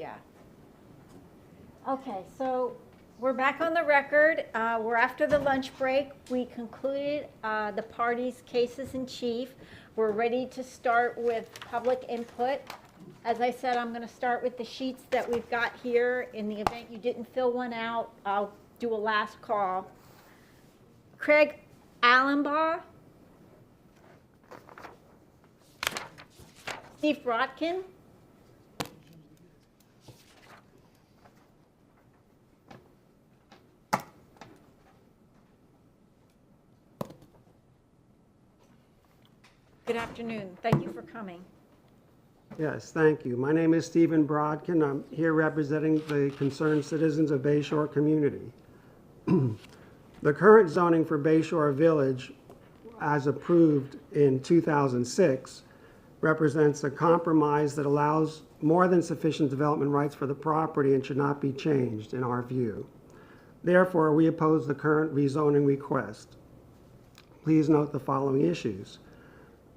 Yeah. Okay, so we're back on the record. We're after the lunch break. We concluded the parties' cases in chief. We're ready to start with public input. As I said, I'm going to start with the sheets that we've got here. In the event you didn't fill one out, I'll do a last call. Craig Allenbaugh. Steve Brodkin. Good afternoon. Thank you for coming. Yes, thank you. My name is Stephen Brodkin. I'm here representing the concerned citizens of Bayshore community. The current zoning for Bayshore Village, as approved in 2006, represents a compromise that allows more than sufficient development rights for the property and should not be changed, in our view. Therefore, we oppose the current rezoning request. Please note the following issues.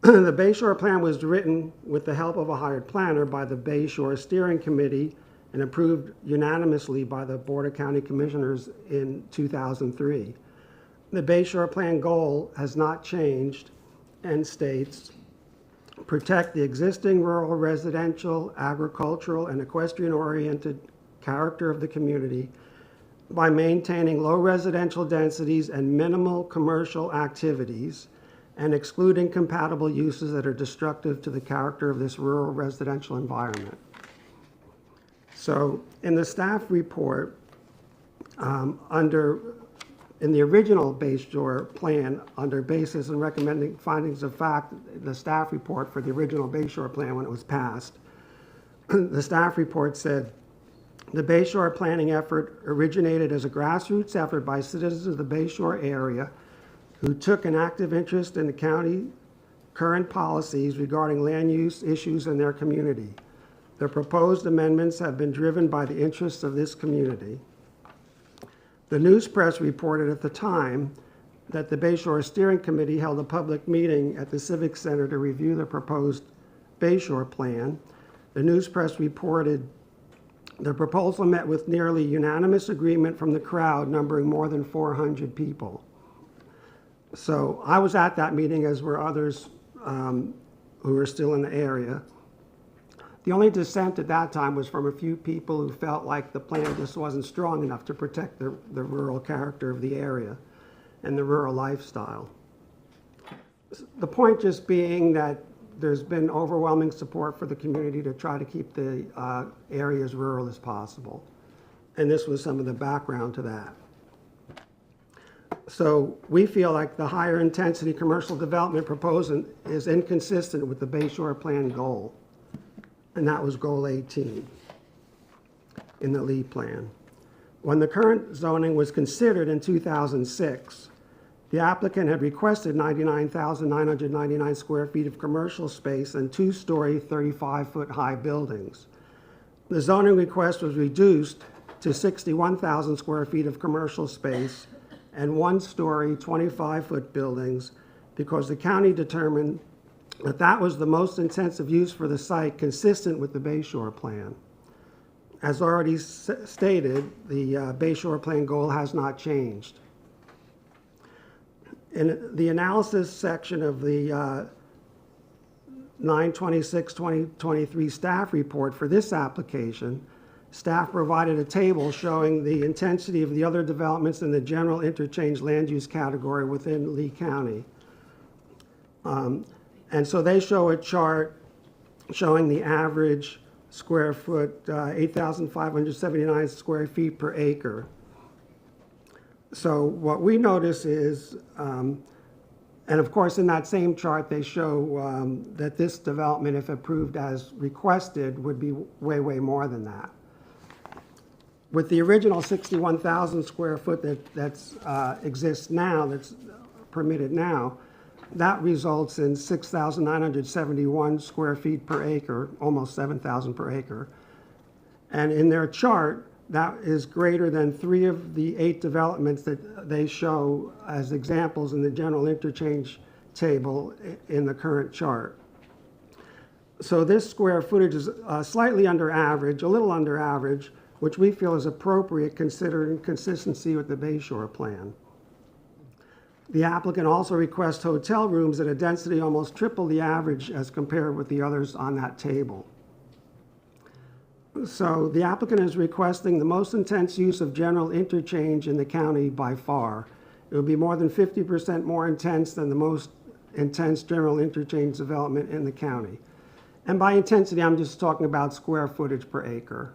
The Bayshore plan was written with the help of a hired planner by the Bayshore Steering Committee and approved unanimously by the Board of County Commissioners in 2003. The Bayshore plan goal has not changed and states, protect the existing rural, residential, agricultural, and equestrian-oriented character of the community by maintaining low residential densities and minimal commercial activities, and excluding compatible uses that are destructive to the character of this rural residential environment. So in the staff report, in the original Bayshore plan, under basis and recommending findings of fact, the staff report for the original Bayshore plan when it was passed, the staff report said, the Bayshore planning effort originated as a grassroots effort by citizens of the Bayshore area who took an active interest in the county current policies regarding land use issues in their community. The proposed amendments have been driven by the interests of this community. The news press reported at the time that the Bayshore Steering Committee held a public meeting at the Civic Center to review the proposed Bayshore plan. The news press reported the proposal met with nearly unanimous agreement from the crowd, numbering more than 400 people. So I was at that meeting, as were others who were still in the area. The only dissent at that time was from a few people who felt like the plan just wasn't strong enough to protect the rural character of the area and the rural lifestyle. The point just being that there's been overwhelming support for the community to try to keep the area as rural as possible. And this was some of the background to that. So we feel like the higher intensity commercial development proposed is inconsistent with the Bayshore plan goal. And that was goal 18 in the Lee plan. When the current zoning was considered in 2006, the applicant had requested 99,999 square feet of commercial space and 2-story, 35-foot high buildings. The zoning request was reduced to 61,000 square feet of commercial space and 1-story, 25-foot buildings because the county determined that that was the most intensive use for the site consistent with the Bayshore plan. As already stated, the Bayshore plan goal has not changed. In the analysis section of the 9/26/2023 staff report for this application, staff provided a table showing the intensity of the other developments in the general interchange land use category within Lee County. And so they show a chart showing the average square foot, 8,579 square feet per acre. So what we notice is, and of course in that same chart they show that this development, if approved as requested, would be way, way more than that. With the original 61,000 square foot that exists now, that's permitted now, that results in 6,971 square feet per acre, almost 7,000 per acre. And in their chart, that is greater than 3 of the 8 developments that they show as examples in the general interchange table in the current chart. So this square footage is slightly under average, a little under average, which we feel is appropriate considering consistency with the Bayshore plan. The applicant also requests hotel rooms at a density almost triple the average as compared with the others on that table. So the applicant is requesting the most intense use of general interchange in the county by far. It will be more than 50% more intense than the most intense general interchange development in the county. And by intensity, I'm just talking about square footage per acre.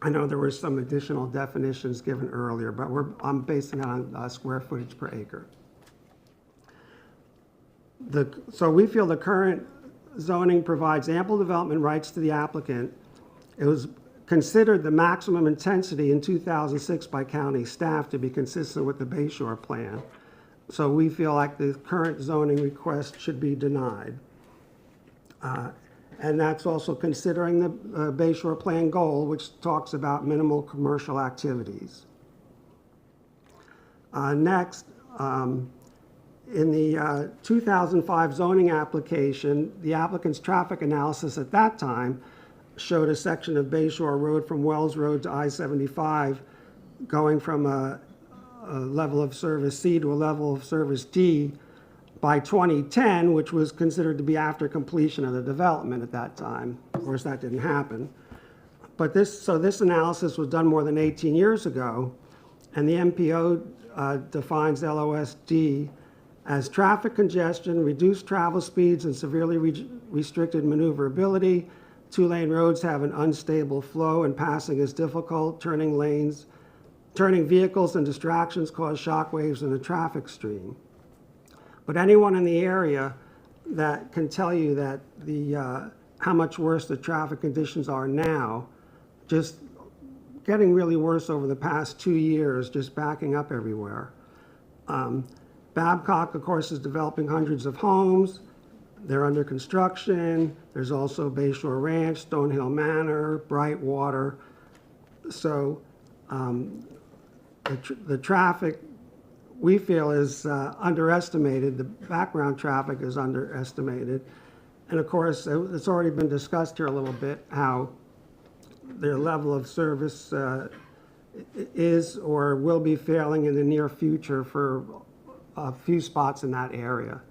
I know there were some additional definitions given earlier, but I'm basing it on square footage per acre. So we feel the current zoning provides ample development rights to the applicant. It was considered the maximum intensity in 2006 by county staff to be consistent with the Bayshore plan. So we feel like the current zoning request should be denied. And that's also considering the Bayshore plan goal, which talks about minimal commercial activities. Next, in the 2005 zoning application, the applicant's traffic analysis at that time showed a section of Bayshore Road from Wells Road to I-75 going from a level of service C to a level of service D by 2010, which was considered to be after completion of the development at that time. Of course, that didn't happen. But this analysis was done more than 18 years ago, and the MPO defines LOSD as traffic congestion, reduced travel speeds, and severely restricted maneuverability. Two-lane roads have an unstable flow and passing is difficult. Turning vehicles and distractions cause shock waves in the traffic stream. But anyone in the area that can tell you that how much worse the traffic conditions are now, just getting really worse over the past 2 years, just backing up everywhere. Babcock, of course, is developing hundreds of homes. They're under construction. There's also Bayshore Ranch, Stonehill Manor, Brightwater. So the traffic, we feel, is underestimated. The background traffic is underestimated. And of course, it's already been discussed here a little bit how their level of service is or will be failing in the near future for a few spots in that area.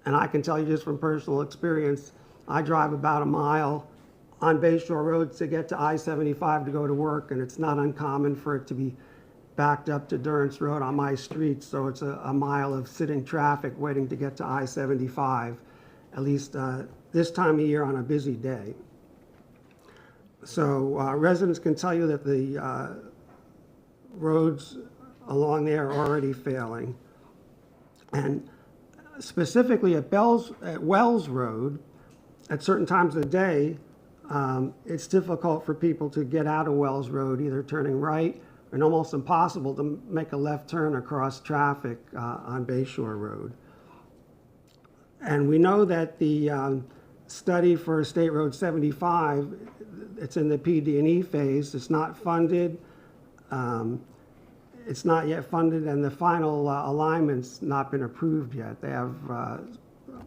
And I can tell you just from personal experience, I drive about a mile on Bayshore Road to get to I-75 to go to work, and it's not uncommon for it to be backed up to Durrance Road on my street, so it's a mile of sitting traffic waiting to get to I-75, at least this time of year on a busy day. So residents can tell you that the roads along there are already failing. And specifically at Wells Road, at certain times of the day, it's difficult for people to get out of Wells Road, either turning right, and almost impossible to make a left turn across traffic on Bayshore Road. And we know that the study for State Road 75, it's in the PD&E phase. It's not funded. It's not yet funded, and the final alignment's not been approved yet. They have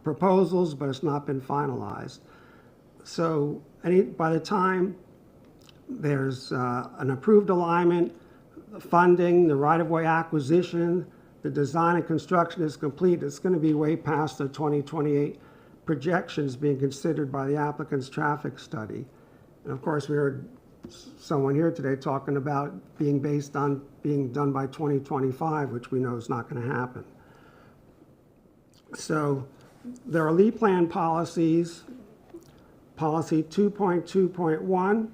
proposals, but it's not been finalized. So by the time there's an approved alignment, the funding, the right-of-way acquisition, the design and construction is complete, it's going to be way past the 2028 projections being considered by the applicant's traffic study. And of course, we heard someone here today talking about being based on being done by 2025, which we know is not going to happen. So there are lead plan policies. Policy 2.2.1,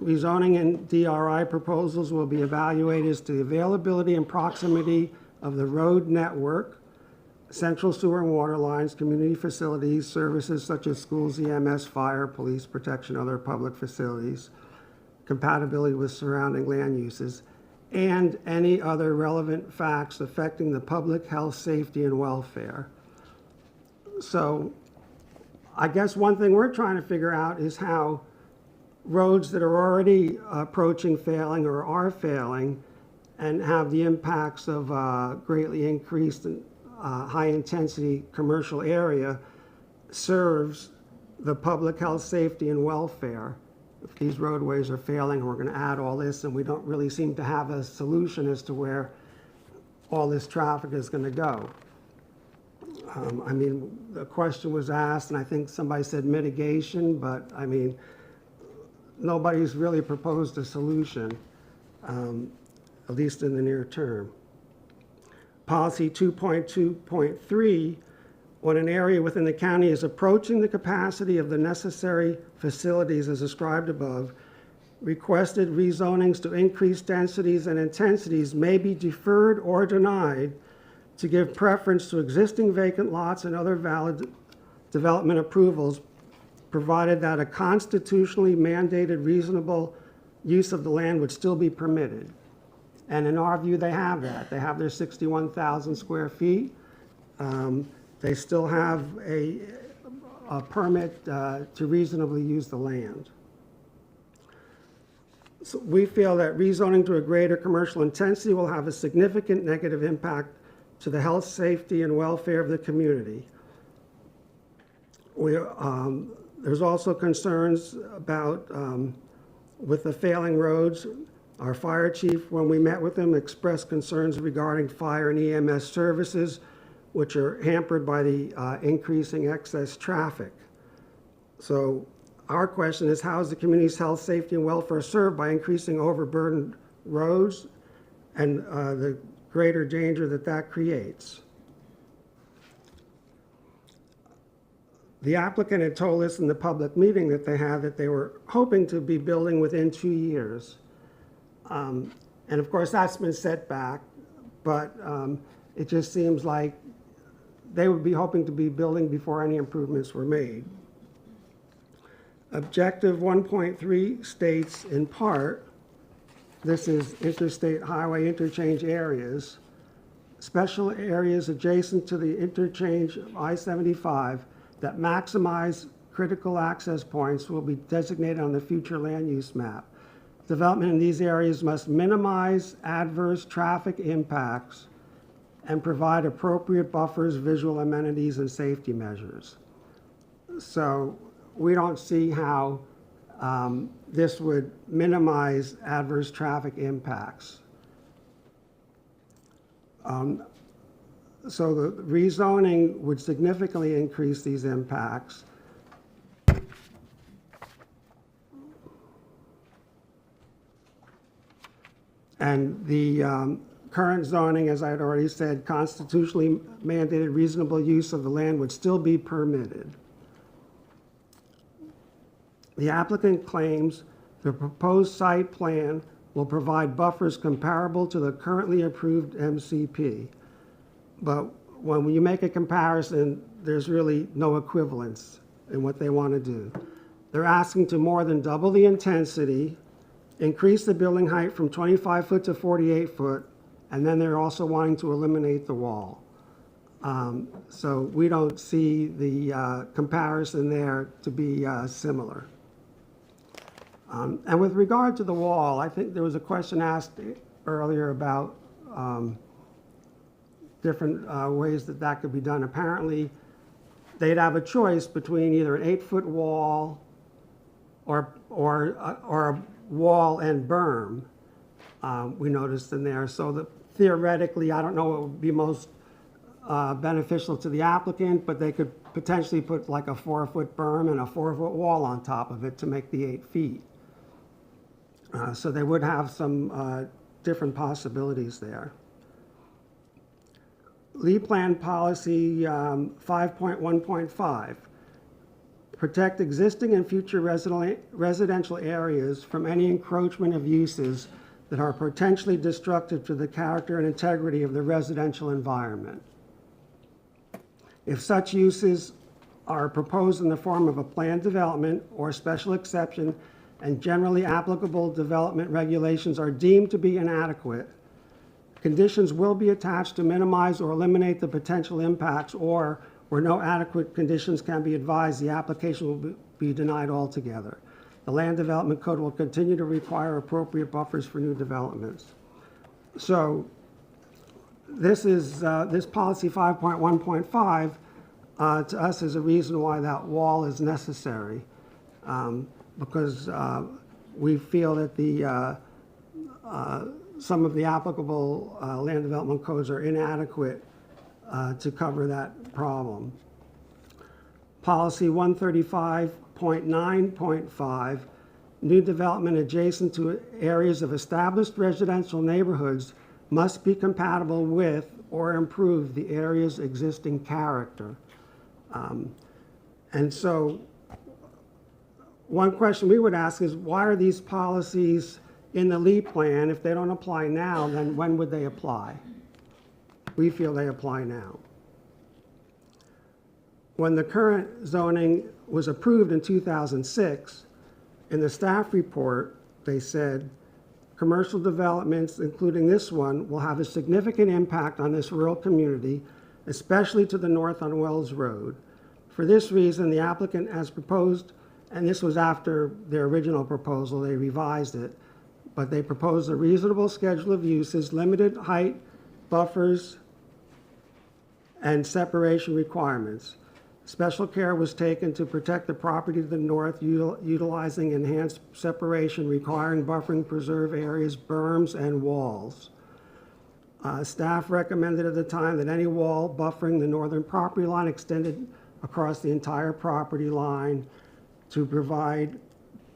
rezoning and DRI proposals will be evaluated as to the availability and proximity of the road network, central sewer and water lines, community facilities, services such as schools, EMS, fire, police protection, other public facilities, compatibility with surrounding land uses, and any other relevant facts affecting the public health, safety, and welfare. So I guess one thing we're trying to figure out is how roads that are already approaching failing or are failing and have the impacts of greatly increased high-intensity commercial area serves the public health, safety, and welfare. If these roadways are failing, we're going to add all this, and we don't really seem to have a solution as to where all this traffic is going to go. I mean, the question was asked, and I think somebody said mitigation, but I mean, nobody's really proposed a solution, at least in the near term. Policy 2.2.3, when an area within the county is approaching the capacity of the necessary facilities as described above, requested rezonings to increase densities and intensities may be deferred or denied to give preference to existing vacant lots and other valid development approvals, provided that a constitutionally mandated reasonable use of the land would still be permitted. And in our view, they have that. They have their 61,000 square feet. They still have a permit to reasonably use the land. So we feel that rezoning to a greater commercial intensity will have a significant negative impact to the health, safety, and welfare of the community. There's also concerns about, with the failing roads. Our fire chief, when we met with him, expressed concerns regarding fire and EMS services, which are hampered by the increasing excess traffic. So our question is, how is the community's health, safety, and welfare served by increasing overburdened roads and the greater danger that that creates? The applicant had told us in the public meeting that they had that they were hoping to be building within 2 years. And of course, that's been set back, but it just seems like they would be hoping to be building before any improvements were made. Objective 1.3 states in part, this is interstate highway interchange areas, special areas adjacent to the interchange of I-75 that maximize critical access points will be designated on the future land use map. Development in these areas must minimize adverse traffic impacts and provide appropriate buffers, visual amenities, and safety measures. So we don't see how this would minimize adverse traffic impacts. So the rezoning would significantly increase these impacts. And the current zoning, as I had already said, constitutionally mandated reasonable use of the land would still be permitted. The applicant claims the proposed site plan will provide buffers comparable to the currently approved MCP. But when you make a comparison, there's really no equivalence in what they want to do. They're asking to more than double the intensity, increase the building height from 25 foot to 48 foot, and then they're also wanting to eliminate the wall. So we don't see the comparison there to be similar. And with regard to the wall, I think there was a question asked earlier about different ways that that could be done. Apparently, they'd have a choice between either an 8-foot wall or a wall and berm, we noticed in there. So that theoretically, I don't know what would be most beneficial to the applicant, but they could potentially put like a 4-foot berm and a 4-foot wall on top of it to make the 8 feet. So they would have some different possibilities there. Lee Plan Policy 5.1.5. Protect existing and future residential areas from any encroachment of uses that are potentially destructive to the character and integrity of the residential environment. If such uses are proposed in the form of a planned development or special exception and generally applicable development regulations are deemed to be inadequate, conditions will be attached to minimize or eliminate the potential impacts, or where no adequate conditions can be advised, the application will be denied altogether. The Land Development Code will continue to require appropriate buffers for new developments. So this is this policy 5.1.5 to us is a reason why that wall is necessary, because we feel that some of the applicable land development codes are inadequate to cover that problem. Policy 135.9.5, new development adjacent to areas of established residential neighborhoods must be compatible with or improve the area's existing character. And so one question we would ask is, why are these policies in the LEED plan? If they don't apply now, then when would they apply? We feel they apply now. When the current zoning was approved in 2006, in the staff report, they said, commercial developments, including this one, will have a significant impact on this rural community, especially to the north on Wells Road. For this reason, the applicant has proposed, and this was after their original proposal, they revised it, but they proposed a reasonable schedule of uses, limited height, buffers, and separation requirements. Special care was taken to protect the property to the north, utilizing enhanced separation, requiring buffering preserve areas, berms, and walls. Staff recommended at the time that any wall buffering the northern property line extended across the entire property line to provide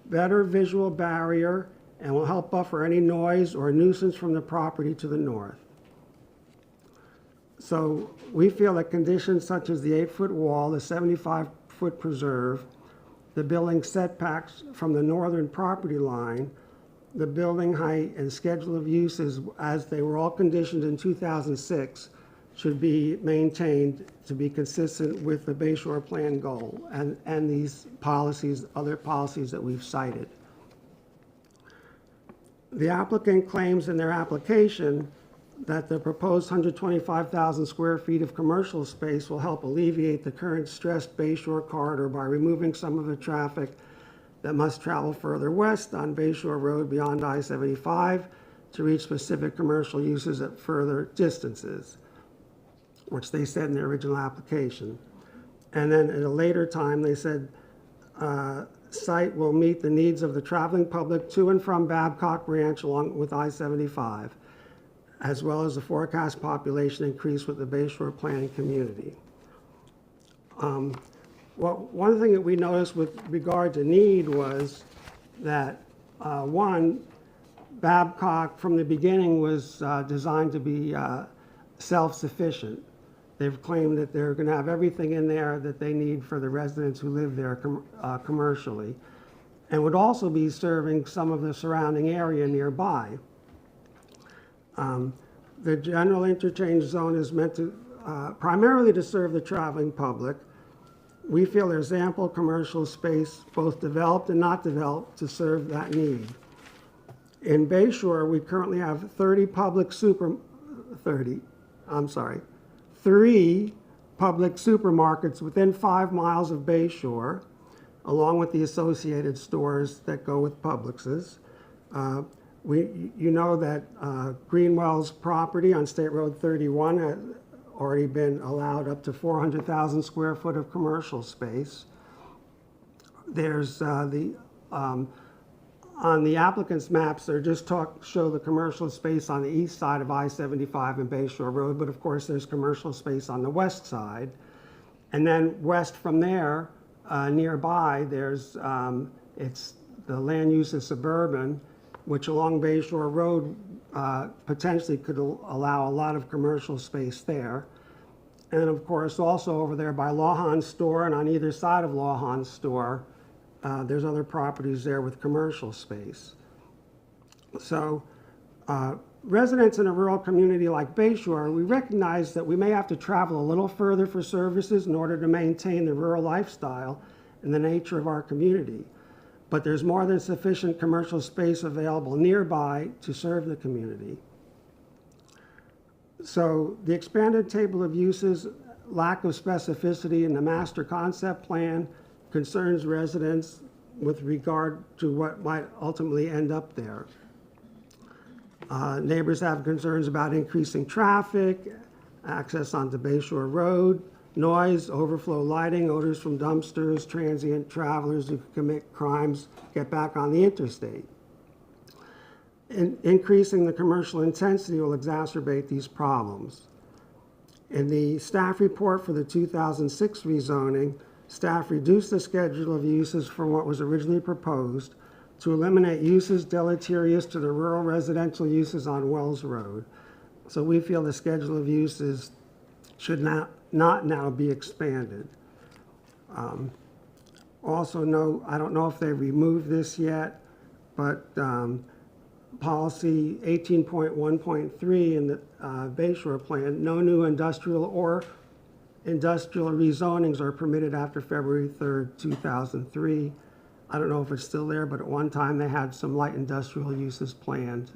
better visual barrier and will help buffer any noise or nuisance from the property to the north. So we feel that conditions such as the 8-foot wall, the 75-foot preserve, the building setbacks from the northern property line, the building height and schedule of uses as they were all conditioned in 2006 should be maintained to be consistent with the Bayshore Plan goal and these policies, other policies that we've cited. The applicant claims in their application that the proposed 125,000 square feet of commercial space will help alleviate the current stressed Bayshore corridor by removing some of the traffic that must travel further west on Bayshore Road beyond I-75 to reach specific commercial uses at further distances, which they said in their original application. And then at a later time, they said, site will meet the needs of the traveling public to and from Babcock Ranch along with I-75, as well as the forecast population increase with the Bayshore planning community. One thing that we noticed with regard to need was that, one, Babcock from the beginning was designed to be self-sufficient. They've claimed that they're going to have everything in there that they need for the residents who live there commercially, and would also be serving some of the surrounding area nearby. The general interchange zone is meant to primarily to serve the traveling public. We feel there's ample commercial space, both developed and not developed, to serve that need. In Bayshore, we currently have 3 public supermarkets within 5 miles of Bayshore, along with the associated stores that go with Publix's. You know that Greenwell's property on State Road 31 has already been allowed up to 400,000 square foot of commercial space. There's on the applicant's maps, they're just show the commercial space on the east side of I-75 and Bayshore Road, but of course there's commercial space on the west side. And then west from there, nearby, there's it's the land use is suburban, which along Bayshore Road potentially could allow a lot of commercial space there. And of course, also over there by Lawhon's store and on either side of Lawhon's store, there's other properties there with commercial space. So residents in a rural community like Bayshore, we recognize that we may have to travel a little further for services in order to maintain the rural lifestyle and the nature of our community. But there's more than sufficient commercial space available nearby to serve the community. So the expanded table of uses, lack of specificity in the master concept plan concerns residents with regard to what might ultimately end up there. Neighbors have concerns about increasing traffic, access onto Bayshore Road, noise, overflow lighting, odors from dumpsters, transient travelers who commit crimes get back on the interstate. Increasing the commercial intensity will exacerbate these problems. In the staff report for the 2006 rezoning, staff reduced the schedule of uses from what was originally proposed to eliminate uses deleterious to the rural residential uses on Wells Road. So we feel the schedule of uses should not now be expanded. Also, I don't know if they removed this yet, but policy 18.1.3 in the Bayshore plan, no new industrial or industrial rezonings are permitted after February 3rd, 2003. I don't know if it's still there, but at one time they had some light industrial uses planned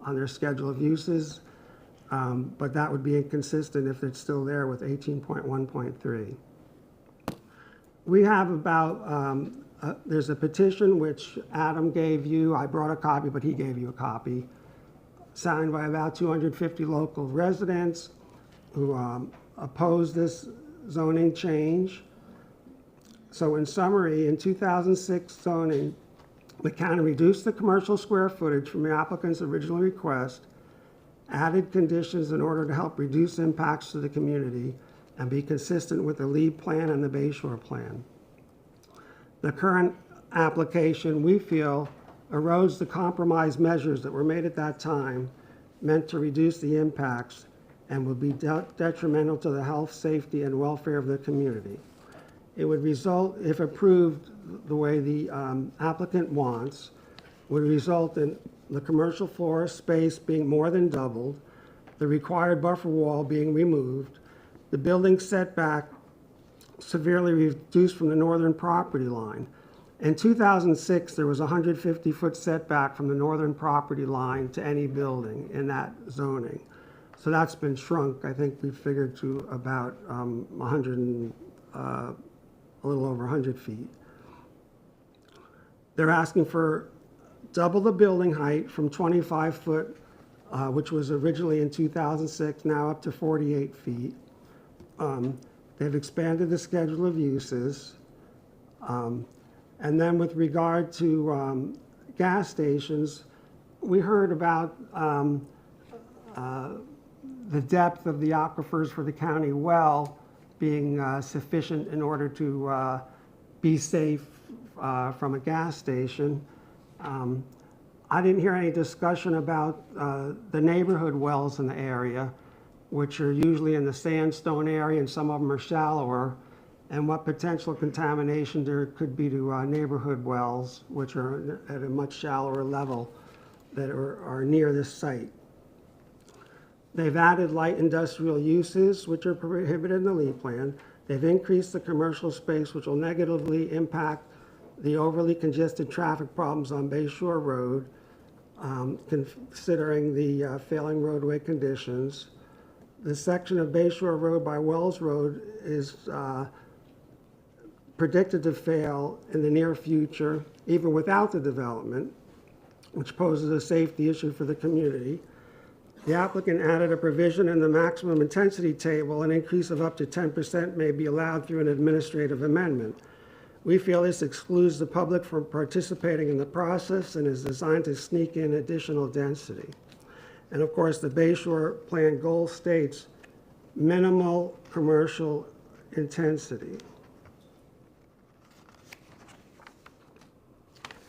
on their schedule of uses, but that would be inconsistent if it's still there with 18.1.3. We have about, there's a petition which Adam gave you. I brought a copy, but he gave you a copy, signed by about 250 local residents who oppose this zoning change. So in summary, in 2006 zoning, the county reduced the commercial square footage from the applicant's original request, added conditions in order to help reduce impacts to the community and be consistent with the LEED plan and the Bayshore plan. The current application, we feel, erodes the compromise measures that were made at that time, meant to reduce the impacts, and will be detrimental to the health, safety, and welfare of the community. It would result, if approved the way the applicant wants, would result in the commercial floor space being more than doubled, the required buffer wall being removed, the building setback severely reduced from the northern property line. In 2006, there was a 150-foot setback from the northern property line to any building in that zoning. So that's been shrunk, I think we figured, to about a little over 100 feet. They're asking for double the building height from 25 foot, which was originally in 2006, now up to 48 feet. They've expanded the schedule of uses. And then with regard to gas stations, we heard about the depth of the aquifers for the county well being sufficient in order to be safe from a gas station. I didn't hear any discussion about the neighborhood wells in the area, which are usually in the sandstone area, and some of them are shallower, and what potential contamination there could be to neighborhood wells, which are at a much shallower level that are near this site. They've added light industrial uses, which are prohibited in the LEED plan. They've increased the commercial space, which will negatively impact the overly congested traffic problems on Bayshore Road, considering the failing roadway conditions. The section of Bayshore Road by Wells Road is predicted to fail in the near future, even without the development, which poses a safety issue for the community. The applicant added a provision in the maximum intensity table. An increase of up to 10% may be allowed through an administrative amendment. We feel this excludes the public from participating in the process and is designed to sneak in additional density. And of course, the Bayshore plan goal states minimal commercial intensity.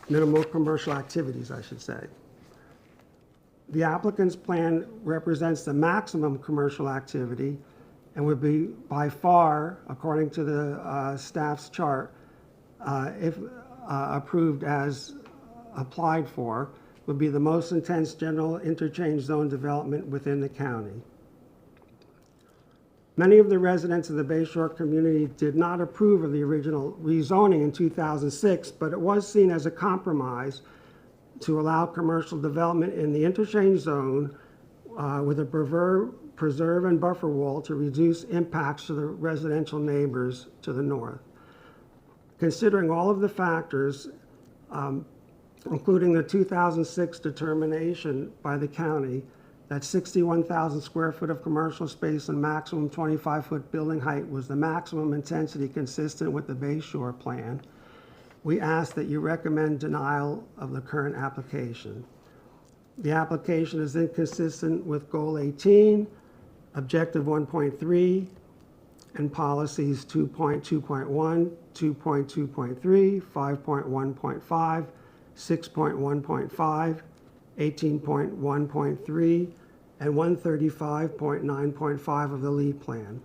Minimal commercial activities, I should say. The applicant's plan represents the maximum commercial activity and would be by far, according to the staff's chart, if approved as applied for, would be the most intense general interchange zone development within the county. Many of the residents of the Bayshore community did not approve of the original rezoning in 2006, but it was seen as a compromise to allow commercial development in the interchange zone with a preserve and buffer wall to reduce impacts to the residential neighbors to the north. Considering all of the factors, including the 2006 determination by the county, that 61,000 square foot of commercial space and maximum 25-foot building height was the maximum intensity consistent with the Bayshore plan, we ask that you recommend denial of the current application. The application is inconsistent with Goal 18, Objective 1.3, and policies 2.2.1, 2.2.3, 5.1.5, 6.1.5, 18.1.3, and 135.9.5 of the lead plan.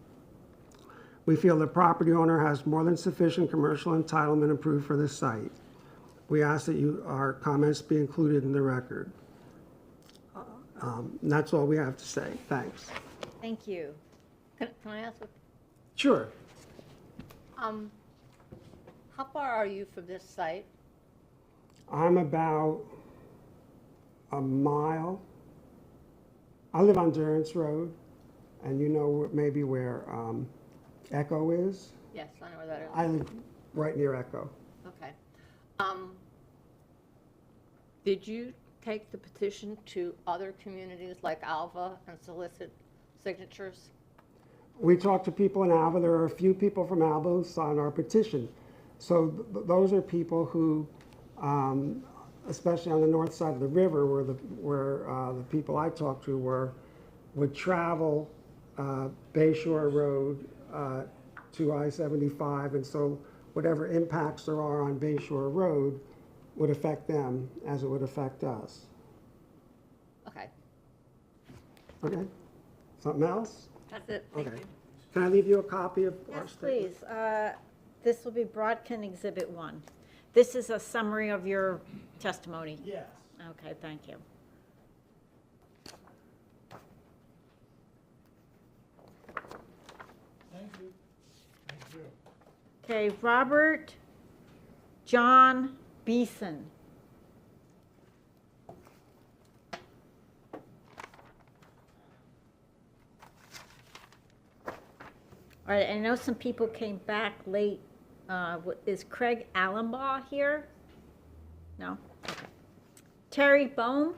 We feel the property owner has more than sufficient commercial entitlement approved for this site. We ask that our comments be included in the record. And that's all we have to say. Thanks. Thank you. Can I ask what, Sure. how far are you from this site? I'm about a mile. I live on Durance Road, and you know maybe where Echo is? Yes, I know where that is. I live right near Echo. Okay. Did you take the petition to other communities like Alva and solicit signatures? We talked to people in Alva. There are a few people from Alva who signed our petition. So those are people who, especially on the north side of the river, where the people I talked to would travel Bayshore Road to I-75, and so whatever impacts there are on Bayshore Road would affect them as it would affect us. Okay, Okay? Something else? that's it. Thank Okay. you. Can I leave you a copy of our Yes, statement? please. This will be Brodkin Exhibit 1. This is a summary of your testimony. Yes. Okay, thank you. Thank you. Thank you. Okay, Robert John Beeson. All right, I know some people came back late. Is Craig Allenbaugh here? No? Okay. Terry Bohm?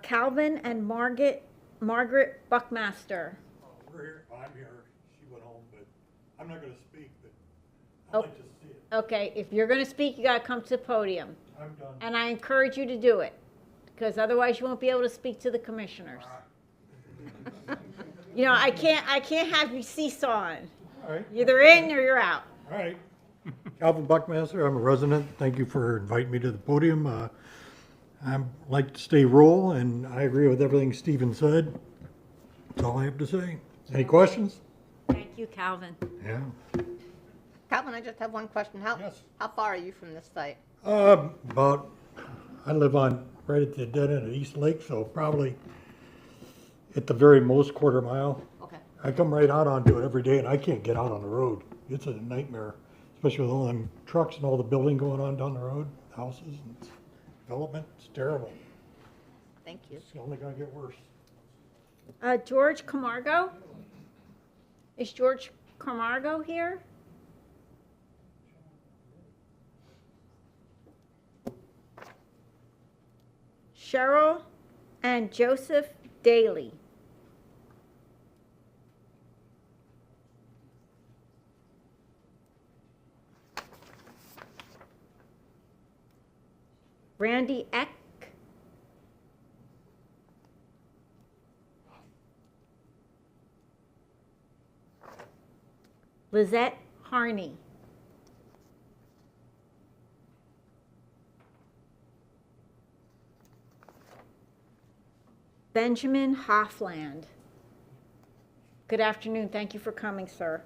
Calvin and Margaret Buckmaster. We're here, I'm here, she went home, but I'm not gonna speak, but I'd like to see it. Okay, if you're going to speak, you got to come to the podium. I'm done. And I encourage you to do it, because otherwise you won't be able to speak to the commissioners. You know, I can't have you seesawing. All right, You're either in or you're out. all right. Calvin Buckmaster, I'm a resident, thank you for inviting me to the podium. I like to stay rural, and I agree with everything Stephen said. That's all I have to say. Any questions? Thank you, Calvin. Yeah. Calvin, I just have one question. Yes. How far are you from this site? About, I live right at the dead end of East Lake, so probably at the very most quarter mile. Okay. I come right out onto it every day, and I can't get out on the road. It's a nightmare, especially with all them trucks and all the building going on down the road, houses and development. It's terrible. Thank you. It's only gonna get worse. George Camargo? Is George Camargo here? Cheryl and Joseph Daly. Randy Eck. Lizette Harney. Benjamin Hoffland. Good afternoon. Thank you for coming, sir.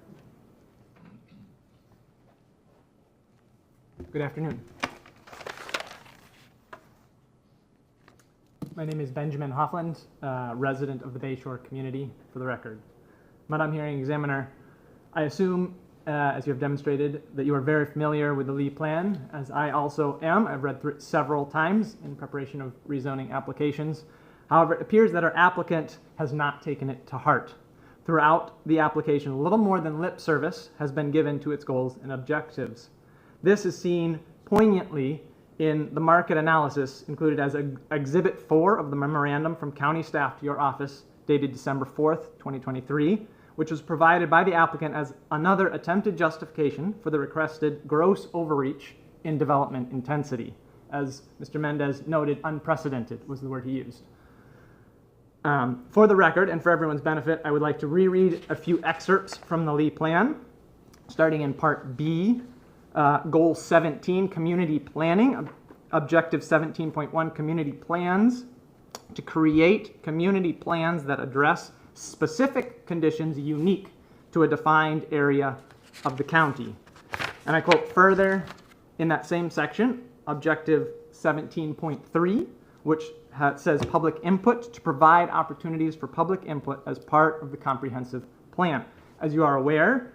Good afternoon. My name is Benjamin Hoffland, resident of the Bayshore community, for the record. Madam Hearing Examiner, I assume, as you have demonstrated, that you are very familiar with the Lee plan, as I also am. I've read through it several times in preparation of rezoning applications. However, it appears that our applicant has not taken it to heart. Throughout the application, little more than lip service has been given to its goals and objectives. This is seen poignantly in the market analysis included as Exhibit 4 of the memorandum from county staff to your office dated December 4th, 2023, which was provided by the applicant as another attempted justification for the requested gross overreach in development intensity. As Mr. Mendez noted, unprecedented was the word he used. For the record and for everyone's benefit, I would like to reread a few excerpts from the Lee Plan, starting in Part B, Goal 17, Community Planning, Objective 17.1, Community Plans, to create community plans that address specific conditions unique to a defined area of the county. And I quote further in that same section, Objective 17.3, which says public input, to provide opportunities for public input as part of the comprehensive plan. As you are aware,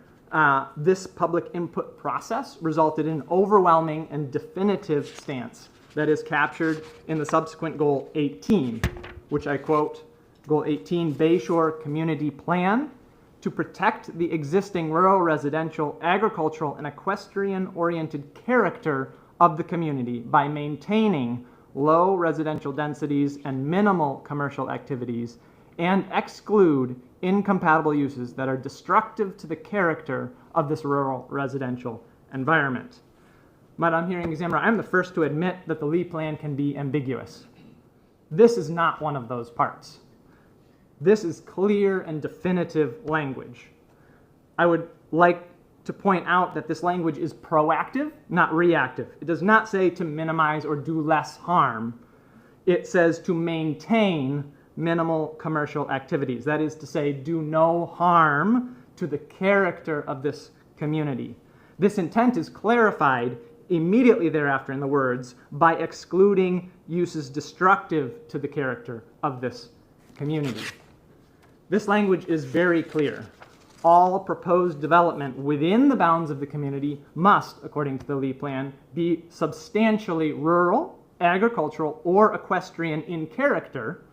this public input process resulted in an overwhelming and definitive stance that is captured in the subsequent Goal 18, which I quote, Goal 18, Bayshore Community Plan, to protect the existing rural, residential, agricultural, and equestrian-oriented character of the community by maintaining low residential densities and minimal commercial activities, and exclude incompatible uses that are destructive to the character of this rural residential environment. Madam Hearing Examiner, I'm the first to admit that the Lee Plan can be ambiguous. This is not one of those parts. This is clear and definitive language. I would like to point out that this language is proactive, not reactive. It does not say to minimize or do less harm. It says to maintain minimal commercial activities. That is to say, do no harm to the character of this community. This intent is clarified immediately thereafter in the words, by excluding uses destructive to the character of this community. This language is very clear. All proposed development within the bounds of the community must, according to the Lee Plan, be substantially rural, agricultural, or equestrian in character,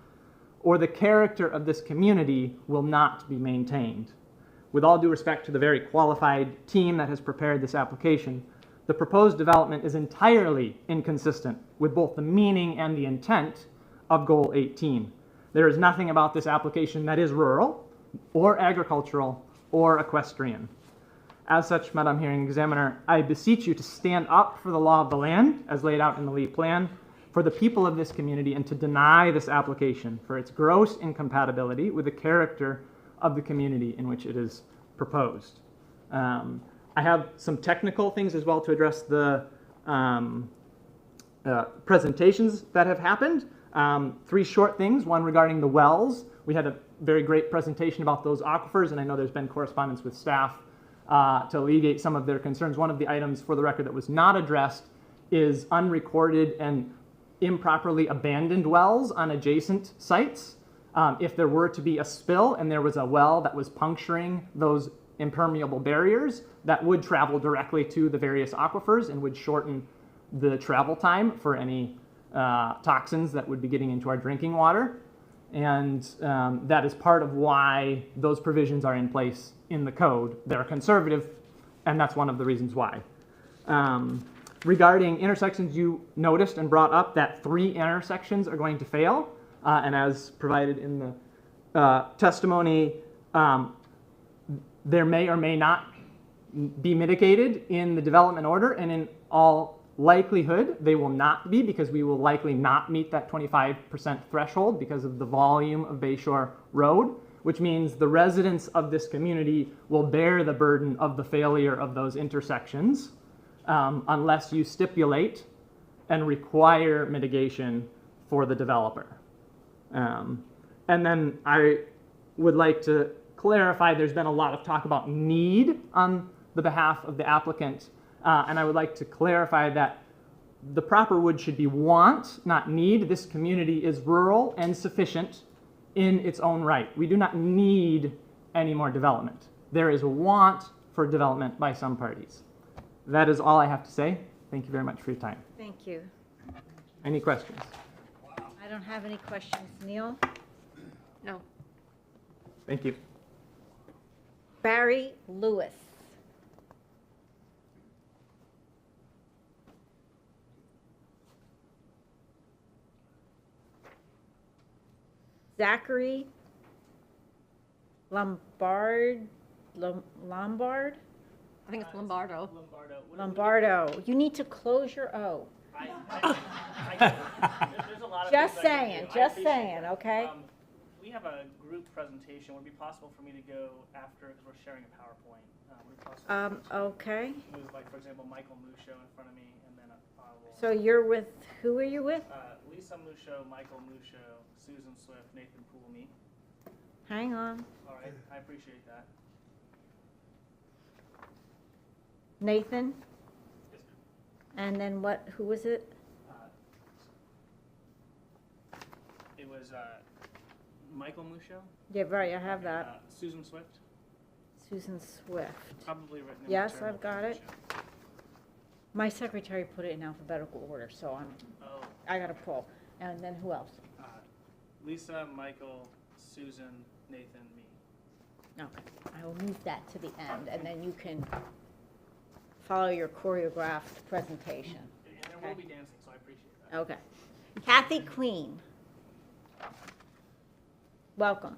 or the character of this community will not be maintained. With all due respect to the very qualified team that has prepared this application, the proposed development is entirely inconsistent with both the meaning and the intent of Goal 18. There is nothing about this application that is rural, or agricultural, or equestrian. As such, Madam Hearing Examiner, I beseech you to stand up for the law of the land, as laid out in the Lee Plan, for the people of this community, and to deny this application for its gross incompatibility with the character of the community in which it is proposed. I have some technical things as well to address the presentations that have happened. 3 short things, one regarding the wells. We had a very great presentation about those aquifers, and I know there's been correspondence with staff to alleviate some of their concerns. One of the items, for the record, that was not addressed is unrecorded and improperly abandoned wells on adjacent sites. If there were to be a spill and there was a well that was puncturing those impermeable barriers, that would travel directly to the various aquifers and would shorten the travel time for any toxins that would be getting into our drinking water. And that is part of why those provisions are in place in the code. They're conservative, and that's one of the reasons why. Regarding intersections, you noticed and brought up that 3 intersections are going to fail. And as provided in the testimony, there may or may not be mitigated in the development order, and in all likelihood, they will not be, because we will likely not meet that 25% threshold because of the volume of Bayshore Road, which means the residents of this community will bear the burden of the failure of those intersections unless you stipulate and require mitigation for the developer. And then I would like to clarify, there's been a lot of talk about need on the behalf of the applicant. And I would like to clarify that the proper word should be want, not need. This community is rural and sufficient in its own right. We do not need any more development. There is a want for development by some parties. That is all I have to say. Thank you very much for your time. Thank you. Any questions? I don't have any questions. Neil? No. Thank you. Barry Lewis. Zachary Lombard. I think it's Lombardo. Lombardo. You need to close your O. There's a lot of Just things I can saying, do. I just appreciate saying, that. okay? We have a group presentation. Would it be possible for me to go after, because we're sharing a PowerPoint? Would it be possible for me Okay. to move, like, for example, Michael Musho in front of me, and then I will. So you're with, who are you with? Lisa Musho, Michael Musho, Susan Swift, Nathan Poolme. Hang on. All right, I appreciate that. Nathan? Yes, ma'am. And then what, who was it? It was Michael Musho, Yeah, right, I have that. Susan Swift, Susan Swift. probably written in Yes, material I've got it. presentation. My secretary put it in alphabetical order, so Oh, I gotta pull. And then who else? Lisa, Michael, Susan, Nathan, me. Okay, I will move that to the end, and then you can follow your choreographed presentation. And there will be dancing, so I appreciate that. Okay. Kathy Queen. Welcome.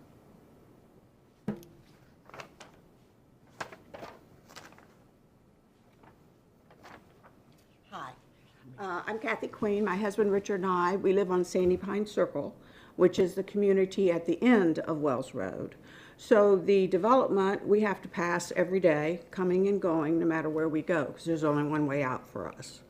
Hi, I'm Kathy Queen. My husband Richard and I, we live on Sandy Pine Circle, which is the community at the end of Wells Road. So the development, we have to pass every day, coming and going, no matter where we go, because there's only one way out for us.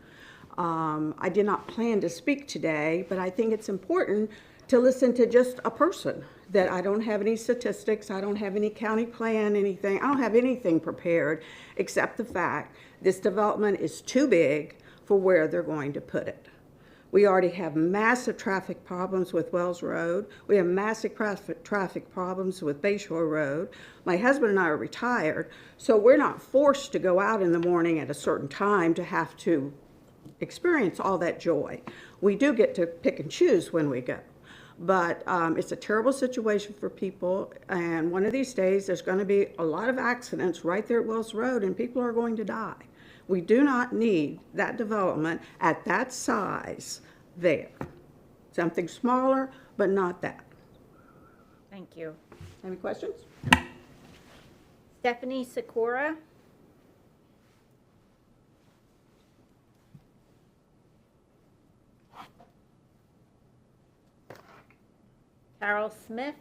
I did not plan to speak today, but I think it's important to listen to just a person, that I don't have any statistics, I don't have any county plan, anything. I don't have anything prepared except the fact this development is too big for where they're going to put it. We already have massive traffic problems with Wells Road. We have massive traffic problems with Bayshore Road. My husband and I are retired, so we're not forced to go out in the morning at a certain time to have to experience all that joy. We do get to pick and choose when we go. But it's a terrible situation for people, and one of these days there's going to be a lot of accidents right there at Wells Road, and people are going to die. We do not need that development at that size there. Something smaller, but not that. Thank you. Any questions? Stephanie Sikora. Carol Smith.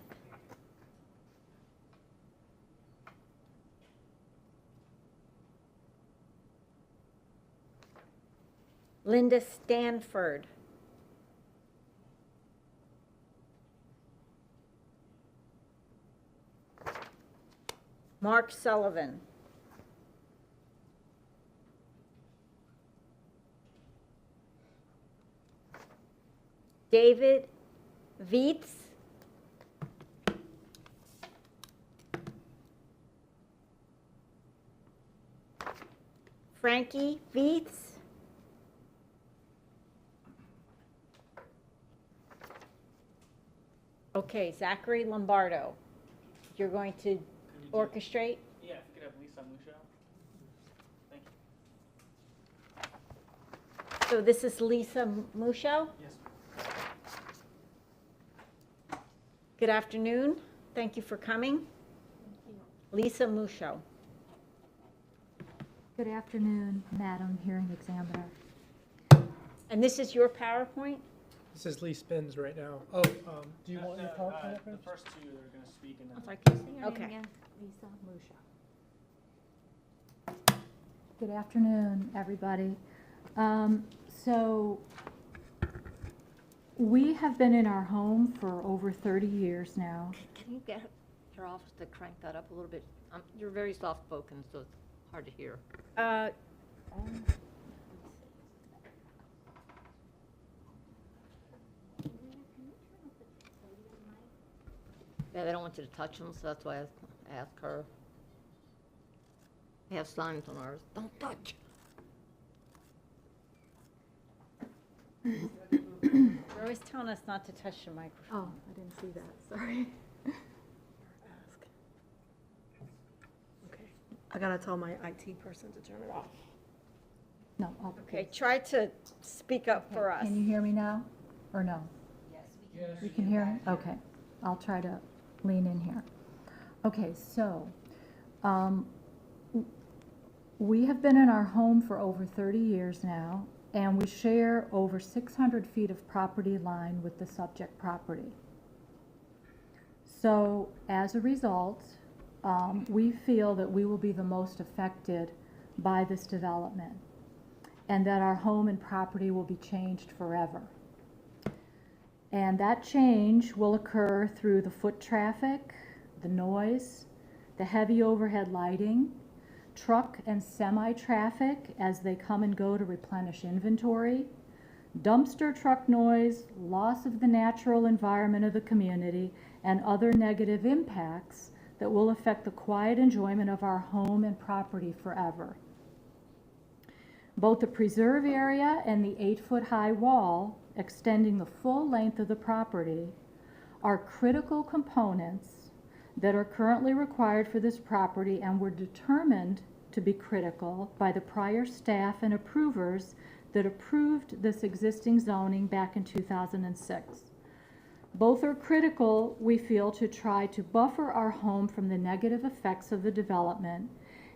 Linda Stanford. Mark Sullivan. David Vietz. Frankie Vietz. Okay, Zachary Lombardo. You're going to orchestrate? Yeah, if you could have Lisa Musho. Thank you. So this is Lisa Musho. Yes, Good afternoon. Thank you for coming. Lisa Musho. Good afternoon, Madam Hearing Examiner. And this is your PowerPoint? This is Lee Spins right now. Oh, do you want your PowerPoint up The first? first two that are going to speak, and then. I'm sorry, can you say your Okay. name again? Lisa Musha. Good afternoon, everybody. So we have been in our home for over 30 years now. Can you get your office to crank that up a little bit? You're very soft-spoken, so it's hard to hear. Yeah, they don't want you to touch them, so that's why I asked her. They have signs on ours, don't touch. They're always telling us not to touch the microphone. Oh, I didn't see that, sorry. gotta tell my IT person to turn it off. No, Okay, try to speak up for us. Can you hear me now, or no? Yes, we can hear me? Okay, I'll try to lean in here. Okay, so, we have been in our home for over 30 years now, and we share over 600 feet of property line with the subject property. So, as a result, we feel that we will be the most affected by this development, and that our home and property will be changed forever. And that change will occur through the foot traffic, the noise, the heavy overhead lighting, truck and semi-traffic as they come and go to replenish inventory, dumpster truck noise, loss of the natural environment of the community, and other negative impacts that will affect the quiet enjoyment of our home and property forever. Both the preserve area and the 8-foot-high wall extending the full length of the property are critical components that are currently required for this property and were determined to be critical by the prior staff and approvers that approved this existing zoning back in 2006. Both are critical, we feel, to try to buffer our home from the negative effects of the development,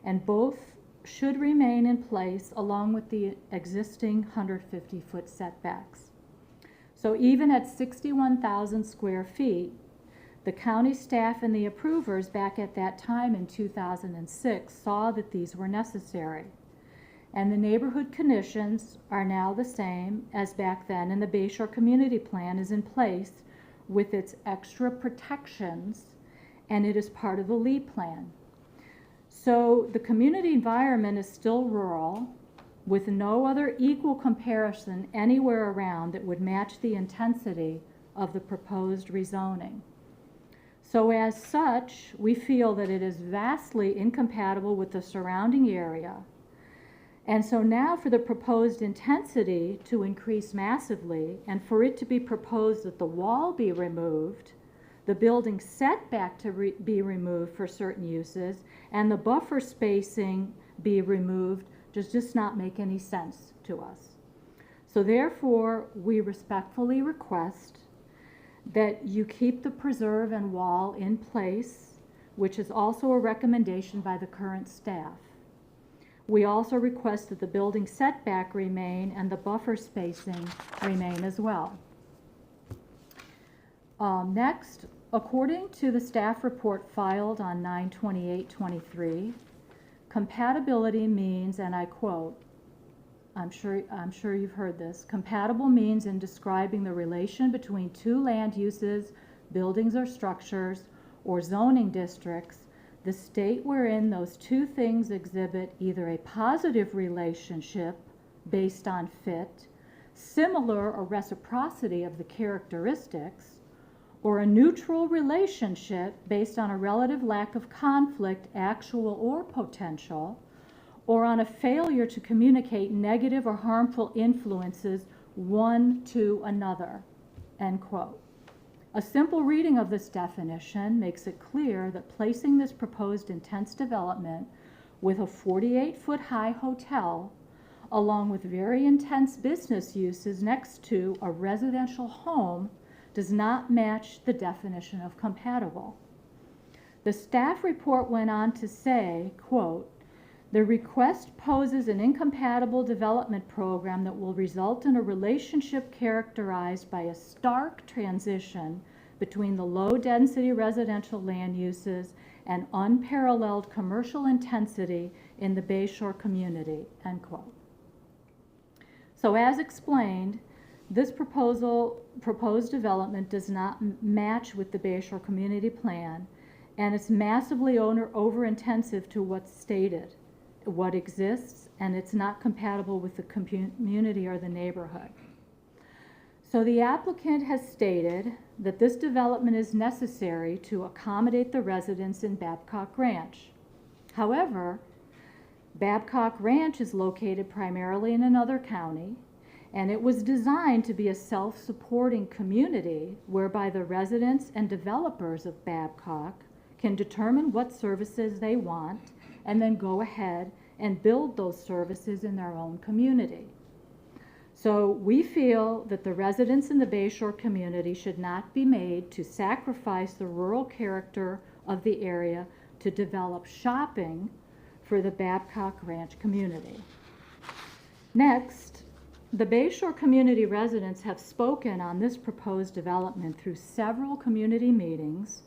and both should remain in place along with the existing 150-foot setbacks. So even at 61,000 square feet, the county staff and the approvers back at that time in 2006 saw that these were necessary. And the neighborhood conditions are now the same as back then, and the Bayshore Community Plan is in place with its extra protections, and it is part of the LEED plan. So the community environment is still rural, with no other equal comparison anywhere around that would match the intensity of the proposed rezoning. So as such, we feel that it is vastly incompatible with the surrounding area. And so now for the proposed intensity to increase massively, and for it to be proposed that the wall be removed, the building setback to be removed for certain uses, and the buffer spacing be removed, does just not make any sense to us. So therefore, we respectfully request that you keep the preserve and wall in place, which is also a recommendation by the current staff. We also request that the building setback remain and the buffer spacing remain as well. Next, according to the staff report filed on 9/28/23, compatibility means, and I quote, I'm sure you've heard this, compatible means in describing the relation between two land uses, buildings or structures, or zoning districts, the state wherein those two things exhibit either a positive relationship based on fit, similar or reciprocity of the characteristics, or a neutral relationship based on a relative lack of conflict, actual or potential, or on a failure to communicate negative or harmful influences one to another, end quote. A simple reading of this definition makes it clear that placing this proposed intense development with a 48-foot-high hotel, along with very intense business uses next to a residential home, does not match the definition of compatible. The staff report went on to say, quote, the request poses an incompatible development program that will result in a relationship characterized by a stark transition between the low-density residential land uses and unparalleled commercial intensity in the Bayshore community, end quote. So as explained, this proposed development does not match with the Bayshore Community Plan, and it's massively over-intensive to what's stated, what exists, and it's not compatible with the community or the neighborhood. So the applicant has stated that this development is necessary to accommodate the residents in Babcock Ranch. However, Babcock Ranch is located primarily in another county, and it was designed to be a self-supporting community whereby the residents and developers of Babcock can determine what services they want and then go ahead and build those services in their own community. So we feel that the residents in the Bayshore community should not be made to sacrifice the rural character of the area to develop shopping for the Babcock Ranch community. Next, the Bayshore community residents have spoken on this proposed development through several community meetings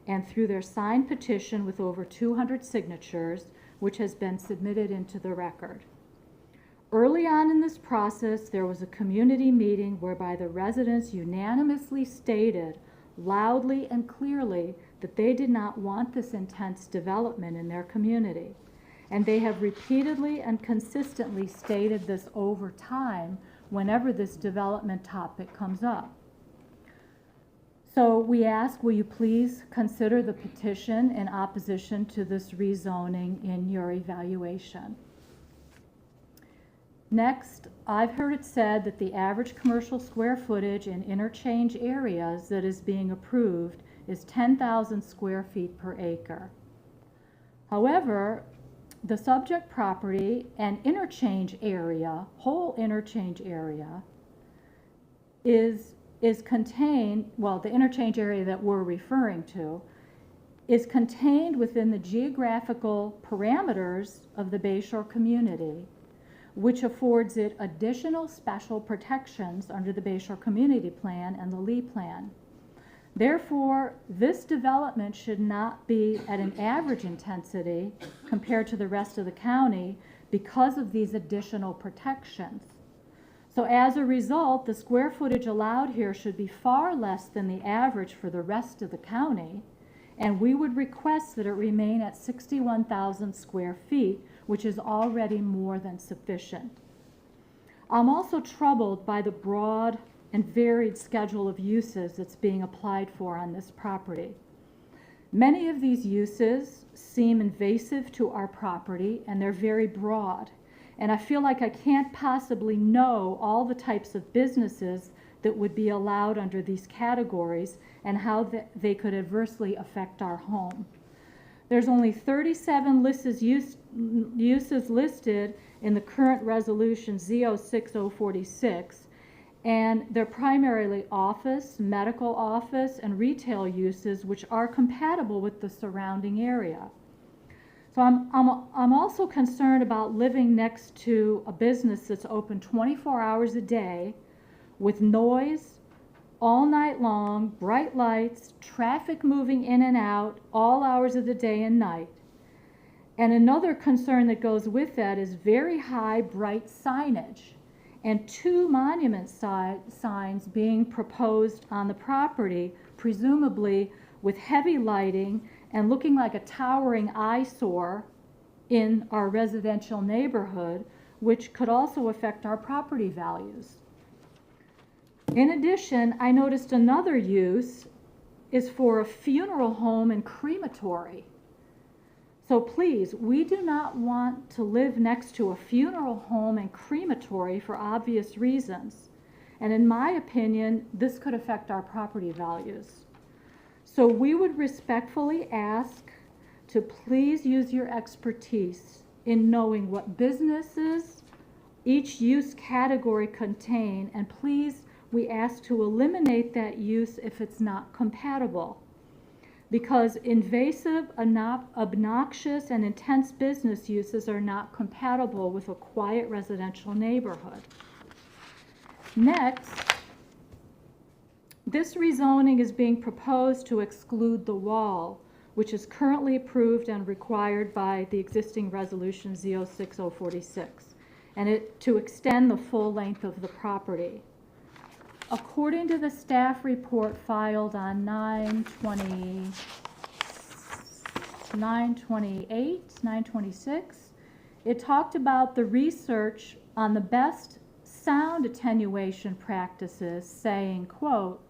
and through their signed petition with over 200 signatures, which has been submitted into the record. Early on in this process, there was a community meeting whereby the residents unanimously stated loudly and clearly that they did not want this intense development in their community. And they have repeatedly and consistently stated this over time whenever this development topic comes up. So we ask, will you please consider the petition in opposition to this rezoning in your evaluation? Next, I've heard it said that the average commercial square footage in interchange areas that is being approved is 10,000 square feet per acre. However, the subject property and interchange area, whole interchange area, is contained, well, the interchange area that we're referring to is contained within the geographical parameters of the Bayshore community, which affords it additional special protections under the Bayshore Community Plan and the Lee Plan. Therefore, this development should not be at an average intensity compared to the rest of the county because of these additional protections. So as a result, the square footage allowed here should be far less than the average for the rest of the county, and we would request that it remain at 61,000 square feet, which is already more than sufficient. I'm also troubled by the broad and varied schedule of uses that's being applied for on this property. Many of these uses seem invasive to our property, and they're very broad. And I feel like I can't possibly know all the types of businesses that would be allowed under these categories and how they could adversely affect our home. There's only 37 uses listed in the current resolution Z06046, and they're primarily office, medical office, and retail uses which are compatible with the surrounding area. So I'm also concerned about living next to a business that's open 24 hours a day with noise all night long, bright lights, traffic moving in and out all hours of the day and night. And another concern that goes with that is very high, bright signage and 2 monument signs being proposed on the property, presumably with heavy lighting and looking like a towering eyesore in our residential neighborhood, which could also affect our property values. In addition, I noticed another use is for a funeral home and crematory. So please, we do not want to live next to a funeral home and crematory for obvious reasons. And in my opinion, this could affect our property values. So we would respectfully ask to please use your expertise in knowing what businesses each use category contain, and please, we ask to eliminate that use if it's not compatible. Because invasive, obnoxious, and intense business uses are not compatible with a quiet residential neighborhood. Next, this rezoning is being proposed to exclude the wall, which is currently approved and required by the existing resolution Z06046, and to extend the full length of the property. According to the staff report filed on 9/26, it talked about the research on the best sound attenuation practices, saying, quote,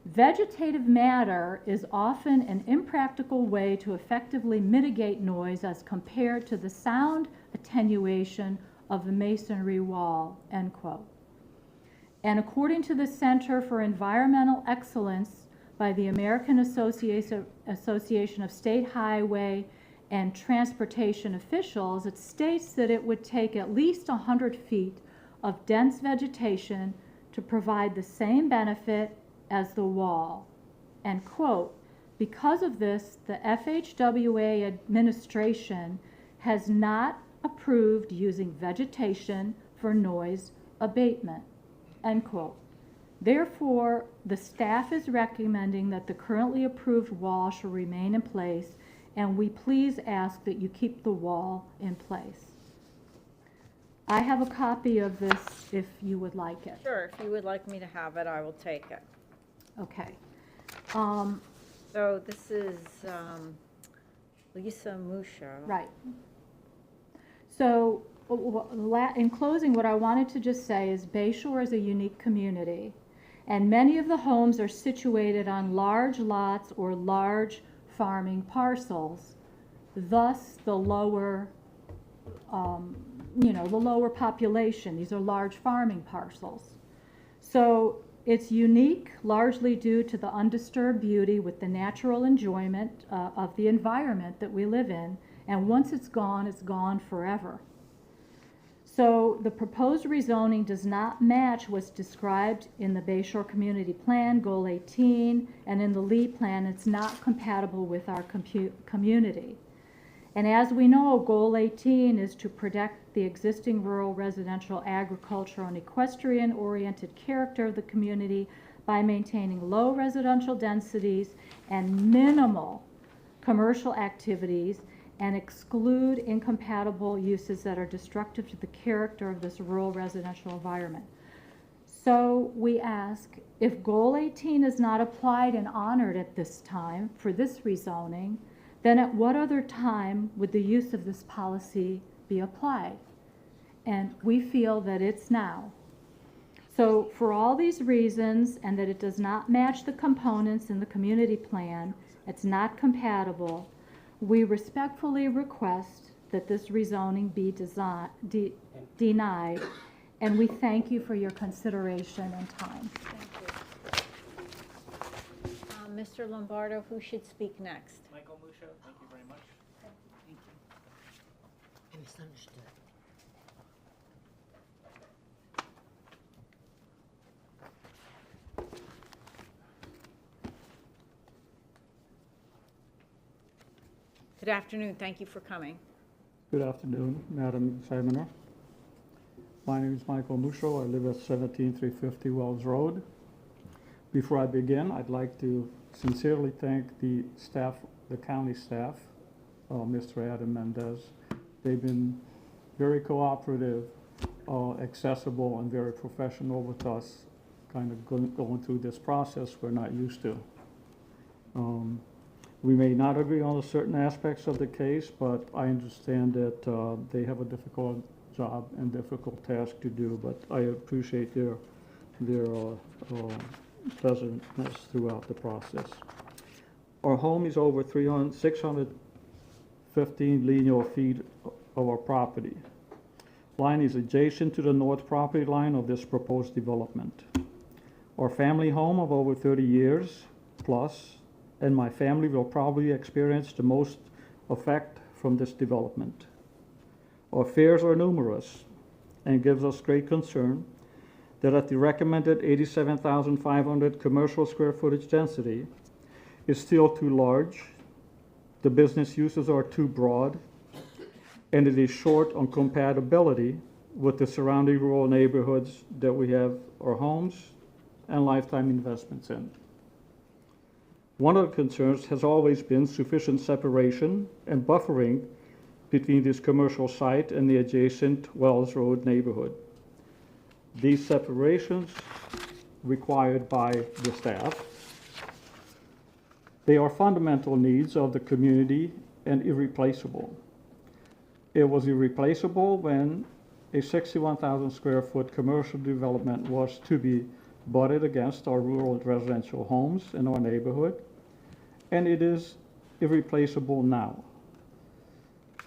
"Vegetative matter is often an impractical way to effectively mitigate noise as compared to the sound attenuation of the masonry wall," end quote. And according to the Center for Environmental Excellence by the American Association of State Highway and transportation officials, it states that it would take at least 100 feet of dense vegetation to provide the same benefit as the wall. And quote, because of this, the FHWA administration has not approved using vegetation for noise abatement, end quote. Therefore, the staff is recommending that the currently approved wall shall remain in place, and we please ask that you keep the wall in place. I have a copy of this if you would like it. Sure, if you would like me to have it, I will take it. Okay. So this is Lisa Musha. Right. So in closing, what I wanted to just say is Bayshore is a unique community, and many of the homes are situated on large lots or large farming parcels, thus the lower, the lower population. These are large farming parcels. So it's unique largely due to the undisturbed beauty with the natural enjoyment of the environment that we live in, and once it's gone forever. So the proposed rezoning does not match what's described in the Bayshore Community Plan, Goal 18, and in the Lee Plan. It's not compatible with our community. And as we know, Goal 18 is to protect the existing rural residential agricultural and equestrian-oriented character of the community by maintaining low residential densities and minimal commercial activities, and exclude incompatible uses that are destructive to the character of this rural residential environment. So we ask, if Goal 18 is not applied and honored at this time for this rezoning, then at what other time would the use of this policy be applied? And we feel that it's now. So for all these reasons, and that it does not match the components in the community plan, it's not compatible, we respectfully request that this rezoning be denied, and we thank you for your consideration and time. Thank you. Mr. Lombardo, who should speak next? Michael Musha, thank you very much. I misunderstood. Good afternoon, thank you for coming. Good afternoon, Madam Examiner. My name is Michael Musho. I live at 17350 Wells Road. Before I begin, I'd like to sincerely thank the staff, the county staff, Mr. Adam Mendez. They've been very cooperative, accessible, and very professional with us, kind of going through this process we're not used to. We may not agree on certain aspects of the case, but I understand that they have a difficult job and difficult task to do, but I appreciate their pleasantness throughout the process. Our home is over 615 linear feet of our property. Line is adjacent to the north property line of this proposed development. Our family home of over 30 years plus, and my family will probably experience the most effect from this development. Our fears are numerous and gives us great concern that at the recommended 87,500 commercial square footage density is still too large, the business uses are too broad, and it is short on compatibility with the surrounding rural neighborhoods that we have our homes and lifetime investments in. One of the concerns has always been sufficient separation and buffering between this commercial site and the adjacent Wells Road neighborhood. These separations required by the staff, they are fundamental needs of the community and irreplaceable. It was irreplaceable when a 61,000 square foot commercial development was to be butted against our rural residential homes in our neighborhood, and it is irreplaceable now.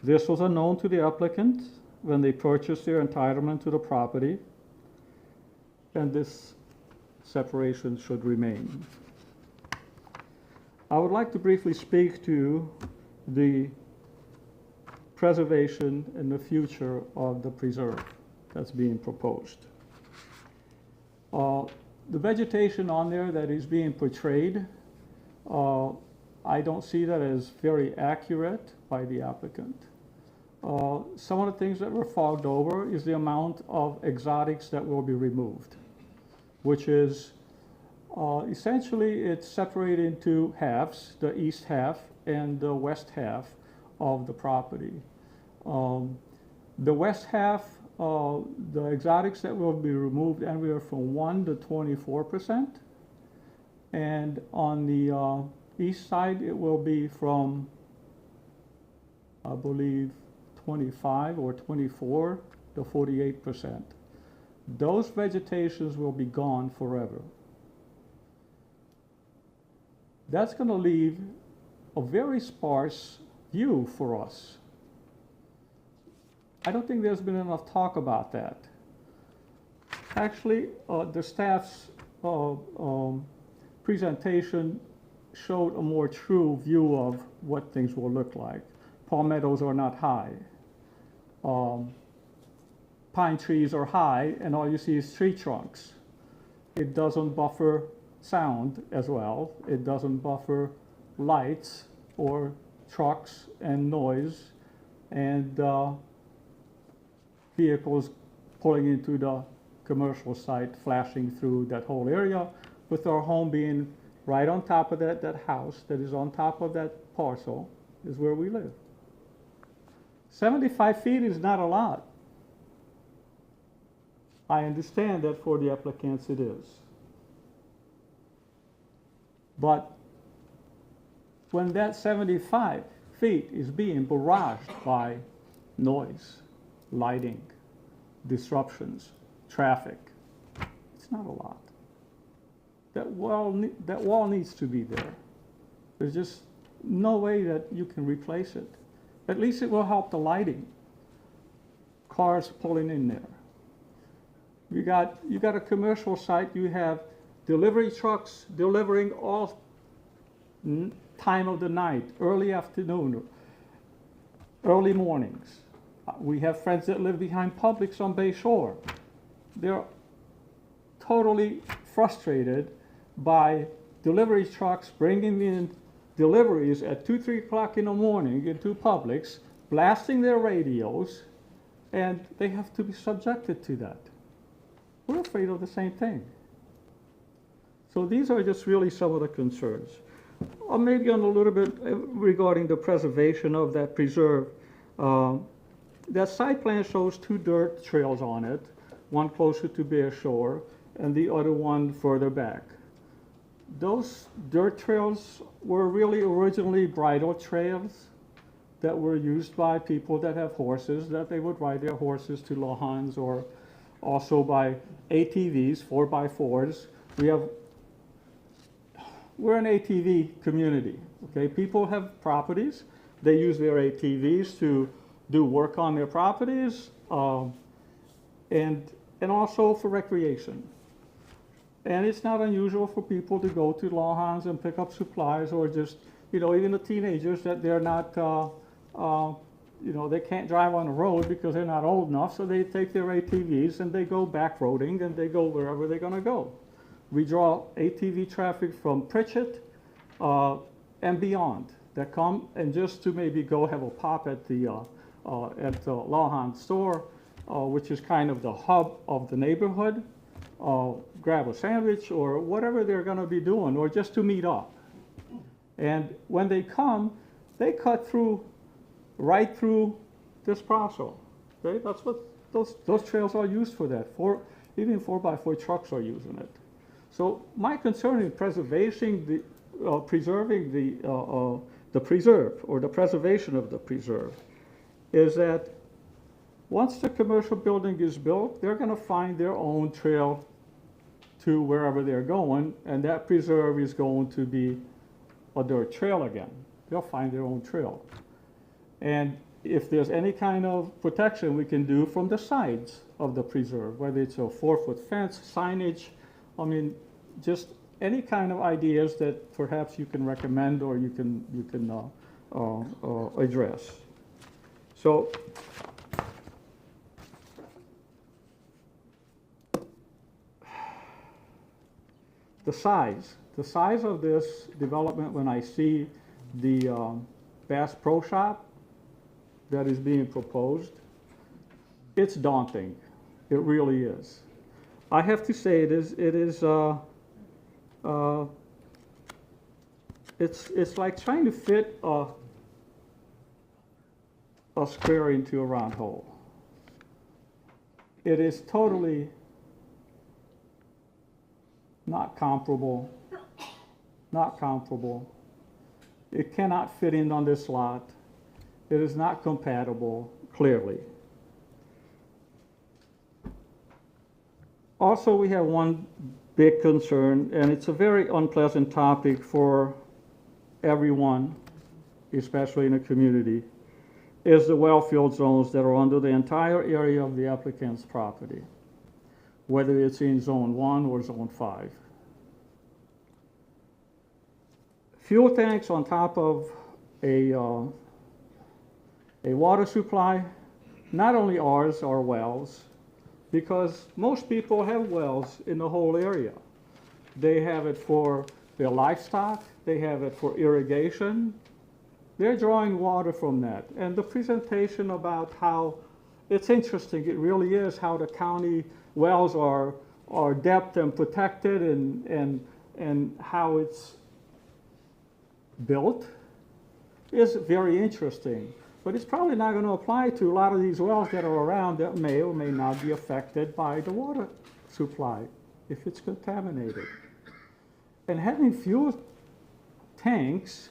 This was unknown to the applicant when they purchased their entitlement to the property, and this separation should remain. I would like to briefly speak to the preservation and the future of the preserve that's being proposed. The vegetation on there that is being portrayed, I don't see that as very accurate by the applicant. Some of the things that were fogged over is the amount of exotics that will be removed, which is essentially it's separated into halves, the east half and the west half of the property. The west half, the exotics that will be removed anywhere from 1 to 24%. And on the east side, it will be from, I believe, 25 or 24 to 48%. Those vegetations will be gone forever. That's going to leave a very sparse view for us. I don't think there's been enough talk about that. Actually, the staff's presentation showed a more true view of what things will look like. Palmettos are not high. Pine trees are high, and all you see is tree trunks. It doesn't buffer sound as well. It doesn't buffer lights or trucks and noise and vehicles pulling into the commercial site, flashing through that whole area, with our home being right on top of that house that is on top of that parcel is where we live. 75 feet is not a lot. I understand that for the applicants it is. But when that 75 feet is being barraged by noise, lighting, disruptions, traffic, it's not a lot. That wall needs to be there. There's just no way that you can replace it. At least it will help the lighting. Cars pulling in there. You got a commercial site, you have delivery trucks delivering all time of the night, early afternoon, early mornings. We have friends that live behind Publix on Bayshore. They're totally frustrated by delivery trucks bringing in deliveries at 2, 3 o'clock in the morning into Publix, blasting their radios, and they have to be subjected to that. We're afraid of the same thing. So these are just really some of the concerns. Or maybe on a little bit regarding the preservation of that preserve. That site plan shows 2 dirt trails on it, one closer to Bayshore and the other one further back. Those dirt trails were really originally bridle trails that were used by people that have horses, that they would ride their horses to Lohans, or also by ATVs, 4x4s. We're an ATV community, okay? People have properties. They use their ATVs to do work on their properties and also for recreation. And it's not unusual for people to go to Lohans and pick up supplies, or just, even the teenagers that they're not, they can't drive on the road because they're not old enough, so they take their ATVs and they go back-roading and they go wherever they're going to go. We draw ATV traffic from Pritchett and beyond that come and just to maybe go have a pop at the Lohan store, which is kind of the hub of the neighborhood, grab a sandwich or whatever they're going to be doing, or just to meet up. And when they come, they cut right through this parcel. Okay? That's what those trails are used for. That even 4x4 trucks are using it. So my concern in preserving the preserve, or the preservation of the preserve, is that once the commercial building is built, they're going to find their own trail to wherever they're going, and that preserve is going to be a dirt trail again. They'll find their own trail. And if there's any kind of protection we can do from the sides of the preserve, whether it's a 4-foot fence, signage, just any kind of ideas that perhaps you can recommend or you can address. So the size of this development, when I see the Bass Pro Shop that is being proposed, it's daunting. It really is. I have to say it's like trying to fit a square into a round hole. It is totally not comparable. It cannot fit in on this lot. It is not compatible, clearly. Also, we have one big concern, and it's a very unpleasant topic for everyone, especially in the community, is the well field zones that are under the entire area of the applicant's property, whether it's in Zone 1 or Zone 5. Fuel tanks on top of a water supply, not only ours are wells, because most people have wells in the whole area. They have it for their livestock, they have it for irrigation. They're drawing water from that. And the presentation about how, it's interesting, it really is how the county wells are depth and protected and how it's built is very interesting. But it's probably not going to apply to a lot of these wells that are around that may or may not be affected by the water supply if it's contaminated. And having fuel tanks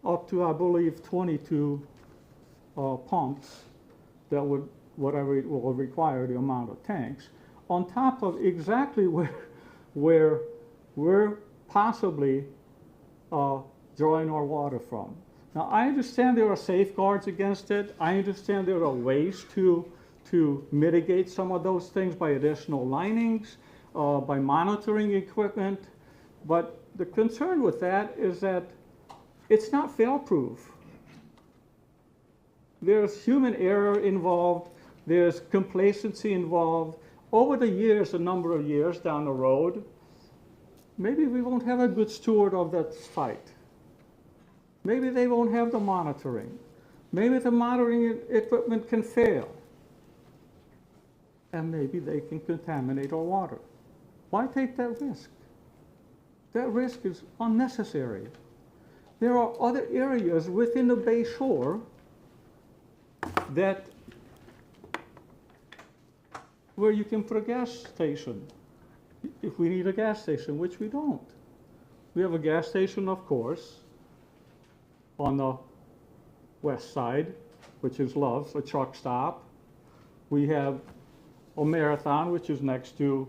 up to, I believe, 22 pumps that would, whatever it will require, the amount of tanks, on top of exactly where we're possibly drawing our water from. Now, I understand there are safeguards against it. I understand there are ways to mitigate some of those things by additional linings, by monitoring equipment. But the concern with that is that it's not fail-proof. There's human error involved. There's complacency involved. Over the years, a number of years down the road, maybe we won't have a good steward of that site. Maybe they won't have the monitoring. Maybe the monitoring equipment can fail. And maybe they can contaminate our water. Why take that risk? That risk is unnecessary. There are other areas within the Bayshore that where you can put a gas station if we need a gas station, which we don't. We have a gas station, of course, on the west side, which is Love's, a truck stop. We have a Marathon, which is next to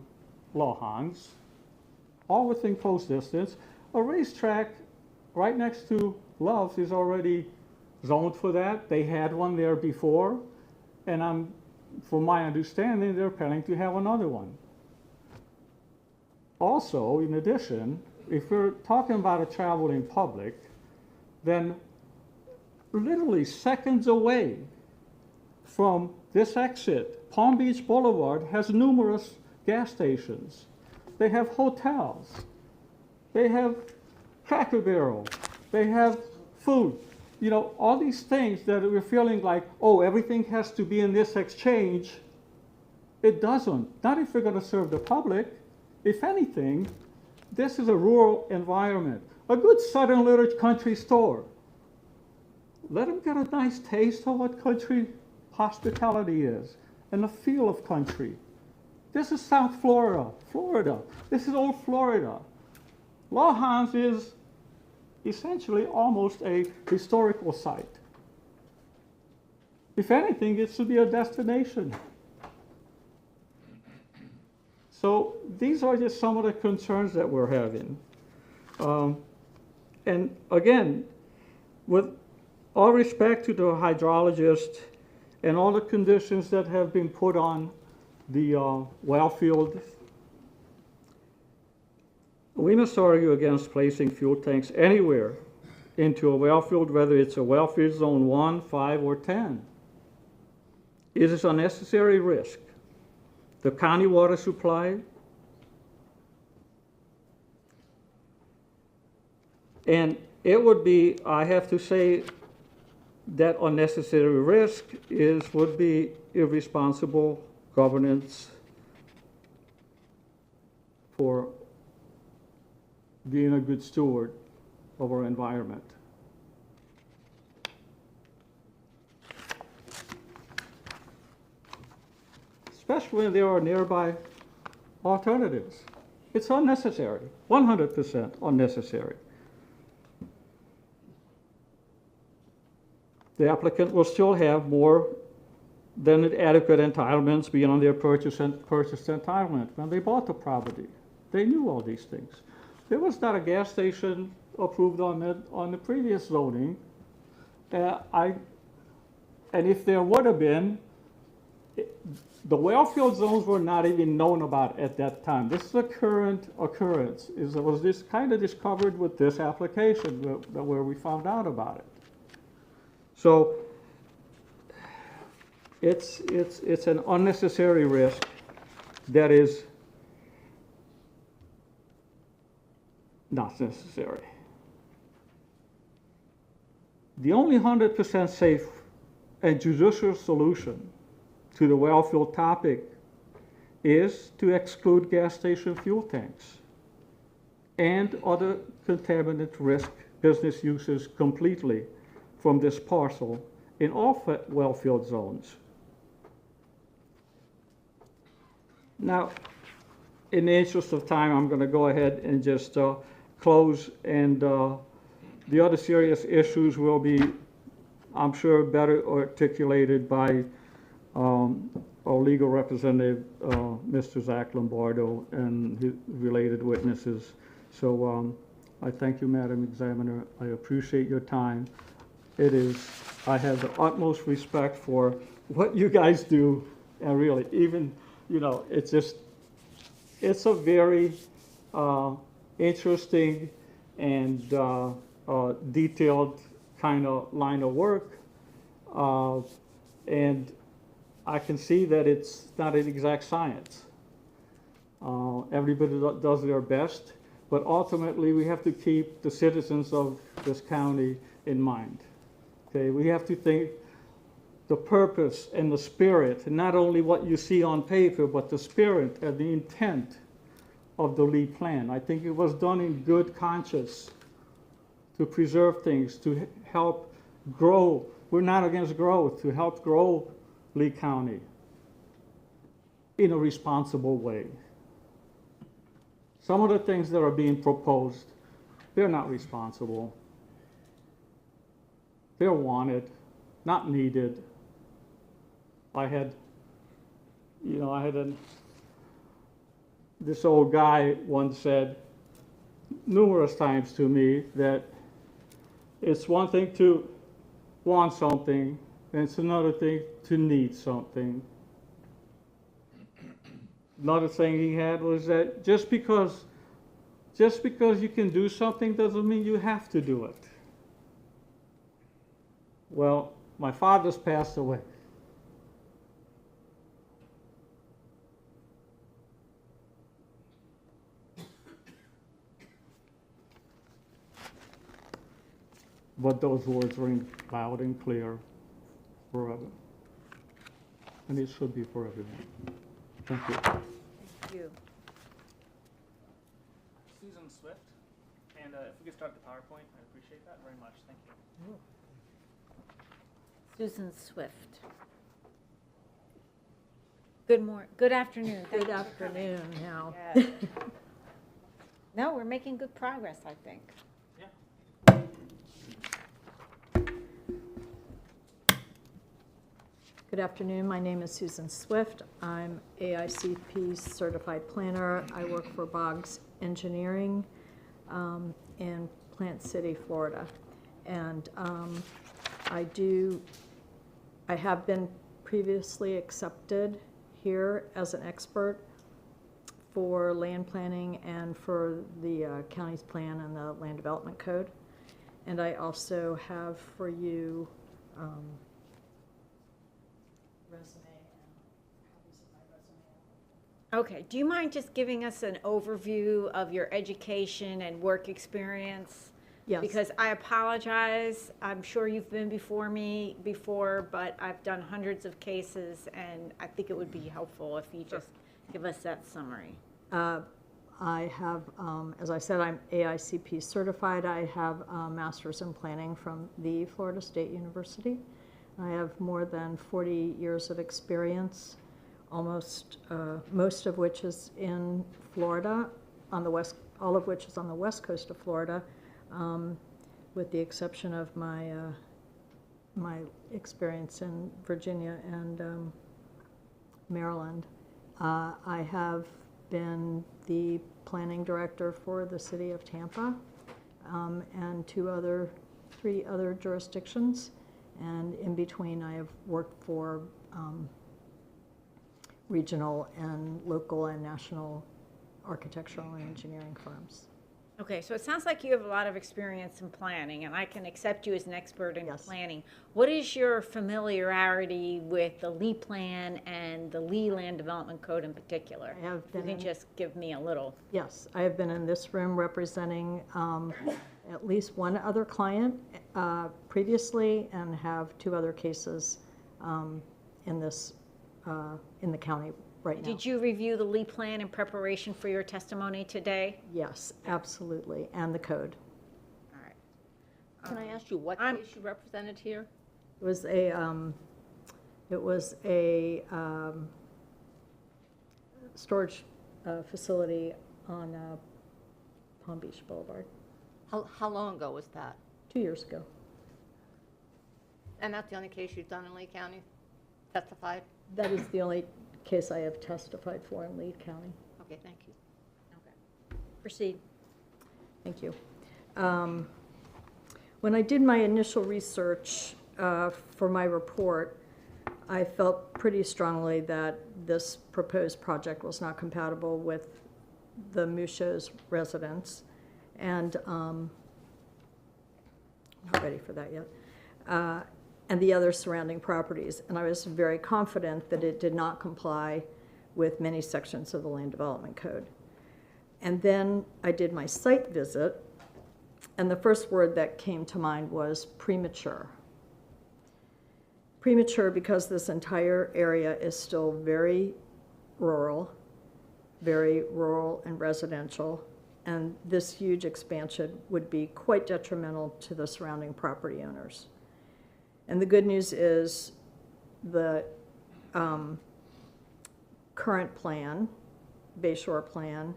Lawhans, all within close distance. A racetrack right next to Love's is already zoned for that. They had one there before, and from my understanding, they're planning to have another one. Also, in addition, if we're talking about a traveling public, then literally seconds away from this exit, Palm Beach Boulevard has numerous gas stations. They have hotels. They have Cracker Barrel. They have food. You know, all these things that we're feeling like, oh, everything has to be in this exchange. It doesn't. Not if we're going to serve the public. If anything, this is a rural environment. A good Southern little country store. Let them get a nice taste of what country hospitality is and the feel of country. This is South Florida. This is old Florida. Lawhans is essentially almost a historical site. If anything, it should be a destination. So these are just some of the concerns that we're having. And again, with all respect to the hydrologist and all the conditions that have been put on the well field, we must argue against placing fuel tanks anywhere into a well field, whether it's a well field zone 1, 5, or 10. It is a necessary risk. The county water supply and it would be, I have to say, that unnecessary risk would be irresponsible governance for being a good steward of our environment. Especially when there are nearby alternatives. It's unnecessary, 100% unnecessary. The applicant will still have more than adequate entitlements beyond their purchase entitlement when they bought the property. They knew all these things. There was not a gas station approved on the previous zoning. And if there would have been, the well field zones were not even known about at that time. This is a current occurrence. It was this kind of discovered with this application where we found out about it. So it's an unnecessary risk that is not necessary. The only 100% safe and judicious solution to the well field topic is to exclude gas station fuel tanks and other contaminant risk business uses completely from this parcel in all well field zones. Now, in the interest of time, I'm going to go ahead and just close, and the other serious issues will be, I'm sure, better articulated by our legal representative, Mr. Zach Lombardo, and his related witnesses. So I thank you, Madam Examiner. I appreciate your time. I have the utmost respect for what you guys do, and really, even, it's a very interesting and detailed kind of line of work, and I can see that it's not an exact science. Everybody does their best, but ultimately we have to keep the citizens of this county in mind. Okay, we have to think the purpose and the spirit, and not only what you see on paper, but the spirit and the intent of the Lee plan. I think it was done in good conscience to preserve things, to help grow. We're not against growth, to help grow Lee County in a responsible way. Some of the things that are being proposed, they're not responsible. They're wanted, not needed. This old guy once said numerous times to me that it's one thing to want something, and it's another thing to need something. Another thing he had was that just because you can do something doesn't mean you have to do it. Well, my father's passed away. But those words ring loud and clear forever. And it should be for everyone. Thank you. Thank you. Susan Swift, and if we could start the PowerPoint, I'd appreciate that very much. Thank you. Susan Swift. Good afternoon. Thank Good you for coming. afternoon now. Yes. No, we're making good progress, I think. Good afternoon. My name is Susan Swift. I'm AICP certified planner. I work for Boggs Engineering in Plant City, Florida. And I have been previously accepted here as an expert for land planning and for the county's plan and the land development code. And I also have for you resume and copies of my resume. Okay, do you mind just giving us an overview of your education and work experience? Yes. Because I apologize, I'm sure you've been before, but I've done hundreds of cases, and I think it would be helpful if you just give us that summary. I have, as I said, I'm AICP certified. I have a master's in planning from the Florida State University. I have more than 40 years of experience, almost, most of which is in Florida, on the west, all of which is on the west coast of Florida, with the exception of my, my experience in Virginia and Maryland. I have been the planning director for the city of Tampa and three other jurisdictions. And in between, I have worked for regional and local and national architectural and engineering firms. Okay, so it sounds like you have a lot of experience in planning, and I can accept you as an expert in Yes. planning. What is your familiarity with the Lee Plan and the Lee Land Development Code in particular? I have If you been can in- just give me a little. Yes, I have been in this room representing at least one other client previously and have two other cases in this, in the county right now. Did you review the Lee Plan in preparation for your testimony today? Yes, absolutely, and the code. All right. Can I ask you what I'm- case you represented here? It was a storage facility on Palm Beach Boulevard, How long ago was that? 2 years ago. And that's the only case you've done in Lee County? Testified? That is the only case I have testified for in Lee County. Okay, thank you. Proceed. Thank you. When I did my initial research for my report, I felt pretty strongly that this proposed project was not compatible with the Mucho's residence, and not ready for that yet, and the other surrounding properties. And I was very confident that it did not comply with many sections of the Land Development Code. And then I did my site visit, and the first word that came to mind was premature. Premature because this entire area is still very rural and residential, and this huge expansion would be quite detrimental to the surrounding property owners. And the good news is the current plan, Bayshore plan,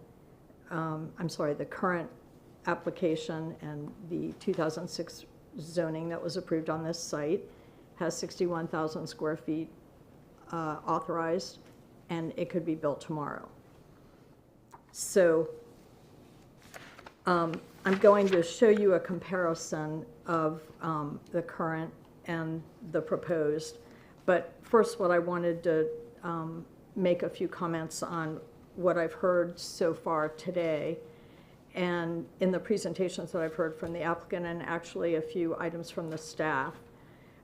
the current application and the 2006 zoning that was approved on this site has 61,000 square feet authorized, and it could be built tomorrow. So I'm going to show you a comparison of the current and the proposed. But first, what I wanted to make a few comments on what I've heard so far today, and in the presentations that I've heard from the applicant, and actually a few items from the staff,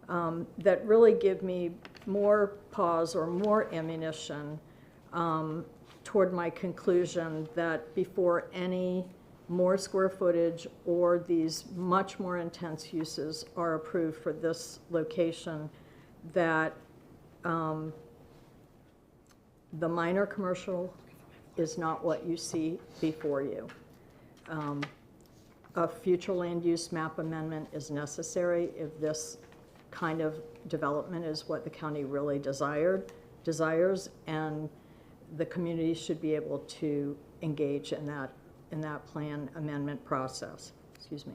that really give me more pause or more ammunition toward my conclusion that before any more square footage or these much more intense uses are approved for this location, that the minor commercial is not what you see before you. A future land use map amendment is necessary if this kind of development is what the county really desires, and the community should be able to engage in that plan amendment process. Excuse me.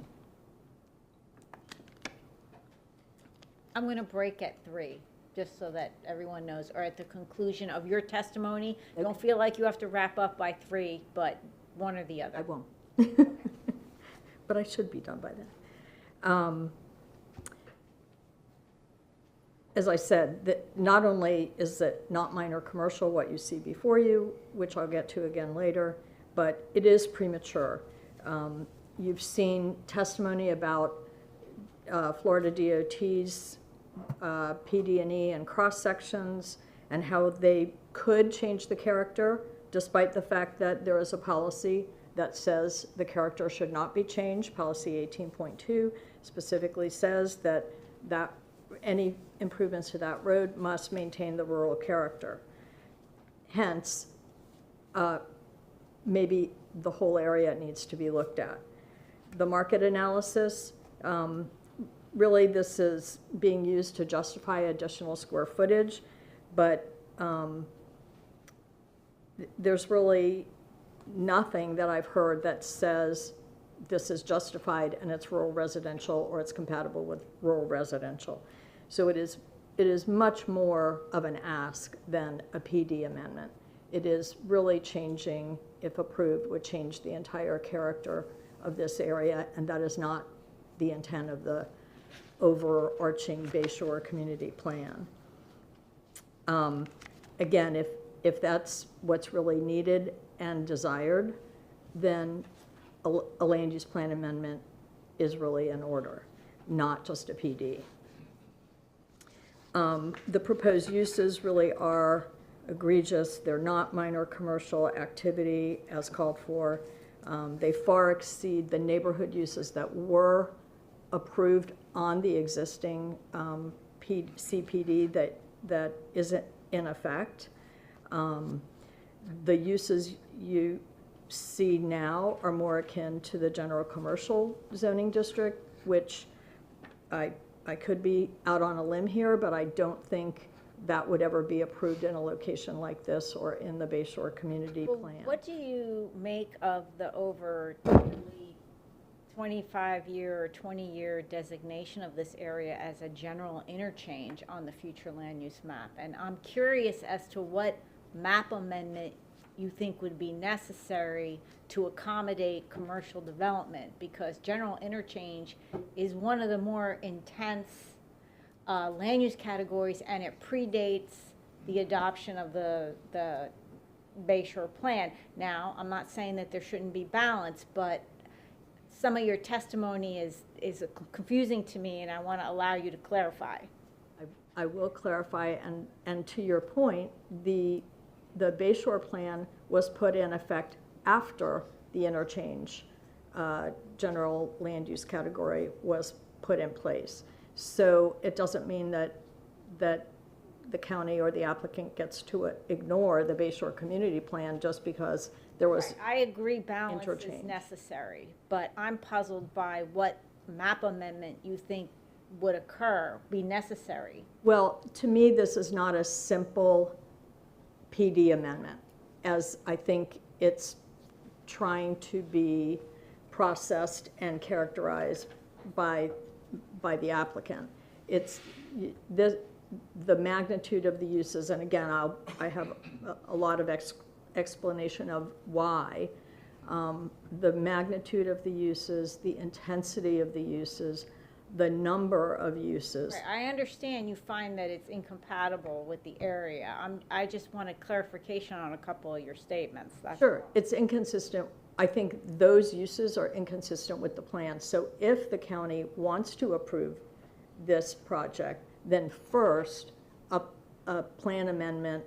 I'm going to break at 3, just so that everyone knows, or at the conclusion of your testimony. Don't feel like you have to wrap up by 3, but one or the other. I won't. But I should be done by then. As I said, that not only is it not minor commercial, what you see before you, which I'll get to again later, but it is premature. You've seen testimony about Florida DOT's PD&E and cross-sections, and how they could change the character, despite the fact that there is a policy that says the character should not be changed. Policy 18.2 specifically says that any improvements to that road must maintain the rural character. Hence, maybe the whole area needs to be looked at. The market analysis, really this is being used to justify additional square footage, but there's really nothing that I've heard that says this is justified and it's rural residential or it's compatible with rural residential. So it is much more of an ask than a PD amendment. It is really changing, if approved, would change the entire character of this area, and that is not the intent of the overarching Bayshore community plan. Again, if that's what's really needed and desired, then a land use plan amendment is really in order, not just a PD. The proposed uses really are egregious. They're not minor commercial activity as called for. They far exceed the neighborhood uses that were approved on the existing CPD that isn't in effect. The uses you see now are more akin to the general commercial zoning district, which I could be out on a limb here, but I don't think that would ever be approved in a location like this or in the Bayshore community plan. What do you make of the over 25-year or 20-year designation of this area as a general interchange on the future land use map? And I'm curious as to what map amendment you think would be necessary to accommodate commercial development, because general interchange is one of the more intense land use categories, and it predates the adoption of the Bayshore plan. Now, I'm not saying that there shouldn't be balance, but some of your testimony is confusing to me, and I want to allow you to clarify. I will clarify, and to your point, the Bayshore plan was put in effect after the interchange general land use category was put in place. So it doesn't mean that the county or the applicant gets to ignore the Bayshore community plan just because there was Right. I agree balance is necessary, but I'm puzzled by what map amendment you think would be necessary. Well, to me, this is not a simple PD amendment, as I think it's trying to be processed and characterized by the applicant. It's the magnitude of the uses, and again, I have a lot of explanation of why. The magnitude of the uses, the intensity of the uses, the number of uses. Right. I understand you find that it's incompatible with the area. I just wanted clarification on a couple of your statements. That's Sure, all. it's inconsistent. I think those uses are inconsistent with the plan. So if the county wants to approve this project, then first, a plan amendment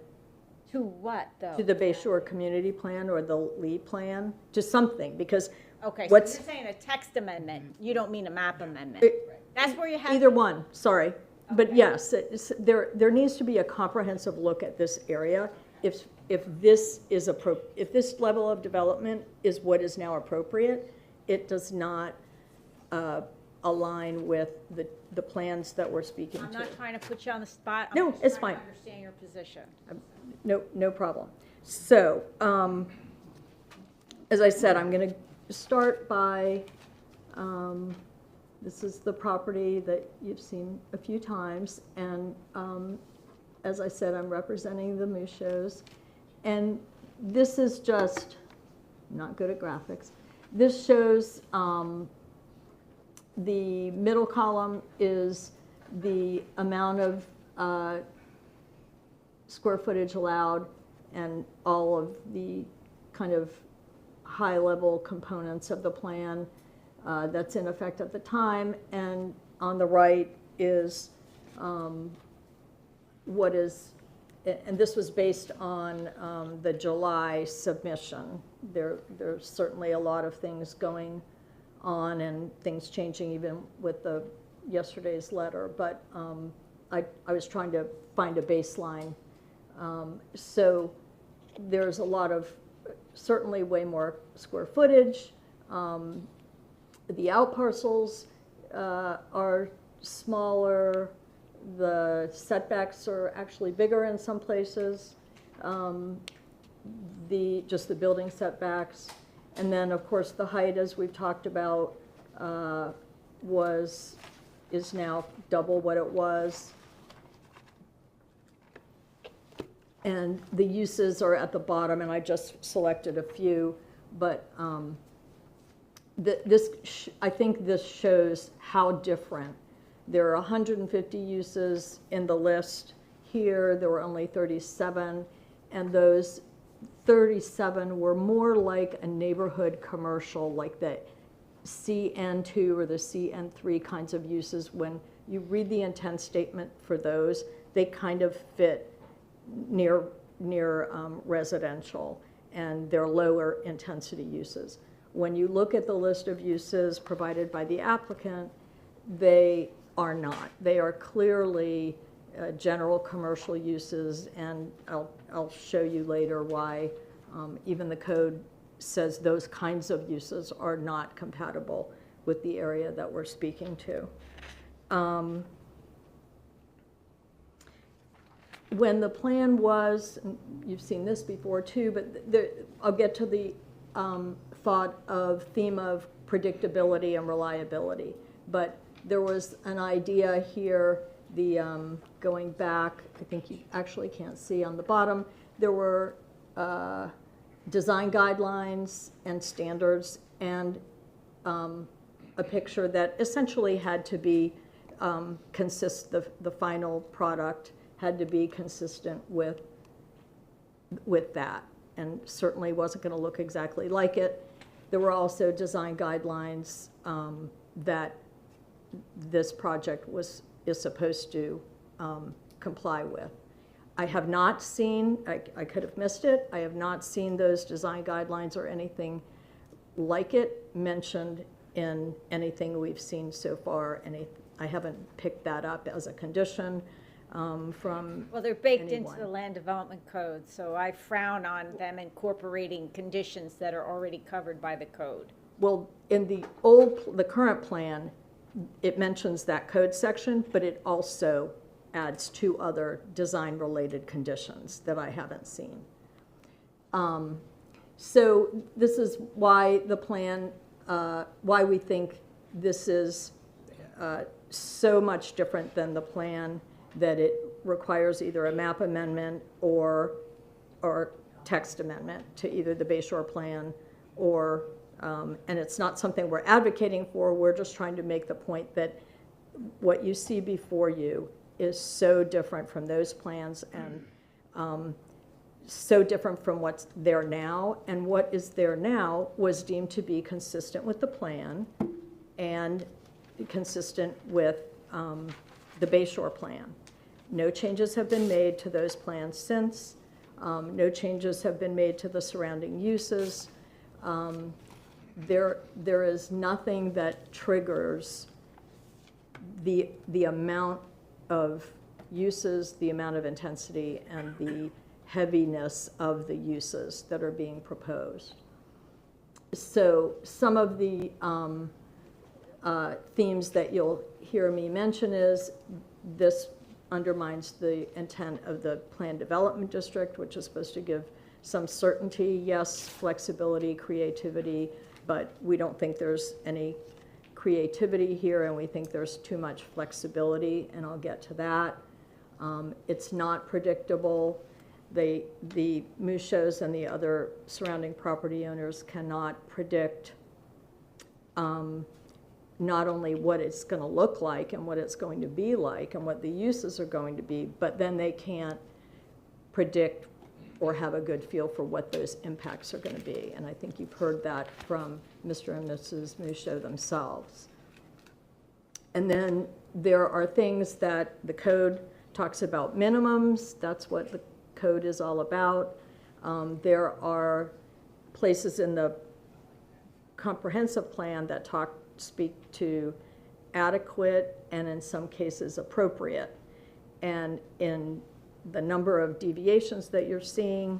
To what, though? to the Bayshore Community Plan or the Lee Plan, to something, because Okay, so what's- you're saying a text amendment. You don't mean a map amendment. It- That's where you have. either one, sorry. But Okay. yes, there needs to be a comprehensive look at this area. If this level of development is what is now appropriate, it does not align with the plans that we're speaking I'm to. not trying to put you on the spot. No, I'm just it's trying fine. to understand your position. No problem. So, as I said, I'm going to start by, this is the property that you've seen a few times, and as I said, I'm representing the moose shows, and this is just, I'm not good at graphics. This shows, the middle column is the amount of square footage allowed and all of the kind of high-level components of the plan that's in effect at the time. And on the right is what is, and this was based on the July submission. There's certainly a lot of things going on and things changing even with the yesterday's letter, but I was trying to find a baseline. So there's a lot of, certainly way more square footage. The out parcels are smaller. The setbacks are actually bigger in some places. Just the building setbacks. And then, of course, the height, as we've talked about, is now double what it was. And the uses are at the bottom, and I just selected a few, but I think this shows how different. There are 150 uses in the list. Here, there were only 37, and those 37 were more like a neighborhood commercial, like the CN2 or the CN3 kinds of uses. When you read the intent statement for those, they kind of fit near residential, and they're lower intensity uses. When you look at the list of uses provided by the applicant, they are not. They are clearly general commercial uses, and I'll show you later why even the code says those kinds of uses are not compatible with the area that we're speaking to. When the plan was, and you've seen this before too, but I'll get to the theme of predictability and reliability. But there was an idea here, going back, I think you actually can't see on the bottom, there were design guidelines and standards and a picture that essentially had to be the final product had to be consistent with that, and certainly wasn't going to look exactly like it. There were also design guidelines that this project is supposed to comply with. I have not seen, I could have missed it, I have not seen those design guidelines or anything like it mentioned in anything we've seen so far. I haven't picked that up as a condition from Well, they're baked anyone. into the land development code, so I frown on them incorporating conditions that are already covered by the code. Well, in the current plan, it mentions that code section, but it also adds 2 other design-related conditions that I haven't seen. So this is why the plan, why we think this is so much different than the plan, that it requires either a map amendment or text amendment to either the Bayshore plan or, and it's not something we're advocating for, we're just trying to make the point that what you see before you is so different from those plans and so different from what's there now. And what is there now was deemed to be consistent with the plan and consistent with the Bayshore plan. No changes have been made to those plans since. No changes have been made to the surrounding uses. There is nothing that triggers the amount of uses, the amount of intensity, and the heaviness of the uses that are being proposed. So some of the themes that you'll hear me mention is this undermines the intent of the Planned Development District, which is supposed to give some certainty, yes, flexibility, creativity, but we don't think there's any creativity here, and we think there's too much flexibility, and I'll get to that. It's not predictable. The Mushos and the other surrounding property owners cannot predict not only what it's going to look like and what it's going to be like and what the uses are going to be, but then they can't predict or have a good feel for what those impacts are going to be. And I think you've heard that from Mr. and Mrs. Musho themselves. And then there are things that the code talks about minimums. That's what the code is all about. There are places in the comprehensive plan that speak to adequate and in some cases appropriate. And in the number of deviations that you're seeing,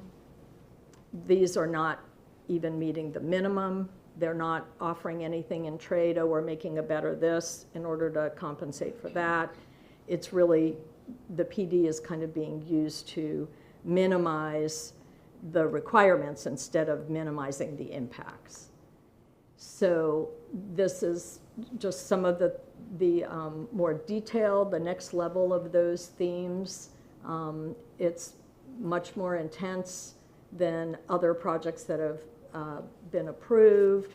these are not even meeting the minimum. They're not offering anything in trade, oh, we're making a better this in order to compensate for that. It's really, the PD is kind of being used to minimize the requirements instead of minimizing the impacts. So this is just some of the more detailed, the next level of those themes. It's much more intense than other projects that have been approved.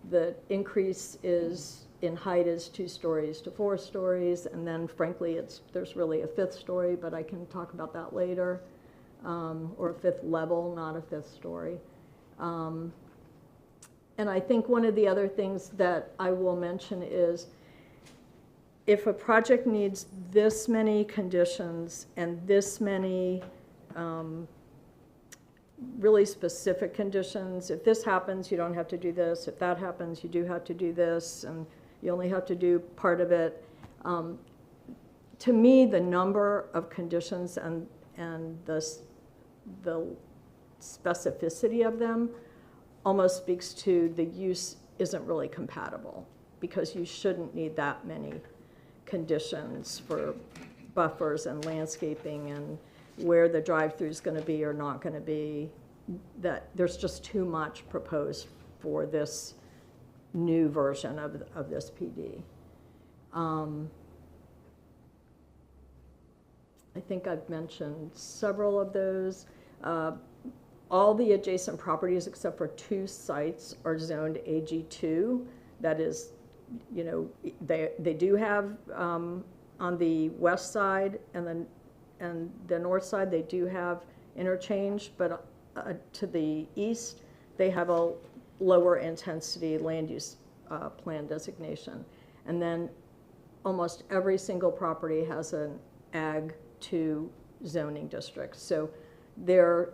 The increase in height is 2 stories to 4 stories, and then frankly, there's really a 5th story, but I can talk about that later, or a 5th level, not a 5th story. And I think one of the other things that I will mention is if a project needs this many conditions and this many really specific conditions, if this happens, you don't have to do this. If that happens, you do have to do this, and you only have to do part of it. To me, the number of conditions and the specificity of them almost speaks to the use isn't really compatible, because you shouldn't need that many conditions for buffers and landscaping and where the drive-through is going to be or not going to be. That there's just too much proposed for this new version of this PD. I think I've mentioned several of those. All the adjacent properties except for 2 sites are zoned AG2. That is, you know, they do have on the west side and the north side, they do have interchange, but to the east, they have a lower intensity land use plan designation. And then almost every single property has an Ag 2 zoning district. So they're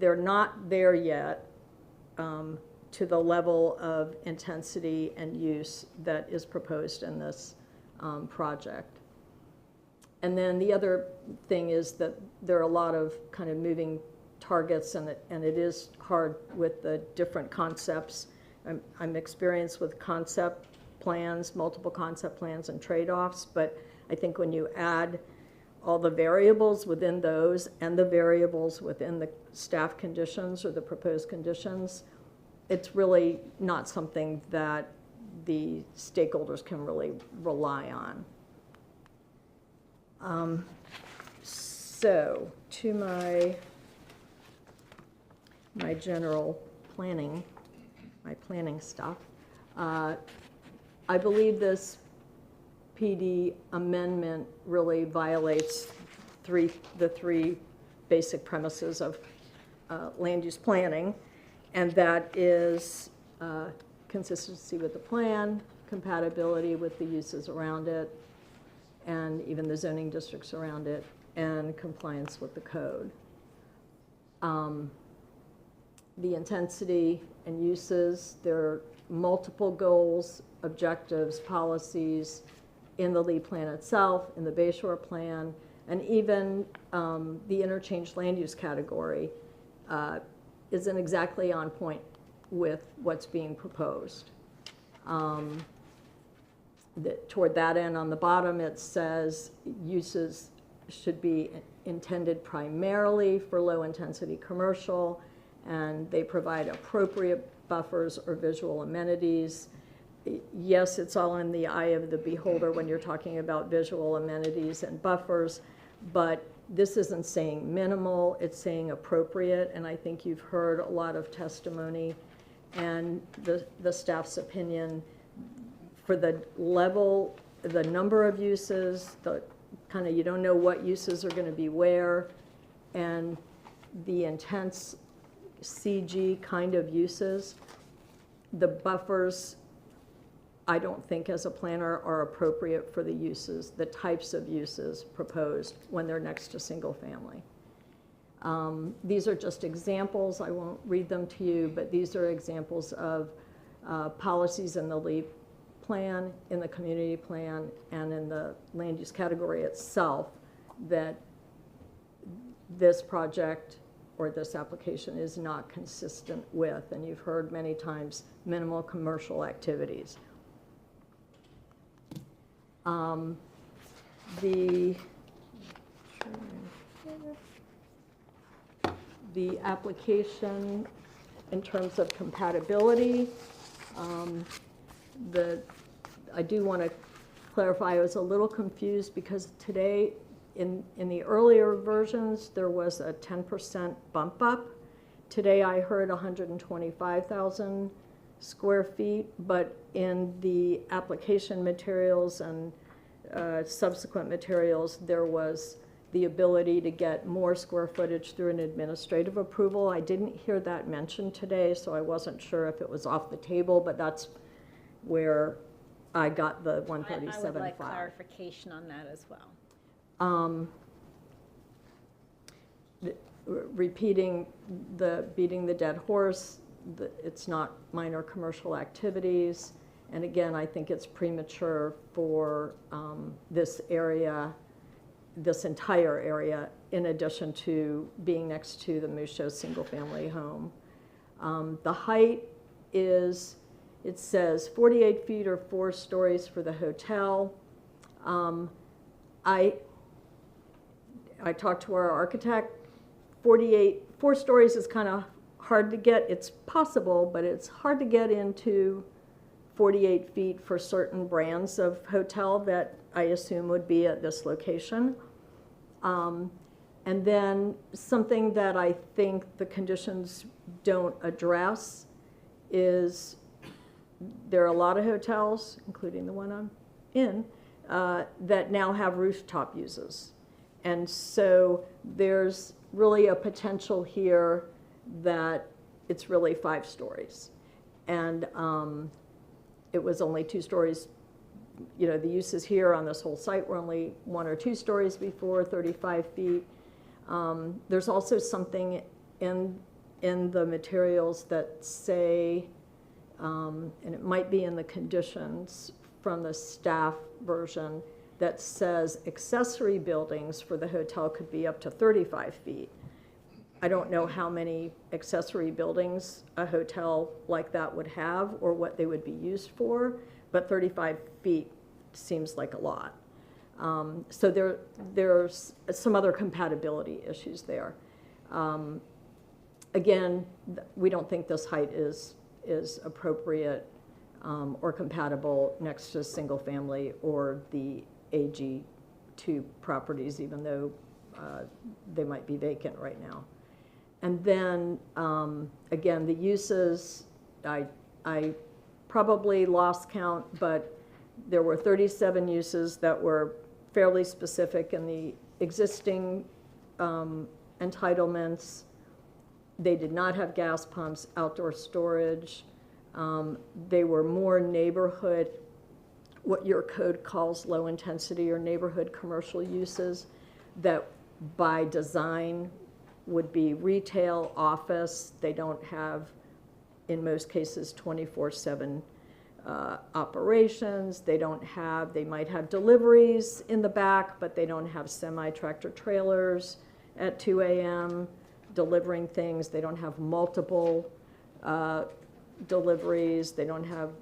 not there yet to the level of intensity and use that is proposed in this project. And then the other thing is that there are a lot of kind of moving targets, and it is hard with the different concepts. I'm experienced with concept plans, multiple concept plans and trade-offs, but I think when you add all the variables within those and the variables within the staff conditions or the proposed conditions, it's really not something that the stakeholders can really rely on. So to my general planning, my planning stuff, I believe this PD amendment really violates the three basic premises of land use planning, and that is consistency with the plan, compatibility with the uses around it, and even the zoning districts around it, and compliance with the code. The intensity and uses, there are multiple goals, objectives, policies in the LEED plan itself, in the Bayshore plan, and even the interchange land use category isn't exactly on point with what's being proposed. Toward that end, on the bottom, it says uses should be intended primarily for low-intensity commercial, and they provide appropriate buffers or visual amenities. Yes, it's all in the eye of the beholder when you're talking about visual amenities and buffers, but this isn't saying minimal, it's saying appropriate, and I think you've heard a lot of testimony and the staff's opinion for the level, the number of uses, the kind of, you don't know what uses are going to be where, and the intense CG kind of uses. The buffers I don't think as a planner are appropriate for the uses, the types of uses proposed when they're next to single family. These are just examples. I won't read them to you, but these are examples of policies in the LEAP plan, in the community plan, and in the land use category itself that this project or this application is not consistent with. And you've heard many times minimal commercial activities. The application in terms of compatibility, I do want to clarify, I was a little confused because today in the earlier versions there was a 10% bump up. Today I heard 125,000 square feet, but in the application materials and subsequent materials there was the ability to get more square footage through an administrative approval. I didn't hear that mentioned today, so I wasn't sure if it was off the table, but that's where I got the 137.5. I would like clarification on that as well. Repeating beating the dead horse, it's not minor commercial activities. And again, I think it's premature for this area, this entire area, in addition to being next to the Moose Show single-family home. The height is, it says 48 feet or 4 stories for the hotel. I talked to our architect. 4 stories is kind of hard to get. It's possible, but it's hard to get into 48 feet for certain brands of hotel that I assume would be at this location. And then something that I think the conditions don't address is there are a lot of hotels, including the one I'm in, that now have rooftop uses. And so there's really a potential here that it's really 5 stories. And it was only 2 stories. You know, the uses here on this whole site were only 1 or 2 stories before, 35 feet. There's also something in the materials that say, and it might be in the conditions from the staff version, that says accessory buildings for the hotel could be up to 35 feet. I don't know how many accessory buildings a hotel like that would have or what they would be used for, but 35 feet seems like a lot. So there's some other compatibility issues there. Again, we don't think this height is appropriate or compatible next to single family or the AG2 properties, even though they might be vacant right now. And then, again, the uses, I probably lost count, but there were 37 uses that were fairly specific in the existing entitlements. They did not have gas pumps, outdoor storage. They were more neighborhood, what your code calls low intensity or neighborhood commercial uses that by design would be retail, office. They don't have, in most cases, 24/7 operations. They might have deliveries in the back, but they don't have semi-tractor trailers at 2 a.m. delivering things. They don't have multiple deliveries. They don't have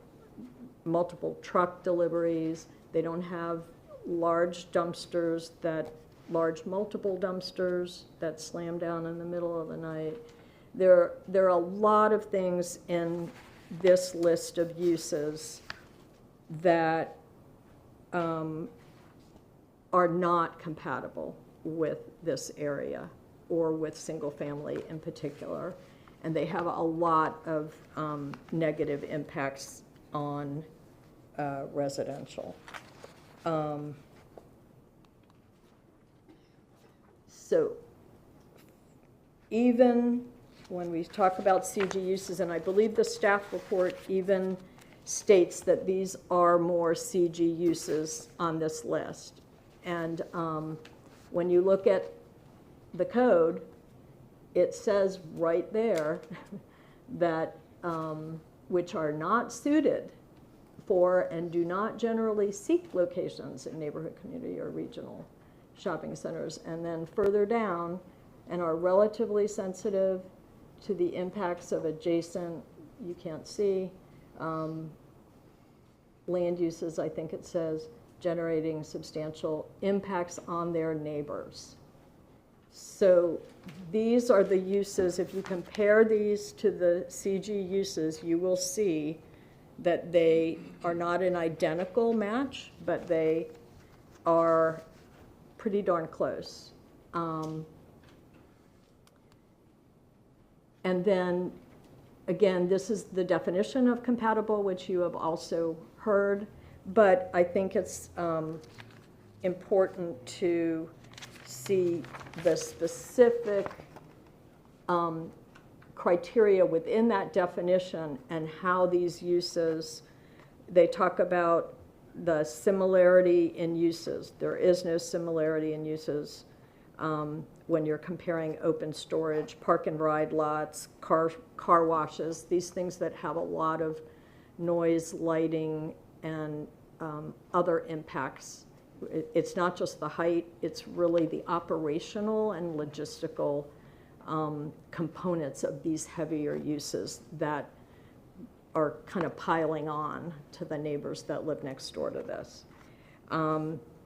multiple truck deliveries. They don't have large multiple dumpsters that slam down in the middle of the night. There are a lot of things in this list of uses that are not compatible with this area or with single family in particular. And they have a lot of negative impacts on residential. So even when we talk about CG uses, and I believe the staff report even states that these are more CG uses on this list. And when you look at the code, it says right there that which are not suited for and do not generally seek locations in neighborhood, community, or regional shopping centers. And then further down, and are relatively sensitive to the impacts of adjacent, you can't see, land uses, I think it says, generating substantial impacts on their neighbors. So these are the uses. If you compare these to the CG uses, you will see that they are not an identical match, but they are pretty darn close. And then, again, this is the definition of compatible, which you have also heard, but I think it's important to see the specific criteria within that definition and how these uses, they talk about the similarity in uses. There is no similarity in uses when you're comparing open storage, park and ride lots, car washes, these things that have a lot of noise, lighting, and other impacts. It's not just the height, it's really the operational and logistical components of these heavier uses that are kind of piling on to the neighbors that live next door to this.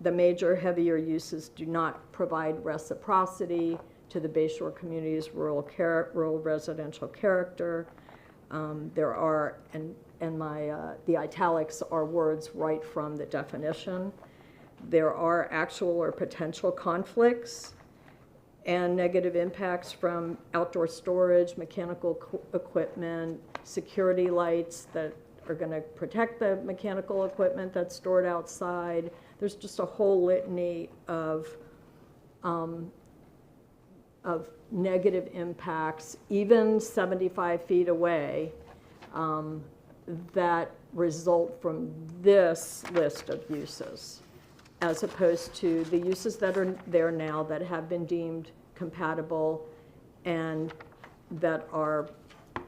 The major heavier uses do not provide reciprocity to the Bayshore community's rural residential character. There are, and the italics are words right from the definition. There are actual or potential conflicts and negative impacts from outdoor storage, mechanical equipment, security lights that are going to protect the mechanical equipment that's stored outside. There's just a whole litany of negative impacts, even 75 feet away, that result from this list of uses, as opposed to the uses that are there now that have been deemed compatible and that are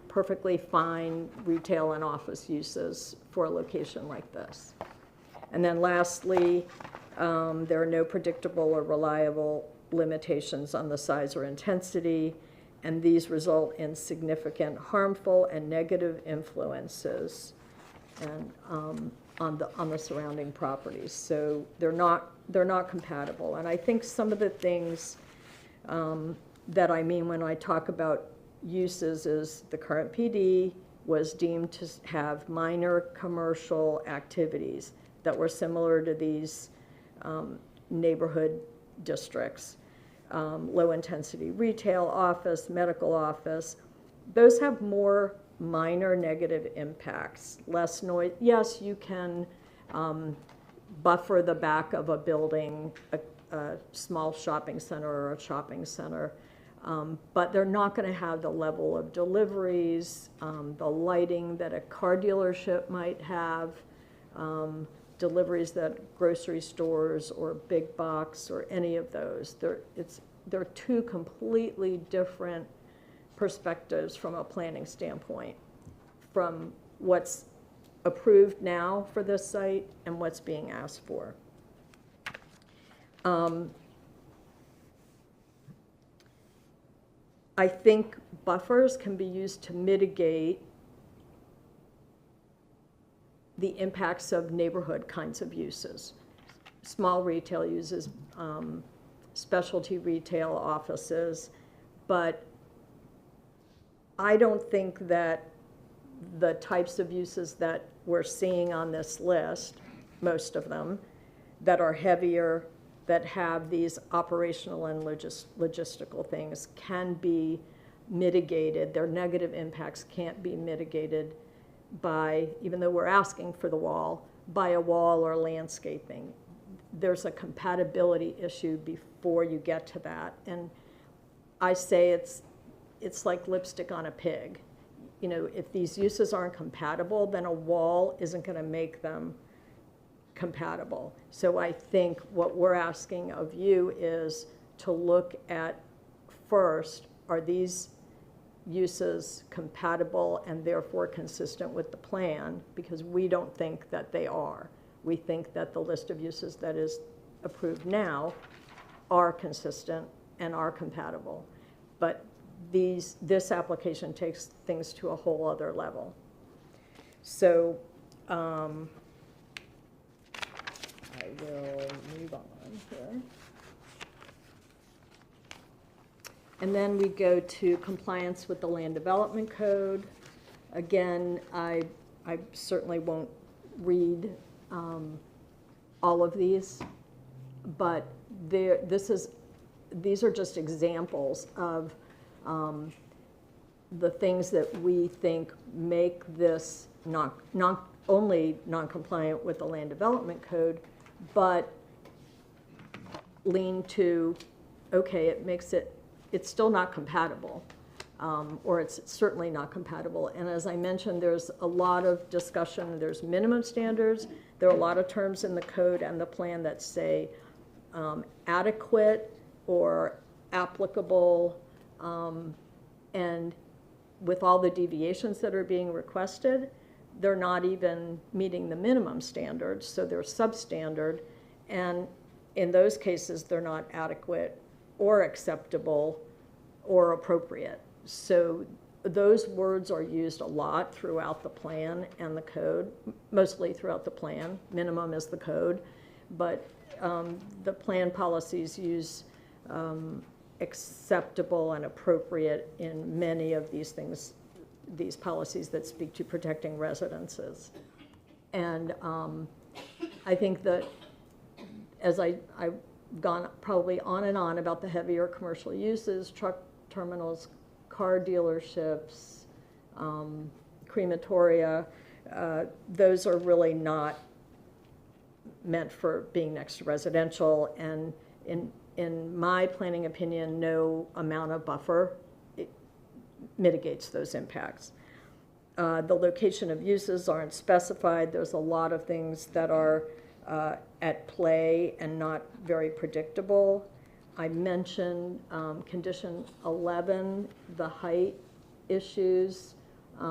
perfectly fine retail and office uses for a location like this. And then lastly, there are no predictable or reliable limitations on the size or intensity, and these result in significant harmful and negative influences and on the surrounding properties. So they're not compatible. And I think some of the things that I mean when I talk about uses is the current PD was deemed to have minor commercial activities that were similar to these neighborhood districts. Low intensity retail, office, medical office, those have more minor negative impacts, less noise. Yes, you can buffer the back of a building, a small shopping center or a shopping center, but they're not going to have the level of deliveries, the lighting that a car dealership might have, deliveries that grocery stores or big box or any of those. They're two completely different perspectives from a planning standpoint, from what's approved now for this site and what's being asked for. I think buffers can be used to mitigate the impacts of neighborhood kinds of uses. Small retail uses, specialty retail offices, but I don't think that the types of uses that we're seeing on this list, most of them, that are heavier, that have these operational and logistical things can be mitigated. Their negative impacts can't be mitigated by, even though we're asking for the wall, by a wall or landscaping. There's a compatibility issue before you get to that. And I say it's like lipstick on a pig. you know, if these uses aren't compatible, then a wall isn't going to make them compatible. So I think what we're asking of you is to look at first, are these uses compatible and therefore consistent with the plan? Because we don't think that they are. We think that the list of uses that is approved now are consistent and are compatible. But this application takes things to a whole other level. So I will move on here. And then we go to compliance with the land development code. Again, I certainly won't read all of these, but these are just examples of the things that we think make this not only non-compliant with the land development code, but lean to, okay, it's still not compatible, or it's certainly not compatible. And as I mentioned, there's a lot of discussion. There's minimum standards. There are a lot of terms in the code and the plan that say adequate or applicable, and with all the deviations that are being requested, they're not even meeting the minimum standards, so they're substandard, and in those cases, they're not adequate or acceptable or appropriate. So those words are used a lot throughout the plan and the code, mostly throughout the plan. Minimum is the code, but the plan policies use acceptable and appropriate in many of these things, these policies that speak to protecting residences. And I think that as I've gone probably on and on about the heavier commercial uses, truck terminals, car dealerships, crematoria, those are really not meant for being next to residential, and in my planning opinion, no amount of buffer mitigates those impacts. The location of uses aren't specified. There's a lot of things that are at play and not very predictable. I mentioned condition 11, the height issues. I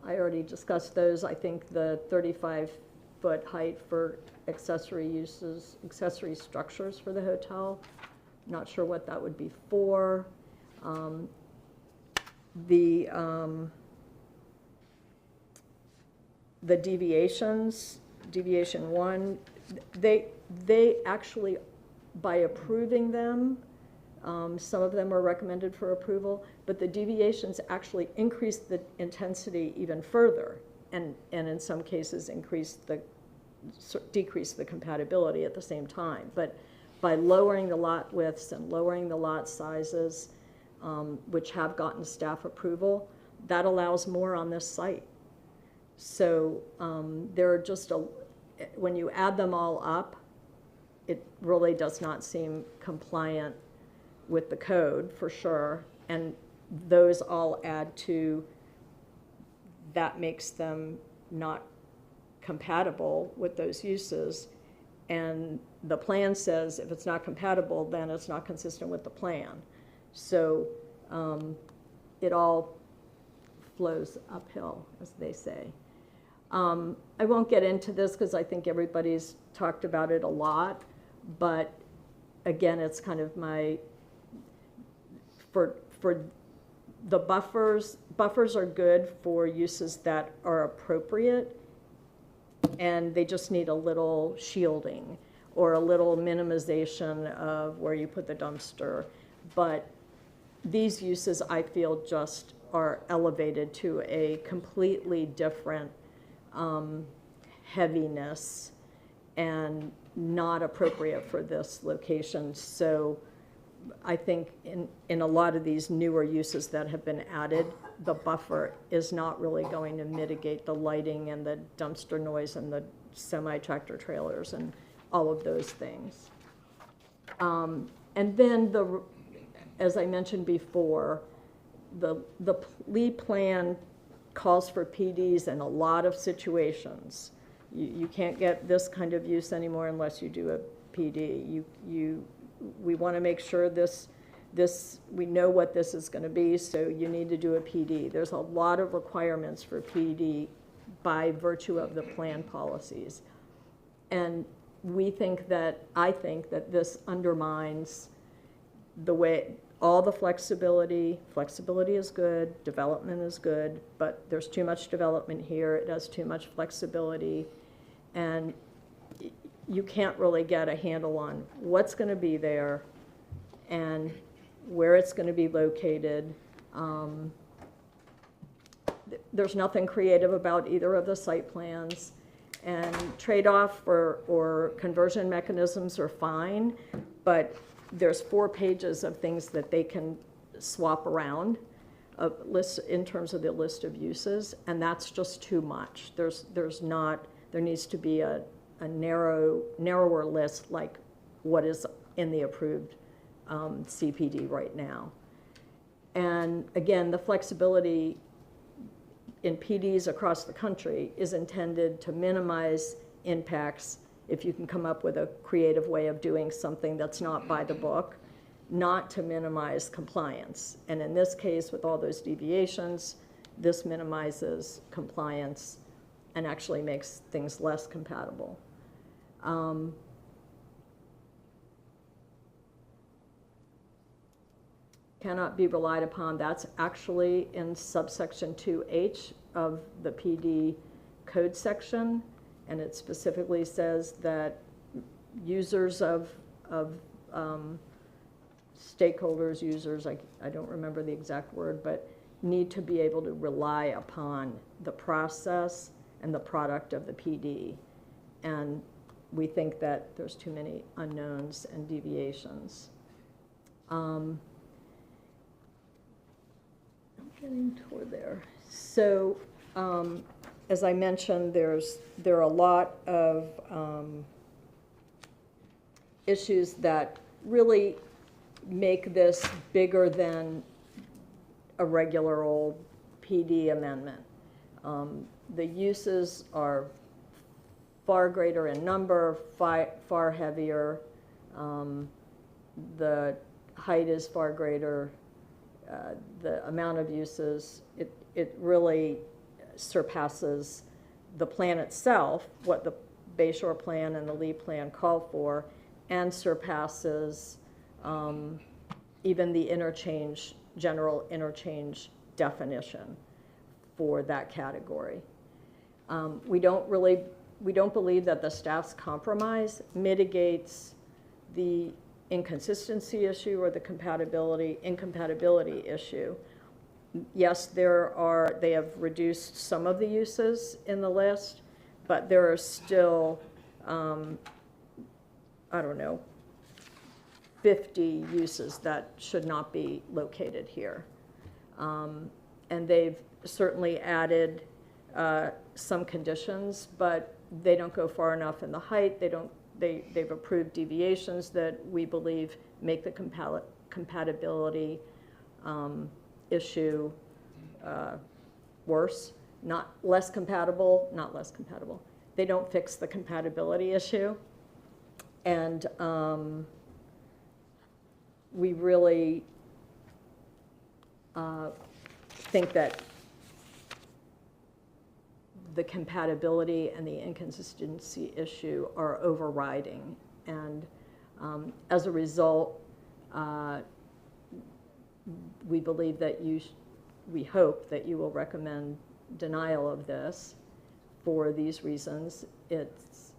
already discussed those. I think the 35-foot height for accessory uses, accessory structures for the hotel. Not sure what that would be for. The deviations, deviation 1, they actually, by approving them, some of them are recommended for approval, but the deviations actually increase the intensity even further, and in some cases decrease the compatibility at the same time. But by lowering the lot widths and lowering the lot sizes, which have gotten staff approval, that allows more on this site. So there are just when you add them all up, it really does not seem compliant with the code for sure, and those all add to that makes them not compatible with those uses. And the plan says if it's not compatible, then it's not consistent with the plan. So it all flows uphill, as they say. I won't get into this because I think everybody's talked about it a lot, but again, it's kind of for the buffers are good for uses that are appropriate, and they just need a little shielding or a little minimization of where you put the dumpster. But these uses, I feel, just are elevated to a completely different heaviness and not appropriate for this location. So I think in a lot of these newer uses that have been added, the buffer is not really going to mitigate the lighting and the dumpster noise and the semi-tractor trailers and all of those things. And then as I mentioned before, the Lee plan calls for PDs in a lot of situations. You can't get this kind of use anymore unless you do a PD. We want to make sure we know what this is going to be, so you need to do a PD. There's a lot of requirements for PD by virtue of the plan policies. And I think that this undermines the way, all the flexibility is good, development is good, but there's too much development here, it has too much flexibility, and you can't really get a handle on what's going to be there and where it's going to be located. There's nothing creative about either of the site plans, and trade-off or conversion mechanisms are fine, but there's 4 pages of things that they can swap around in terms of the list of uses, and that's just too much. There needs to be a narrower list like what is in the approved CPD right now. And again, the flexibility in PDs across the country is intended to minimize impacts if you can come up with a creative way of doing something that's not by the book, not to minimize compliance. And in this case, with all those deviations, this minimizes compliance and actually makes things less compatible. Cannot be relied upon, that's actually in subsection 2H of the PD code section, and it specifically says that users of stakeholders, users, I don't remember the exact word, but need to be able to rely upon the process and the product of the PD. And we think that there's too many unknowns and deviations. I'm getting toward there. So, as I mentioned, there are a lot of issues that really make this bigger than a regular old PD amendment. The uses are far greater in number, far heavier. The height is far greater. The amount of uses, it really surpasses the plan itself, what the Bayshore plan and the Lee plan call for, and surpasses even the general interchange definition for that category. We don't believe that the staff's compromise mitigates the inconsistency issue or the incompatibility issue. Yes, they have reduced some of the uses in the list, but there are still, I don't know, 50 uses that should not be located here. And they've certainly added some conditions, but they don't go far enough in the height. They've approved deviations that we believe make the compatibility issue worse, not less compatible. They don't fix the compatibility issue. And we really think that the compatibility and the inconsistency issue are overriding. And as a result, we believe that we hope that you will recommend denial of this for these reasons. It's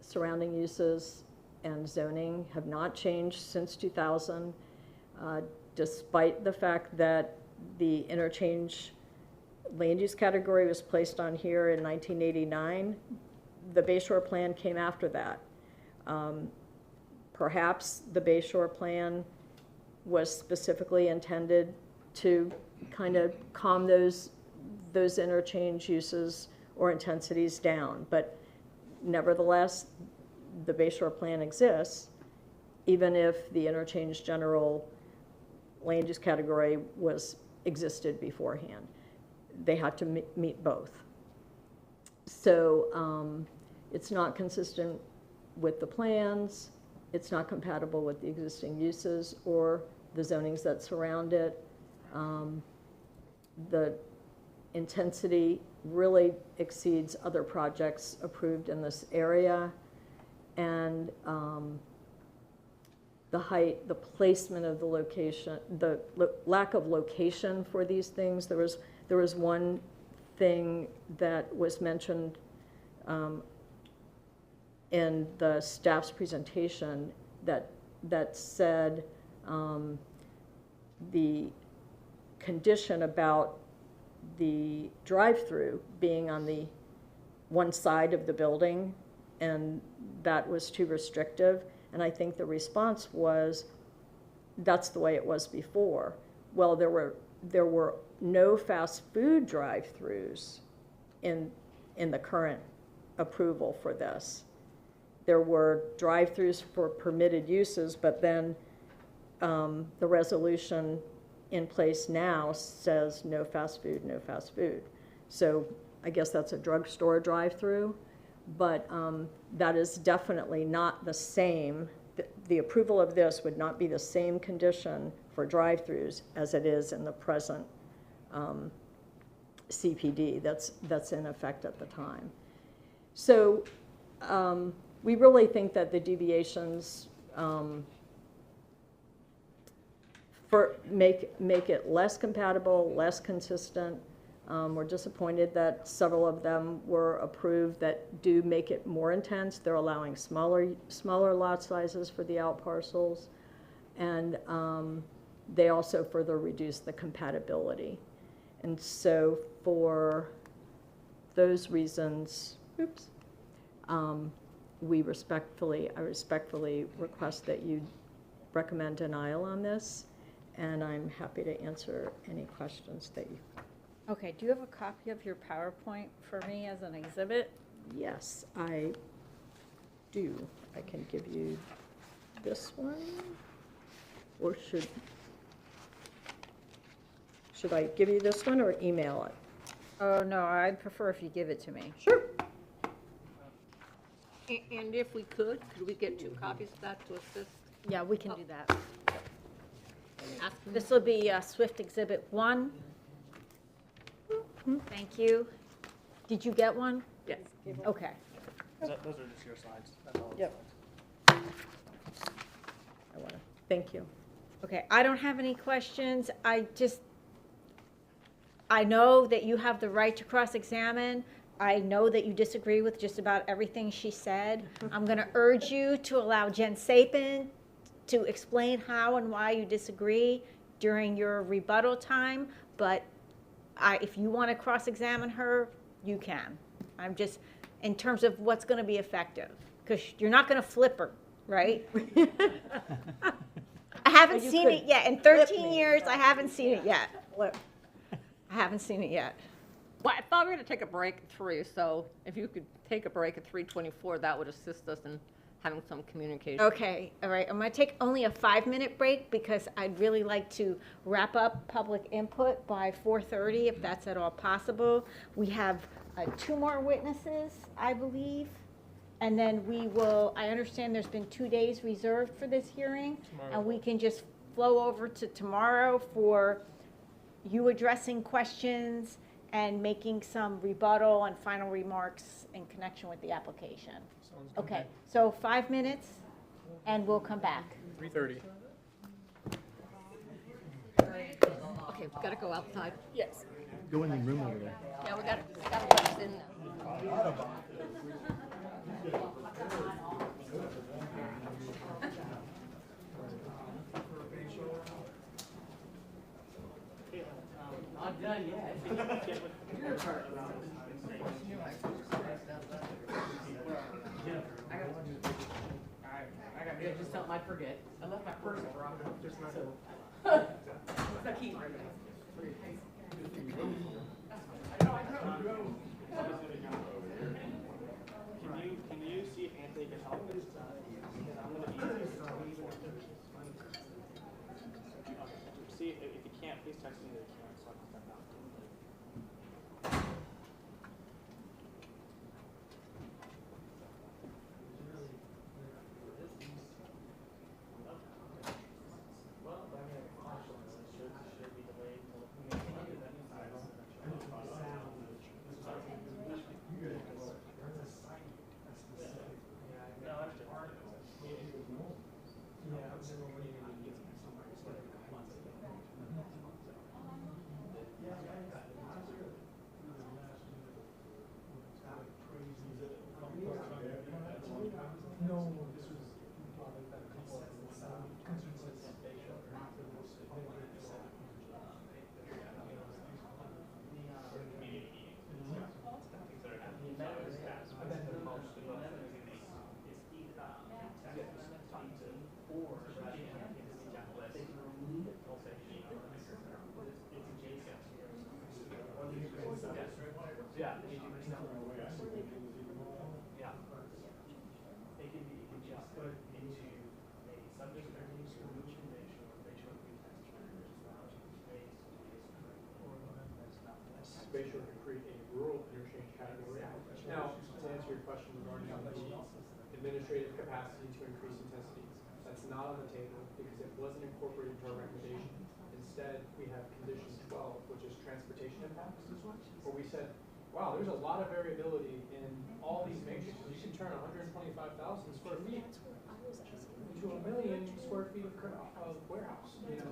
surrounding uses and zoning have not changed since 2000, despite the fact that the interchange land use category was placed on here in 1989. The Bayshore plan came after that. Perhaps the Bayshore plan was specifically intended to kind of calm those interchange uses or intensities down, but nevertheless, the Bayshore plan exists, even if the interchange general land use category existed beforehand. they had to meet both. So it's not consistent with the plans, it's not compatible with the existing uses or the zonings that surround it. The intensity really exceeds other projects approved in this area. And the height, the placement of the location, the lack of location for these things. There was one thing that was mentioned in the staff's presentation that said the condition about the drive-through being on the one side of the building, and that was too restrictive. And I think the response was, that's the way it was before. Well, there were no fast food drive-throughs in the current approval for this. There were drive-throughs for permitted uses, but then the resolution in place now says no fast food, no fast food. So I guess that's a drugstore drive-through, but that is definitely not the same. The approval of this would not be the same condition for drive-throughs as it is in the present CPD that's in effect at the time. So we really think that the deviations make it less compatible, less consistent. We're disappointed that several of them were approved that do make it more intense. They're allowing smaller lot sizes for the out parcels, and they also further reduce the compatibility. And so for those reasons, I respectfully request that you recommend denial on this, and I'm happy to answer any questions that you. Okay, do you have a copy of your PowerPoint for me as an exhibit? Yes, I do. I can give you this one, or should I give you this one or email it? Oh, no, I'd prefer if you give it to me. Sure. And if we could we get 2 copies of that to assist? Yeah, we can do that. Ask them. This will be Swift Exhibit 1. Thank you. Did you get one? Yes. Okay. Those are just your slides. That's all. Yep. Thank you. Okay, I don't have any questions. I know that you have the right to cross-examine. I know that you disagree with just about everything she said. I'm going to urge you to allow Jen Sapin to explain how and why you disagree during your rebuttal time, but if you want to cross-examine her, you can. I'm just, in terms of what's going to be effective, because you're not going to flip her, right? I haven't seen it yet. In 13 years, I haven't seen it yet. I haven't seen it yet. Well, I thought we were going to take a break at 3, so if you could take a break at 3:24, that would assist us in having some communication. Okay, all right. I'm going to take only a 5-minute break because I'd really like to wrap up public input by 4:30, if that's at all possible. We have 2 more witnesses, I believe, and then we will, I understand there's been 2 days reserved for this hearing, and we can just flow over to tomorrow for you addressing questions and making some rebuttal and final remarks in connection with the application. Okay, so 5 minutes, and we'll come back. 3:30. Okay, we gotta go outside. Yes. Go in the room over there. Yeah, we gotta let us in now. Not done yet. I got just something I forget. I left my purse at Rock. Just not the key. Can you see if Anthony can help us? I'm gonna be. See if you can't, please text me that you can, so I can send out. capacity to increase intensity. That's not on the table because it wasn't incorporated into our recommendation. Instead, we have condition 12, which is transportation impacts, where we said, wow, there's a lot of variability in all these matrices. You can turn 125,000 square feet into 1 million square feet of warehouse, you know?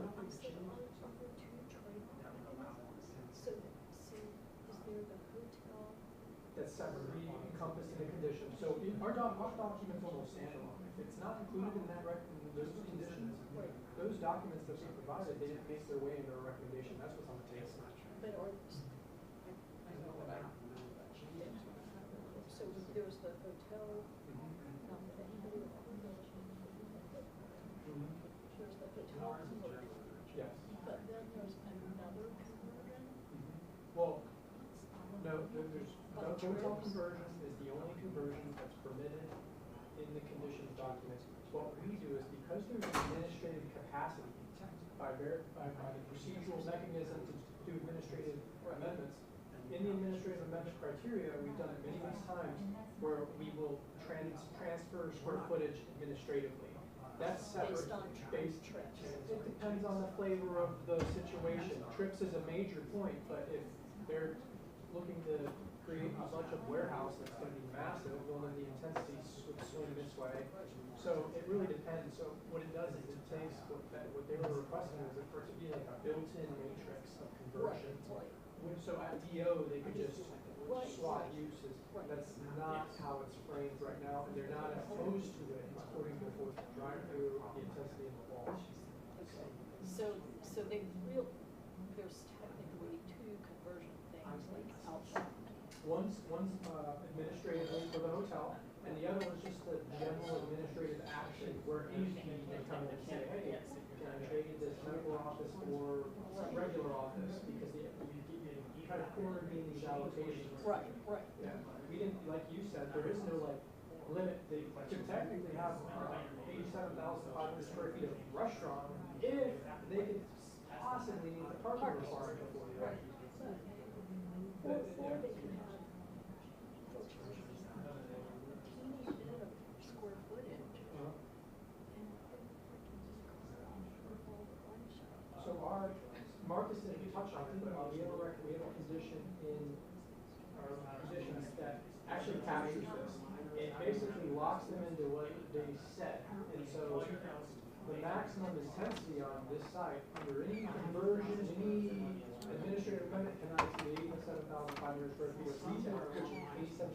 That's separately encompassed in the condition. So our document's almost standalone. If it's not included in that those conditions, those documents that we provided, they didn't make their way into our recommendation. That's what's on the table. So there was the hotel, there's the hotel conversion, Yes. but then there's another conversion. Well, no, there's no hotel conversion is the only conversion that's permitted in the conditions documents. What we do is because there's administrative capacity by the procedural mechanism to do administrative amendments, in the administrative amendment criteria, we've done it many times where we will transfer square footage administratively. That's separate. Based on trips. It depends on the flavor of the situation. Trips is a major point, but if they're looking to create a bunch of warehouse that's going to be massive, well then the intensity would swing this way. So it really depends. So what it does is it takes what they were requesting is for it to be like a built-in matrix of conversion. So at DO they could just swap uses. That's not how it's framed right now, and they're not opposed to it according to what drive-through the intensity of the wall. So there's technically two conversion things like outside. One's administratively for the hotel, and the other one's just the general administrative action where AP can come in and say, hey, can I trade this medical office for regular office because you kind of quarantine these allocations. Right. Yeah. We didn't, like you said, there is no like limit. They could technically have 87,500 square feet of restaurant if they could possibly need the parking requirement before you. Right. Or they could have teeny bit of square footage. So Marcus didn't touch on it, but we have a condition in our conditions that actually captures this. It basically locks them into what they said. And so the maximum intensity on this site, under any conversion, any administrative amendment cannot exceed 87,500 square feet of retail, which is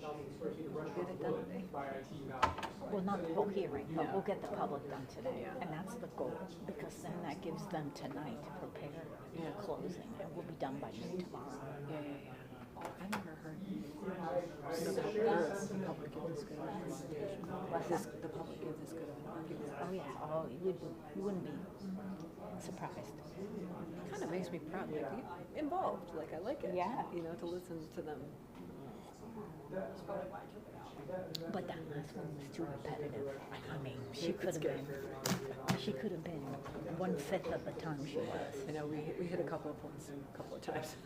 87,000 square feet of restaurant would by IT values. Well, not the whole hearing, but we'll get the public done today, and that's the goal, because then that gives them tonight to prepare for closing, and we'll be done by noon tomorrow. I never heard I the public give this good of an What's the public give this good of an argument. Oh, yeah, oh, you wouldn't be surprised. Kind of makes me proud, like involved, like I like it. Yeah. You know, to listen to them. But that last one was too repetitive. I mean, she could have been 1/5 of the time she was. I know we hit a couple of points a couple of times.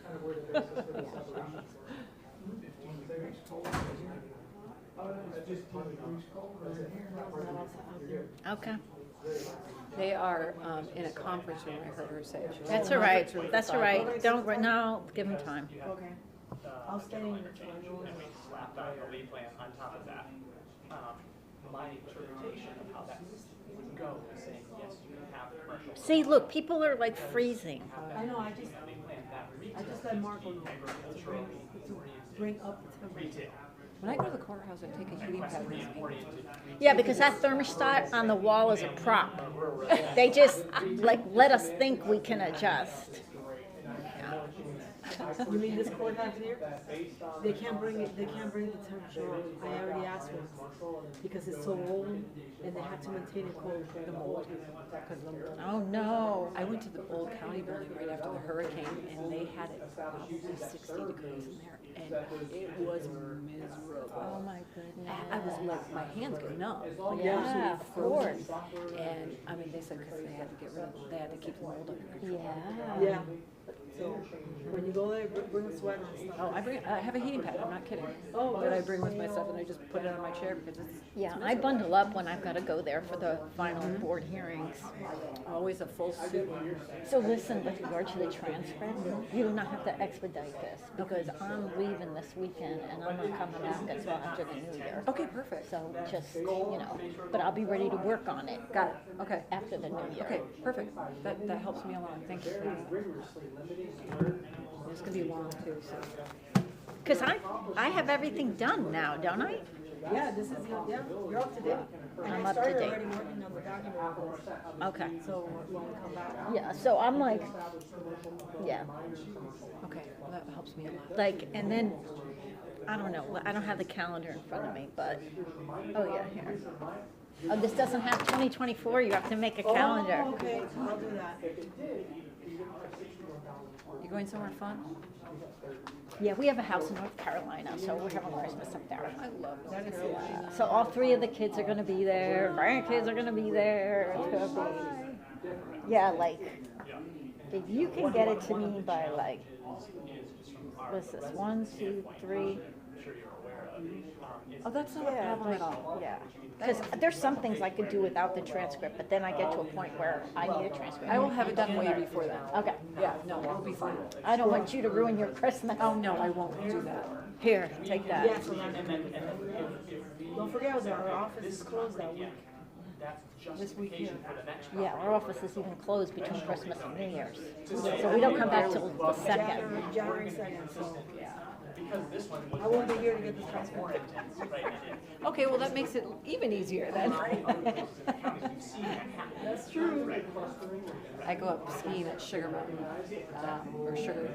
Okay, They are in a conference room, I heard her say. She was that's in all a right, conference room that's all right. Don't, no, give them time. Okay. I'll stay in the and we slapped on the lead plan on top of that. My interpretation of how that would go is saying, yes, you can have commercial. See, look, people are like freezing. I know, I just let Marco know to bring up the Retail. When I go to the courthouse, I take a heating pad with me. Yeah, because that thermostat on the wall is a prop. They just, like, let us think we can adjust. You mean this courthouse here? They can't bring it, they can't bring the temperature on. I already asked once, because it's so old, and they have to maintain it cold, the mold. Oh, no. I went to the old county county building right after the hurricane, and they had it probably 60 degrees in there, and it was miserable. Oh, my goodness. I was like, my hands go numb. Like, Yeah, absolutely of frozen. course. And, I mean, they said because they had to get rid of, they had to keep the mold under control. Yeah. Yeah. So when you go there, bring a sweater and stuff. Oh, I have a heating pad, I'm not kidding. Oh, That I bring with myself, and I just put it on my chair because it's Yeah, I bundle up when I've got to go there for the final board hearings. always a full suit. So listen, with regard to the transcript, you do not have to expedite this because I'm leaving this weekend and I'm not coming back until after the new year. Okay, perfect. So just, you know, but I'll be ready to work on it. Got it, okay. After the new year. Okay, perfect. That helps me a lot, thank you for that. It's gonna be long too, so. Because I have everything done now, don't I? Yeah, this is, yeah, you're up to date. And I'm I up to started date. already working on the document for this. Okay. So when we come back. Yeah, so I'm like, yeah, Okay, well, that helps me a lot. like, and then, I don't know, I don't have the calendar in front of me, but, oh yeah, here. Oh, this doesn't have 2024, you have to make a calendar. Oh, okay, I'll do that. You going somewhere fun? Yeah, we have a house in North Carolina, so we're having Christmas up there. I love North Carolina. So all three of the kids are gonna be there, grandkids are gonna be there, it's gonna be, yeah, like, if you can get it to me by like, what's this, 1, 2, 3? Oh, that's not a problem at all. Yeah, because there's some things I could do without the transcript, but then I get to a point where I need a transcript. I will have it done way before that. Okay, Yeah, no, it'll be fine. I don't want you to ruin your Christmas. Oh, no, I won't do that. Here, take that. Yeah, so don't forget, our office is closed that week. This weekend for the next. Yeah, our office is even closed between Christmas and New Year's. So we don't come back till the 2nd. January 2nd, so, yeah. Because this one was I won't be here to get the transport. Okay, well, that makes it even easier then. That's true. I go up skiing at Sugar Mountain, or Sugar.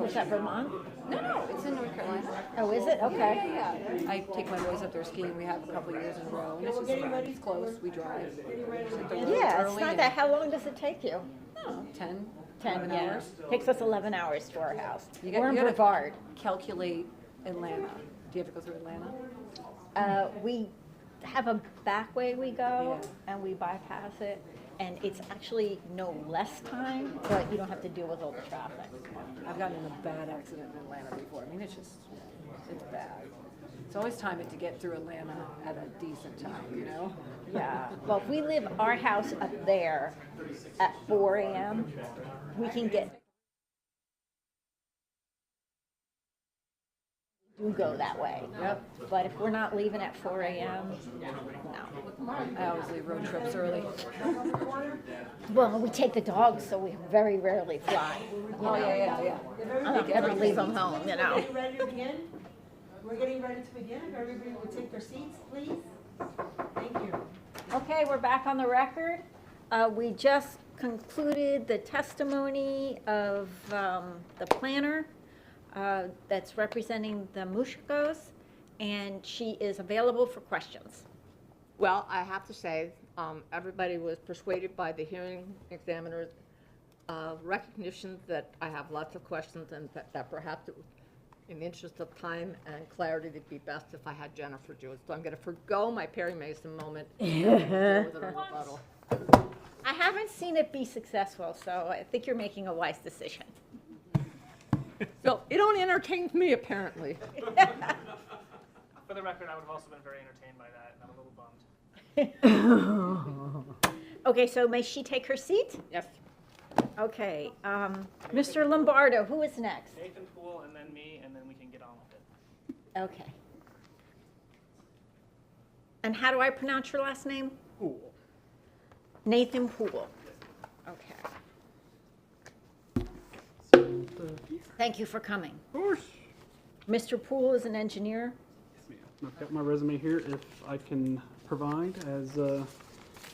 Was that Vermont? No, it's in North Carolina. Oh, is it? Okay. Yeah, I take my boys up there skiing. We have a couple of years in a row. And it's just fun. It's close. We drive. Yeah, it's not that. How long does it take you? No, 10, 10 11 yeah. hours. Takes us 11 hours to our house. We're in you gotta Brevard. calculate Atlanta. Do you have to go through Atlanta? We have a back way we go, and we bypass it, and it's actually no less time, but you don't have to deal with all the traffic. I've gotten in a bad accident in Atlanta before. I mean, it's bad. It's always timing to get through Atlanta at a decent time, you know? Yeah, well, if we leave our house up there at 4 a.m., we can get, do go that way. Yep. But if we're not leaving at 4 a.m., no. I always leave road trips early. Well, we take the dogs, so we very rarely fly. Oh, yeah. I don't ever leave them home, you know. Ready to begin? We're getting ready to begin. If everybody would take their seats, please. Thank you. Okay, we're back on the record. We just concluded the testimony of the planner that's representing the Mushkos, and she is available for questions. Well, I have to say, everybody was persuaded by the hearing examiner's recognition that I have lots of questions and that perhaps in the interest of time and clarity, it'd be best if I had Jennifer do it. So I'm going to forgo my Perry Mason moment. I haven't seen it be successful, so I think you're making a wise decision. So it only entertains me, apparently. For the record, I would have also been very entertained by that, and I'm a little bummed. Okay, so may she take her seat? Yes. Okay, Mr. Lombardo, who is next? Nathan Poole, and then me, and then we can get on with it. Okay. And how do I pronounce your last name? Poole. Nathan Poole. Okay. Thank you for coming. Of course. Mr. Poole is an engineer. Yes, ma'am. I've got my resume here if I can provide as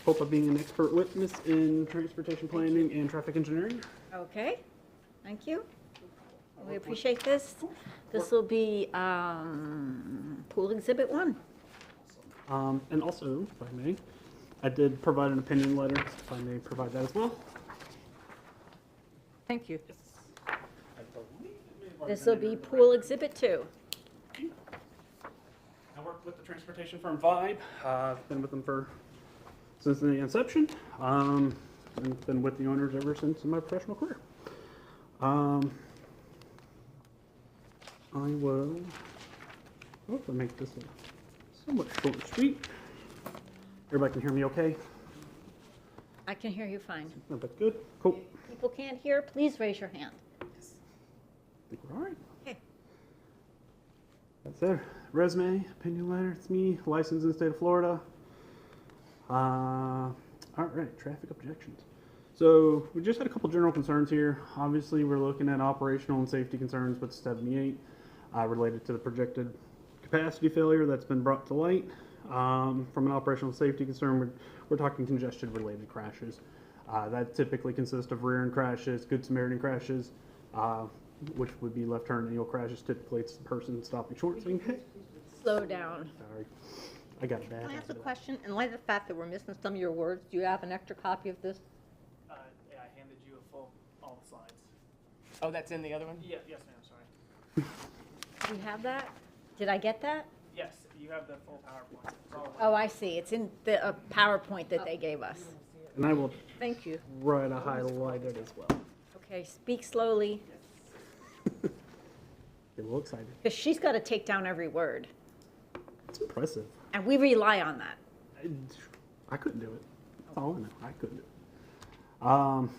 hope of being an expert witness in transportation planning and traffic engineering. Okay, thank you. We appreciate this. This will be Poole Exhibit 1. And also, if I may, I did provide an opinion letter, if I may provide that as well. Thank you. This will be Pool Exhibit 2. I work with the transportation firm Vibe. I've been with them since the inception, and been with the owners ever since in my professional career. I will hopefully make this somewhat short and sweet. Everybody can hear me okay? I can hear you fine. Everybody good? Cool. People can't hear, please raise your hand. I think we're all right. Okay. That's it. Resume, opinion letter, it's me, licensed in the state of Florida. All right, traffic objections. So we just had a couple general concerns here. Obviously, we're looking at operational and safety concerns with 78 related to the projected capacity failure that's been brought to light. From an operational safety concern, we're talking congestion-related crashes. That typically consists of rear-end crashes, Good Samaritan crashes, which would be left-turn angle crashes. Typically, it's the person stopping short saying, hey. Slow down. Sorry, I got a bad Can I ask a habit. question? In light of the fact that we're missing some of your words, do you have an extra copy of this? Yeah, I handed you all the slides. Oh, that's in the other one? Yeah, yes, ma'am, sorry. Do you have that? Did I get that? Yes, you have the full PowerPoint. It's all Oh, I see. It's in the PowerPoint that they gave us. And I will Thank you. try to highlight it as well. Okay, speak slowly, Get a little excited. because she's got to take down every word, It's impressive. and we rely on that. I couldn't do it. That's all I know. I couldn't do it.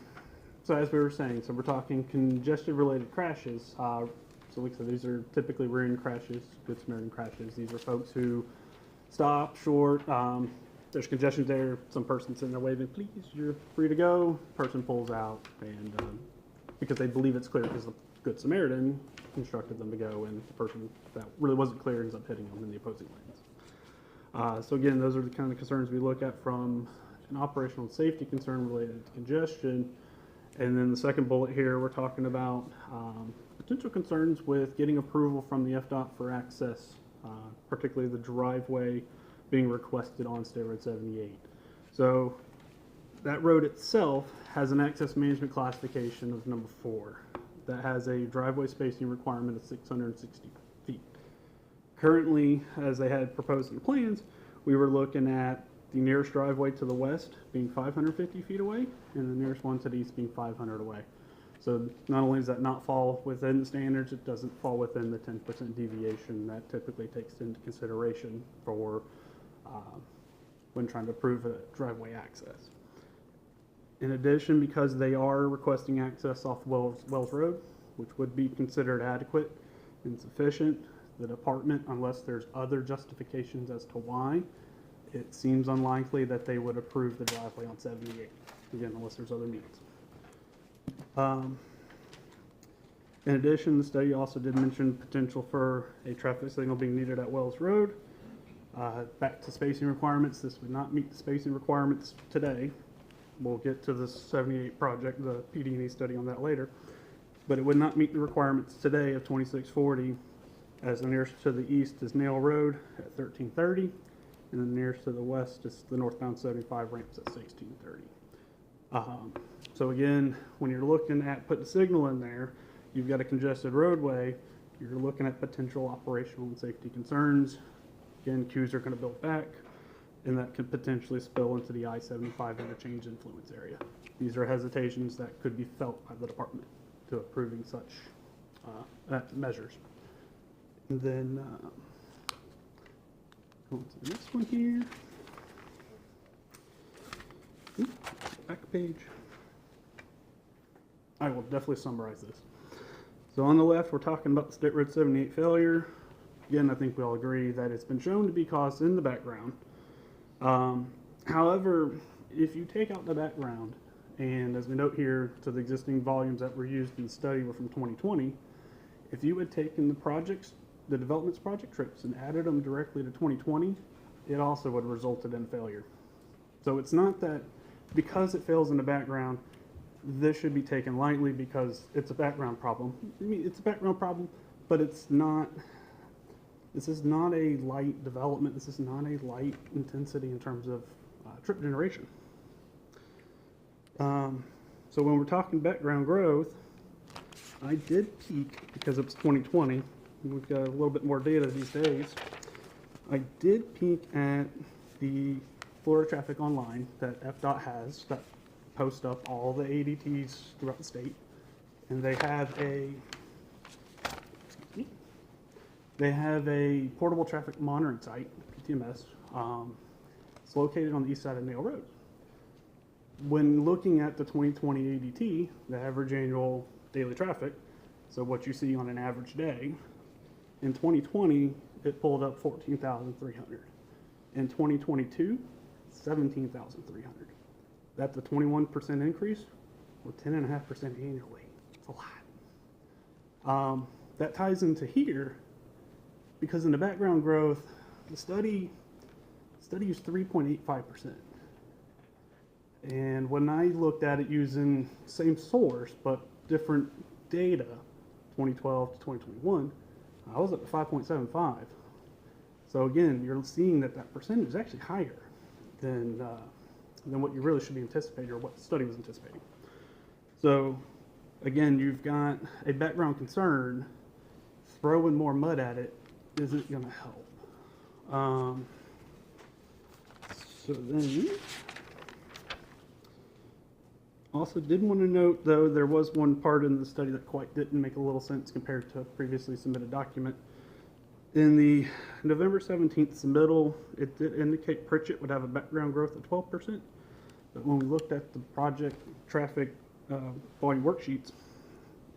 So as we were saying, so we're talking congestion-related crashes. So like I said, these are typically rear-end crashes, Good Samaritan crashes. These are folks who stop short. There's congestion there. Some person's sitting there waving, please, you're free to go. Person pulls out, and because they believe it's clear because the Good Samaritan instructed them to go, and the person that really wasn't clear ends up hitting them in the opposing lanes. So again, those are the kind of concerns we look at from an operational safety concern related to congestion. And then the second bullet here, we're talking about potential concerns with getting approval from the FDOT for access, particularly the driveway being requested on State Road 78. So that road itself has an access management classification of number 4 that has a driveway spacing requirement of 660 feet. Currently, as they had proposed in the plans, we were looking at the nearest driveway to the west being 550 feet away, and the nearest one to the east being 500 away. So not only does that not fall within the standards, it doesn't fall within the 10% deviation that typically takes into consideration for when trying to approve a driveway access. In addition, because they are requesting access off Wells Road, which would be considered adequate and sufficient, the department, unless there's other justifications as to why, it seems unlikely that they would approve the driveway on 78, again, unless there's other needs. In addition, the study also did mention potential for a traffic signal being needed at Wells Road. Back to spacing requirements, this would not meet the spacing requirements today. We'll get to the 78 project, the PD&E study on that later. But it would not meet the requirements today of 2640, as the nearest to the east is Nail Road at 1330, and the nearest to the west is the northbound 75 ramps at 1630. So again, when you're looking at putting a signal in there, you've got a congested roadway, you're looking at potential operational and safety concerns. Again, queues are going to build back, and that could potentially spill into the I-75 interchange influence area. These are hesitations that could be felt by the department to approving such measures. And then, go on to the next one here. Back page. I will definitely summarize this. So on the left, we're talking about the State Road 78 failure. Again, I think we all agree that it's been shown to be caused in the background. However, if you take out the background, and as we note here, to the existing volumes that were used in the study were from 2020, if you had taken the development's project trips and added them directly to 2020, it also would have resulted in failure. So it's not that because it fails in the background, this should be taken lightly because it's a background problem. I mean, it's a background problem, but it's not. This is not a light development. This is not a light intensity in terms of trip generation. So when we're talking background growth, I did peek, because it was 2020, and we've got a little bit more data these days. I did peek at the Florida Traffic Online that FDOT has that post up all the ADTs throughout the state. And they have a portable traffic monitoring site, PTMS. It's located on the east side of Nail Road. When looking at the 2020 ADT, the average annual daily traffic, so what you see on an average day, in 2020, it pulled up 14,300. In 2022, 17,300. That's a 21% increase, or 10.5% annually. It's a lot. That ties into here, because in the background growth, the study used 3.85%. And when I looked at it using same source, but different data, 2012 to 2021, I was up to 5.75. So again, you're seeing that that percentage is actually higher than what you really should be anticipating, or what the study was anticipating. So again, you've got a background concern. Throwing more mud at it isn't going to help. So then, also did want to note, though, there was one part in the study that quite didn't make a little sense compared to a previously submitted document. In the November 17th submittal, it did indicate Pritchett would have a background growth of 12%, but when we looked at the project traffic volume worksheets,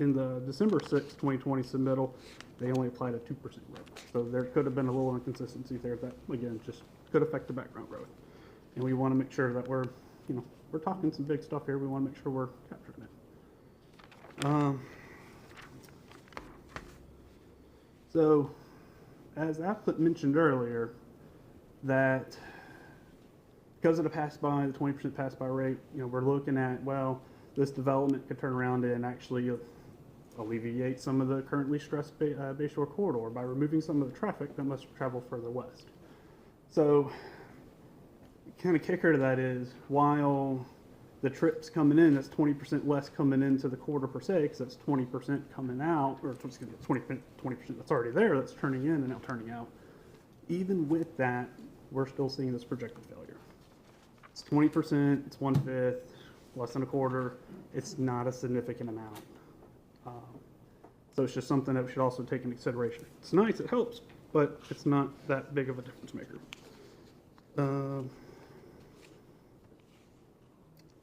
in the December 6th, 2020 submittal, they only applied a 2% growth. So there could have been a little inconsistency there that, again, just could affect the background growth. And we want to make sure that we're talking some big stuff here. We want to make sure we're capturing it. So, as the applicant mentioned earlier, that because of the pass-by, the 20% pass-by rate, we're looking at, well, this development could turn around and actually alleviate some of the currently stressed Bayshore corridor by removing some of the traffic that must travel further west. So, kind of kicker to that is, while the trips coming in, that's 20% less coming into the corridor per se, because that's 20% coming out, or 20% that's already there that's turning in and now turning out. Even with that, we're still seeing this projected failure. It's 20%, it's 1/5, less than a quarter. It's not a significant amount. So it's just something that we should also take into consideration. It's nice, it helps, but it's not that big of a difference maker. Let's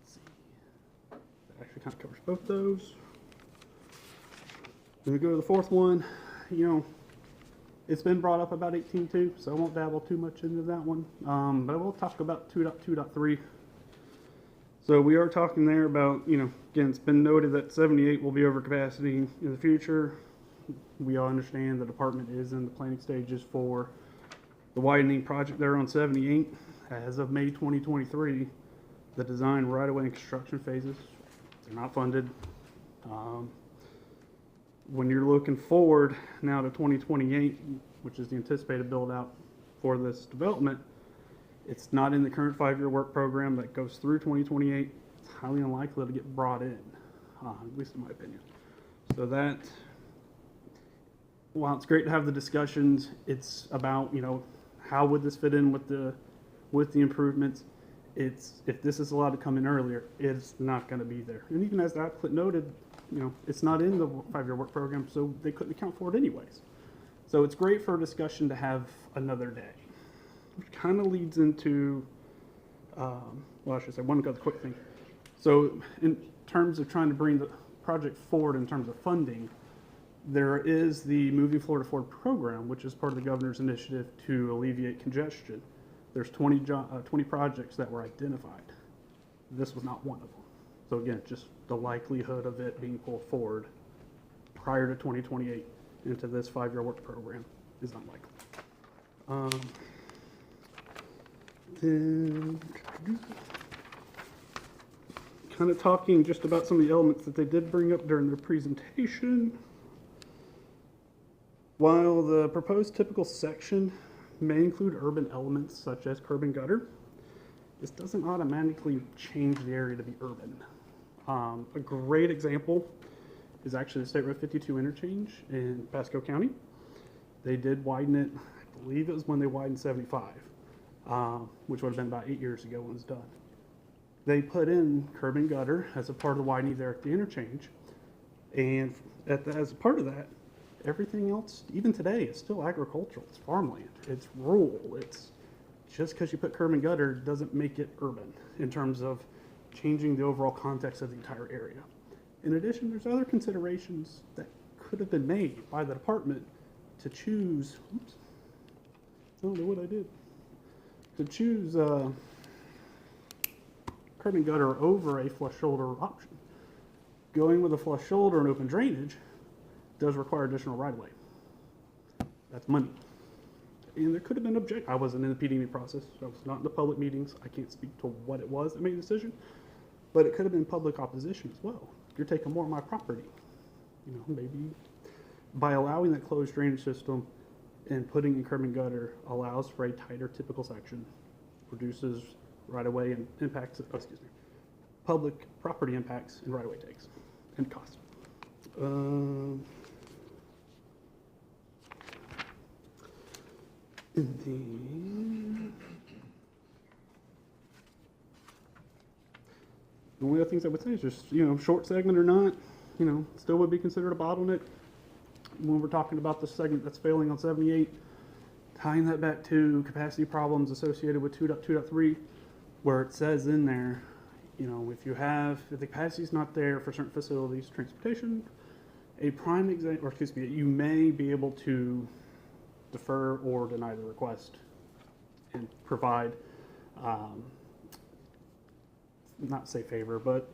see. That actually kind of covers both those. Then we go to the fourth one. It's been brought up about 18.2, so I won't dabble too much into that one. But I will talk about 2.2.3. So we are talking there about, again, it's been noted that 78 will be over capacity in the future. We all understand the department is in the planning stages for the widening project there on 78. As of May 2023, the design, right-of-way, and construction phases, they're not funded. When you're looking forward now to 2028, which is the anticipated build-out for this development, it's not in the current 5-year work program that goes through 2028. It's highly unlikely to get brought in, at least in my opinion. So that, while it's great to have the discussions, it's about, how would this fit in with the improvements? If this is allowed to come in earlier, it's not going to be there. And even as the applicant noted, it's not in the 5-year work program, so they couldn't account for it anyways. So it's great for a discussion to have another day. Which kind of leads into, well, I should say one other quick thing. So in terms of trying to bring the project forward in terms of funding, there is the Moving Florida Forward program, which is part of the governor's initiative to alleviate congestion. There's 20 projects that were identified. This was not one of them. So again, just the likelihood of it being pulled forward prior to 2028 into this 5-year work program is unlikely. Then, kind of talking just about some of the elements that they did bring up during their presentation. While the proposed typical section may include urban elements such as curb and gutter, this doesn't automatically change the area to be urban. A great example is actually the State Road 52 interchange in Pasco County. They did widen it, I believe it was when they widened 75, which would have been about 8 years ago when it was done. They put in curb and gutter as a part of the widening there at the interchange. And as a part of that, everything else, even today, is still agricultural. It's farmland. It's rural. It's just because you put curb and gutter doesn't make it urban in terms of changing the overall context of the entire area. In addition, there's other considerations that could have been made by the department to choose, oops, I don't know what I did, to choose curb and gutter over a flush shoulder option. Going with a flush shoulder and open drainage does require additional right-of-way. That's money. And there could have been I wasn't in the PDM process. I was not in the public meetings. I can't speak to what it was that made the decision. But it could have been public opposition as well. You're taking more of my property. You know, maybe by allowing that closed drainage system and putting in curb and gutter allows for a tighter typical section, reduces right-of-way and impacts, public property impacts and right-of-way takes and cost. The only other things I would say is just, you know, short segment or not, you know, still would be considered a bottleneck. When we're talking about the segment that's failing on 78, tying that back to capacity problems associated with 2.2.3, where it says in there, you know, if the capacity is not there for certain facilities, transportation, a prime example, or excuse me, you may be able to defer or deny the request and provide, not say favor, but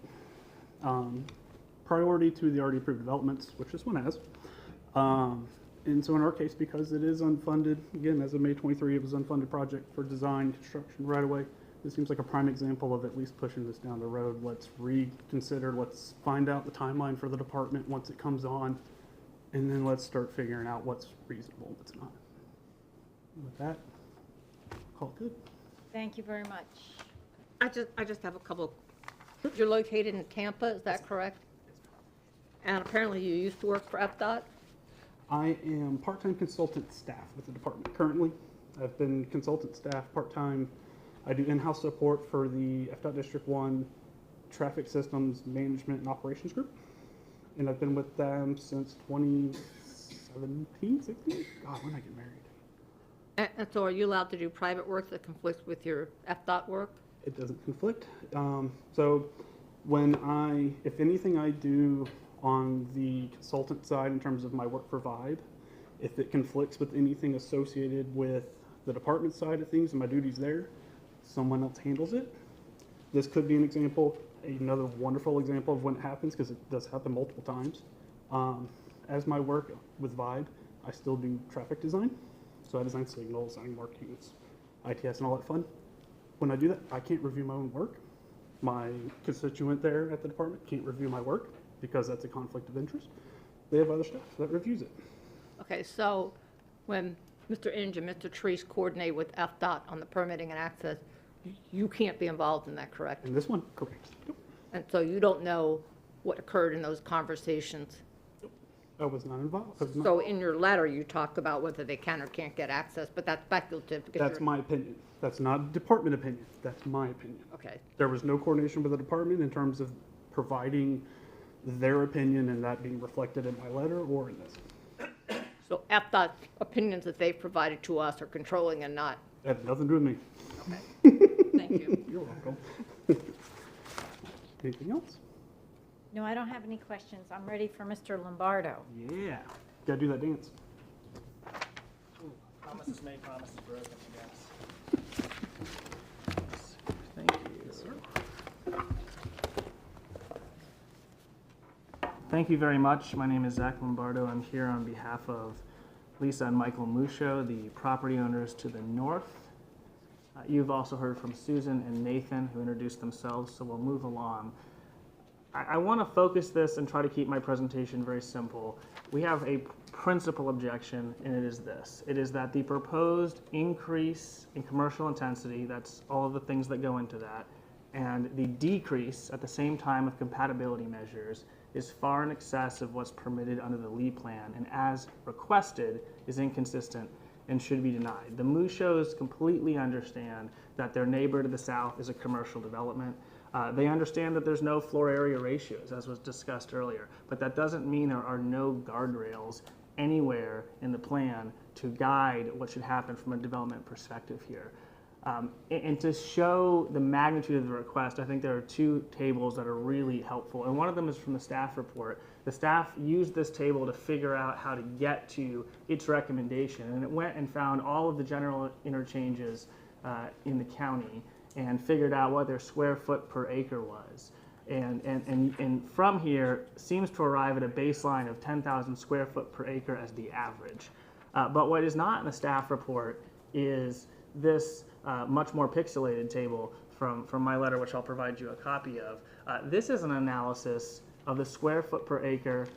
priority to the already approved developments, which this one has. And so in our case, because it is unfunded, again, as of May 23, it was an unfunded project for design, construction, right away. This seems like a prime example of at least pushing this down the road. Let's reconsider, let's find out the timeline for the department once it comes on, and then let's start figuring out what's reasonable and what's not. With that, call it good. Thank you very much. I just have a couple. You're located in Tampa, is that correct? And apparently you used to work for FDOT? I am part-time consultant staff with the department currently. I've been consultant staff part-time. I do in-house support for the FDOT District 1 Traffic Systems Management and Operations Group. And I've been with them since 2017, 16? God, when did I get married? And so are you allowed to do private work that conflicts with your FDOT work? It doesn't conflict. So if anything I do on the consultant side in terms of my work for Vibe, if it conflicts with anything associated with the department side of things and my duties there, someone else handles it. This could be an example, another wonderful example of when it happens, because it does happen multiple times. As my work with Vibe, I still do traffic design. So I design signals, design markings, ITS, and all that fun. When I do that, I can't review my own work. My constituent there at the department can't review my work because that's a conflict of interest. They have other staff that reviews it. Okay, so when Mr. Inge and Mr. Treese coordinate with FDOT on the permitting and access, you can't be involved in that, correct? In this one, correct. Yep. And so you don't know what occurred in those conversations? I was not involved. So in your letter, you talk about whether they can or can't get access, but that's speculative. That's my opinion. That's not department opinion. That's my opinion. Okay. There was no coordination with the department in terms of providing their opinion and that being reflected in my letter or in this. So FDOT opinions that they've provided to us are controlling and not? That has nothing to do with me. Okay. Thank you. You're welcome. Anything else? No, I don't have any questions. I'm ready for Mr. Lombardo. Yeah. Gotta do that dance. Promises made, promises broken, I guess. Thank you. Sir. Thank you very much. My name is Zach Lombardo. I'm here on behalf of Lisa and Michael Musho, the property owners to the north. You've also heard from Susan and Nathan, who introduced themselves, so we'll move along. I want to focus this and try to keep my presentation very simple. We have a principal objection, and it is this. It is that the proposed increase in commercial intensity, that's all of the things that go into that, And the decrease at the same time of compatibility measures is far in excess of what's permitted under the Lee Plan, and as requested is inconsistent and should be denied. The Mushos completely understand that their neighbor to the south is a commercial development. They understand that there's no floor area ratios, as was discussed earlier, but that doesn't mean there are no guardrails anywhere in the plan to guide what should happen from a development perspective here. And to show the magnitude of the request, I think there are two tables that are really helpful. And one of them is from the staff report. The staff used this table to figure out how to get to its recommendation. And it went and found all of the general interchanges in the county and figured out what their square foot per acre was. And from here, seems to arrive at a baseline of 10,000 square foot per acre as the average. But what is not in the staff report is this much more pixelated table from my letter, which I'll provide you a copy of. This is an analysis of the square foot per acre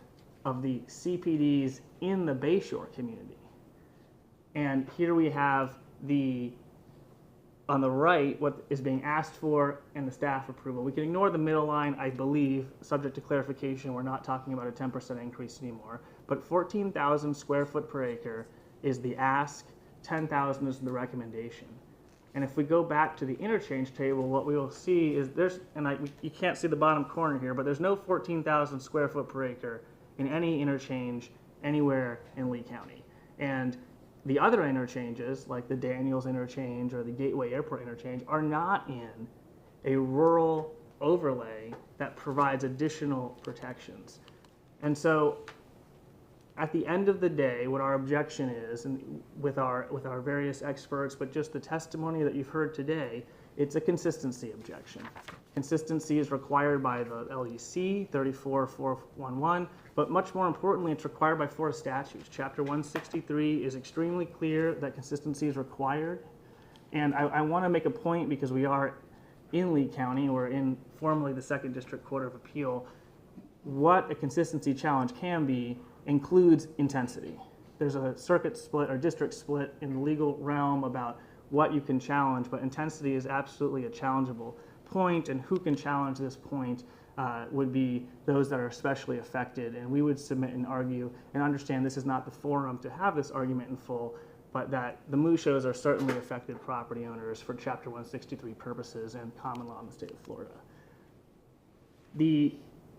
of the CPDs in the Bayshore community. And here we have on the right, what is being asked for and the staff approval. We can ignore the middle line, I believe, subject to clarification. We're not talking about a 10% increase anymore. But 14,000 square foot per acre is the ask, 10,000 is the recommendation. And if we go back to the interchange table, what we will see is you can't see the bottom corner here, but there's no 14,000 square foot per acre in any interchange anywhere in Lee County. And the other interchanges, like the Daniels interchange or the Gateway Airport interchange, are not in a rural overlay that provides additional protections. And so at the end of the day, what our objection is, and with our various experts, but just the testimony that you've heard today, it's a consistency objection. Consistency is required by the LEC 34411, but much more importantly, it's required by Florida statutes. Chapter 163 is extremely clear that consistency is required. And I want to make a point, because we are in Lee County, we're in formerly the 2nd District Court of Appeal. What a consistency challenge can be includes intensity. There's a circuit split or district split in the legal realm about what you can challenge, but intensity is absolutely a challengeable point, and who can challenge this point would be those that are especially affected. And we would submit and argue and understand this is not the forum to have this argument in full, but that the Mushos are certainly affected property owners for Chapter 163 purposes and common law in the state of Florida.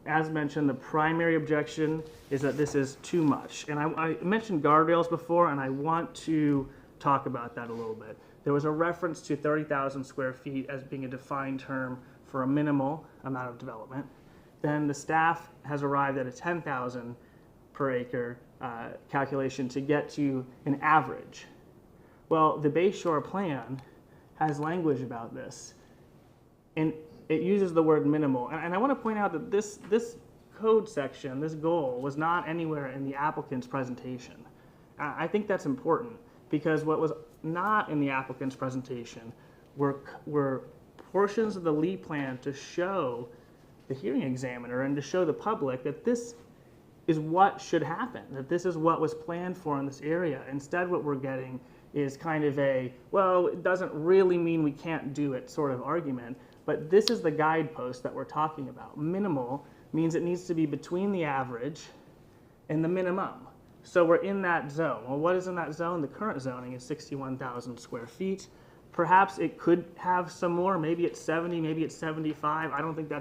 As mentioned, the primary objection is that this is too much. And I mentioned guardrails before, and I want to talk about that a little bit. There was a reference to 30,000 square feet as being a defined term for a minimal amount of development. Then the staff has arrived at a 10,000 per acre calculation to get to an average. Well, the Bayshore plan has language about this, and it uses the word minimal. And I want to point out that this code section, this goal, was not anywhere in the applicant's presentation. I think that's important, because what was not in the applicant's presentation were portions of the Lee plan to show the hearing examiner and to show the public that this is what should happen, that this is what was planned for in this area. Instead, what we're getting is kind of a, well, it doesn't really mean we can't do it sort of argument, but this is the guidepost that we're talking about. Minimal means it needs to be between the average and the minimum. So we're in that zone. Well, what is in that zone? The current zoning is 61,000 square feet. Perhaps it could have some more. Maybe it's 70, maybe it's 75. I don't think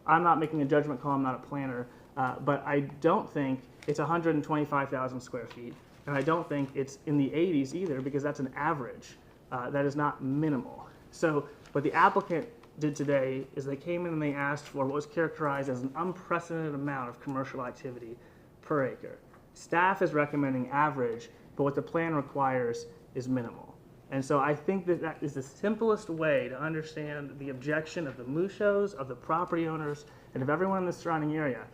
I'm not making a judgment call. I'm not a planner. But I don't think it's 125,000 square feet. And I don't think it's in the 80s either, because that's an average. That is not minimal. So what the applicant did today is they came in and they asked for what was characterized as an unprecedented amount of commercial activity per acre. Staff is recommending average, but what the plan requires is minimal. And so I think that is the simplest way to understand the objection of the Mushos, of the property owners, and of everyone in the surrounding area.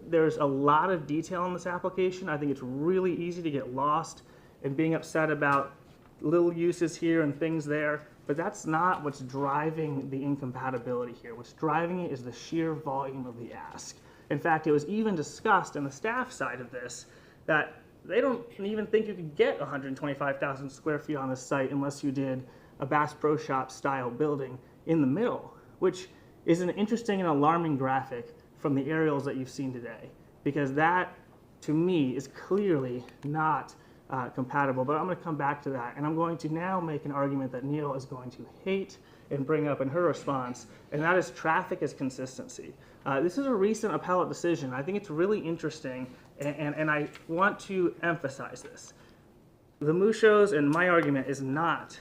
There's a lot of detail in this application. I think it's really easy to get lost in being upset about little uses here and things there, but that's not what's driving the incompatibility here. What's driving it is the sheer volume of the ask. In fact, it was even discussed in the staff side of this that they don't even think you could get 125,000 square feet on this site unless you did a Bass Pro Shop style building in the middle which is an interesting and alarming graphic from the aerials that you've seen today, because that, to me, is clearly not compatible. But I'm going to come back to that, and I'm going to now make an argument that Neil is going to hate and bring up in her response, and that is traffic as consistency. This is a recent appellate decision. I think it's really interesting, and I want to emphasize this. The Muschos and my argument is not